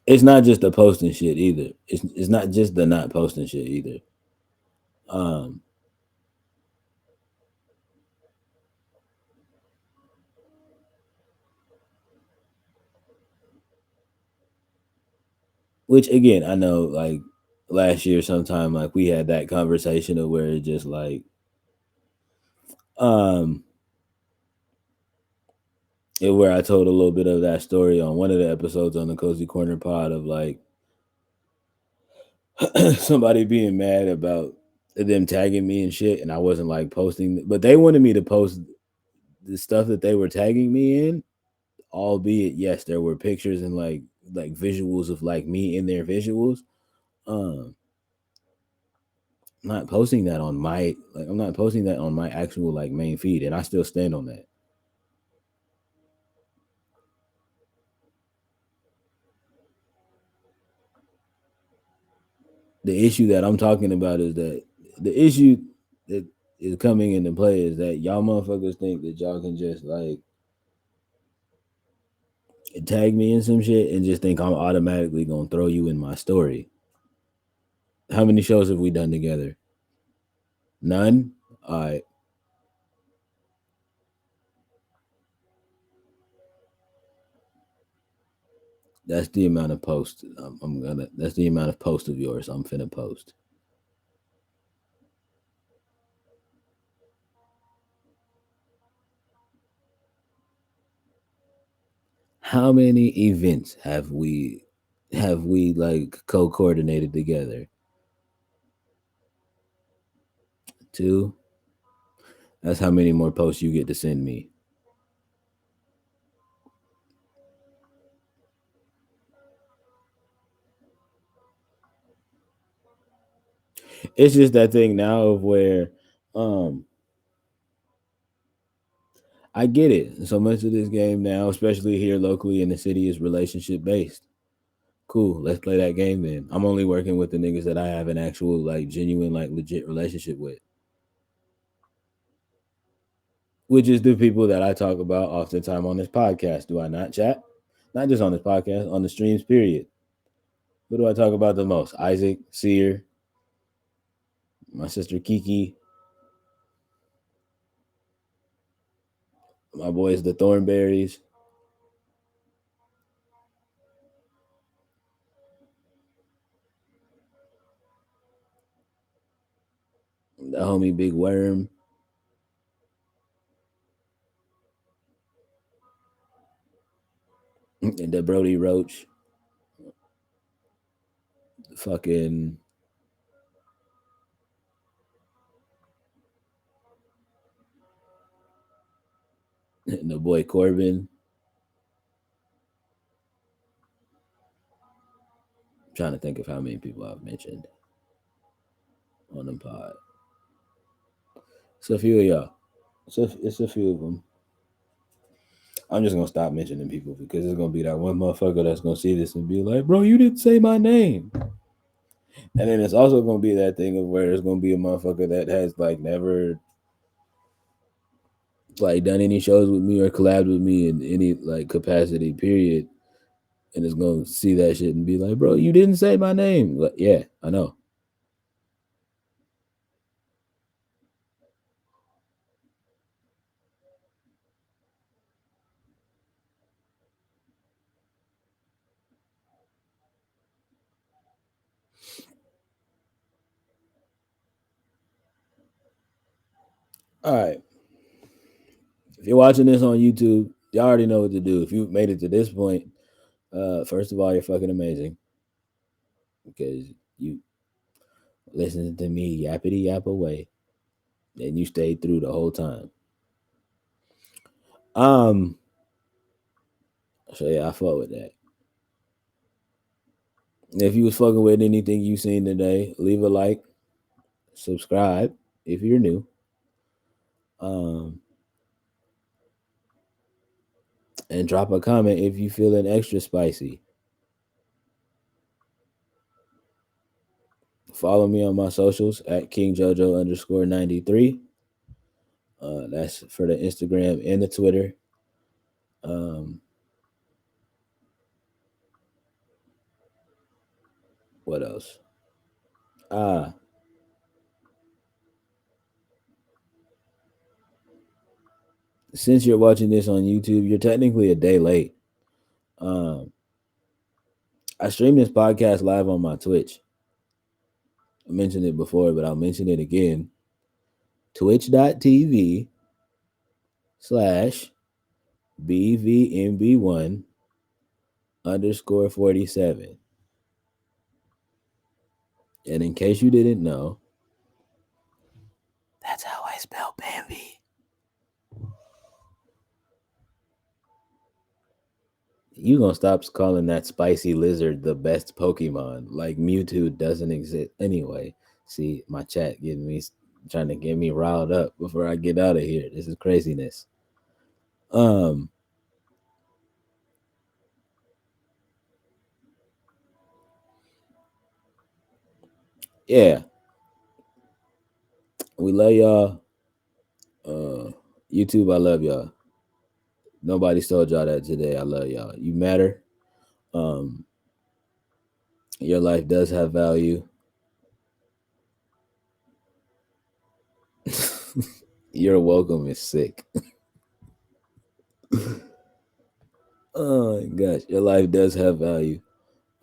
A: it's not just the posting shit either. It's not just the not posting shit either. Um, which again, I know like last year sometime like we had that conversation of where it just like um where I told a little bit of that story on one of the episodes on the Cozy Corner pod of like somebody being mad about them tagging me and shit, and I wasn't like posting, but they wanted me to post the stuff that they were tagging me in, albeit yes, there were pictures and like visuals of like me in their visuals. Um, I'm not posting that on my I'm not posting that on my actual like main feed, and I still stand on that. The issue that I'm talking about is that the issue that is coming into play is that y'all motherfuckers think that y'all can just like tag me in some shit and just think I'm automatically gonna throw you in my story. How many shows have we done together? None. All right, that's the amount of post. I'm gonna. That's the amount of post of yours I'm finna post. How many events have we like co-coordinated together? Two. That's how many more posts you get to send me. It's just that thing now of where um I get it. So much of this game now, especially here locally in the city, is relationship based. Cool, let's play that game then. I'm only working with the niggas that I have an actual, like, genuine, like, legit relationship with, which is the people that I talk about oftentimes on this podcast. Do I not chat? Not just on this podcast, on the streams, period. Who do I talk about the most? Isaac, Seer, my sister Kiki, my boys, the Thornberries, the homie Big Worm, and the Brody Roach, fucking and the boy Corbin. I'm trying to think of how many people I've mentioned on the pod. It's a few of y'all. It's a few of them. I'm just gonna stop mentioning people because it's gonna be that one motherfucker that's gonna see this and be like, "Bro, you didn't say my name." And then it's also gonna be that thing of where there's gonna be a motherfucker that has like never like done any shows with me or collabed with me in any like capacity, period. And it's gonna see that shit and be like, "Bro, you didn't say my name." Like, yeah, I know. All right, if you're watching this on YouTube, you already know what to do. If you made it to this point, first of all, you're fucking amazing because you listened to me yappity yap away and you stayed through the whole time. Um, so yeah, I fuck with that. If you was fucking with anything you seen today, leave a like, subscribe if you're new. Um, and drop a comment if you feeling extra spicy. Follow me on my socials at KingJojo underscore 93. That's for the Instagram and the Twitter. Um, what else? Ah, since you're watching this on YouTube, you're technically a day late. Um, I stream this podcast live on my Twitch. I mentioned it before, but I'll mention it again. Twitch.tv/BVMB1 underscore 47. And in case you didn't know, that's how I spell Bambi. You gonna stop calling that spicy lizard the best Pokemon? Like Mewtwo doesn't exist anyway. See, my chat getting me trying to get me riled up before I get out of here. This is craziness. Um, yeah, we love y'all. YouTube, I love y'all. Nobody told y'all that today. I love y'all. You matter. Um, your life does have value. Your welcome is sick. Oh my gosh, your life does have value.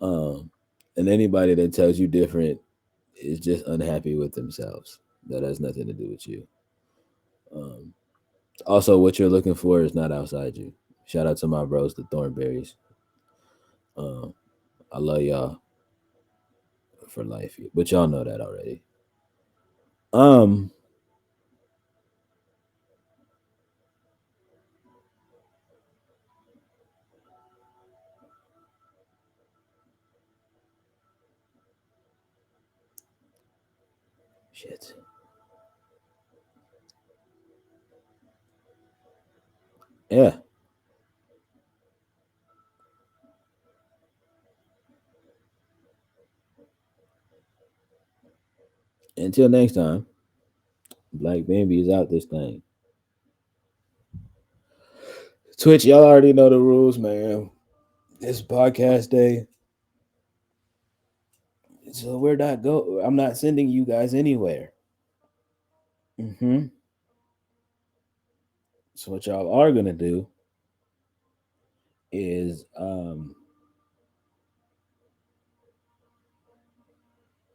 A: Um, and anybody that tells you different is just unhappy with themselves. That has nothing to do with you. Um, also, what you're looking for is not outside you. Shout out to my bros, the Thornberries. Um, I love y'all for life, but y'all know that already. Um, shit. Yeah. Until next time, Black Bambi is out this thing. Twitch, y'all already know the rules, man. It's podcast day. So where not go? I'm not sending you guys anywhere. Mm-hmm. So what y'all are gonna do is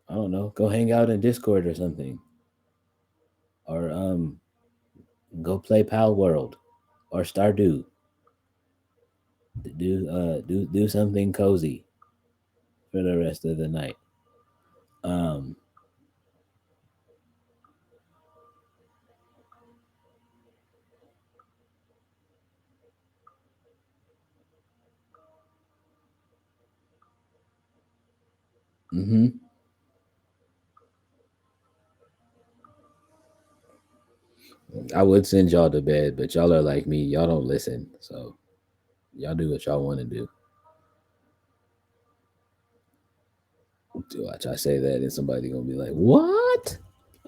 A: I don't know, go hang out in Discord or something. Or go play Pal World or Stardew. Do something cozy for the rest of the night. Um mm-hmm. I would send y'all to bed, but y'all are like me. Y'all don't listen. So y'all do what y'all want to do. Watch I say that and somebody gonna be like, "What?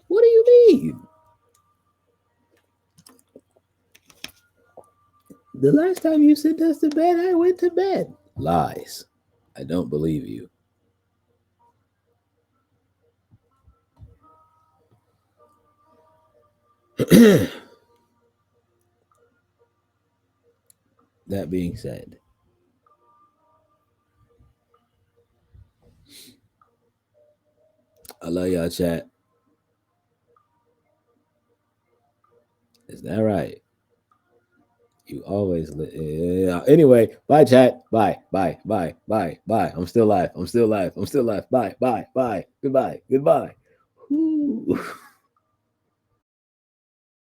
A: What do you mean? The last time you sent us to bed, I went to bed." Lies. I don't believe you. That being said, I love y'all, chat. Is that right? You always yeah. Anyway, bye, chat. Bye, bye, bye, bye, bye. I'm still live. I'm still live. I'm still live. Bye, bye, bye. Goodbye, goodbye. Whew.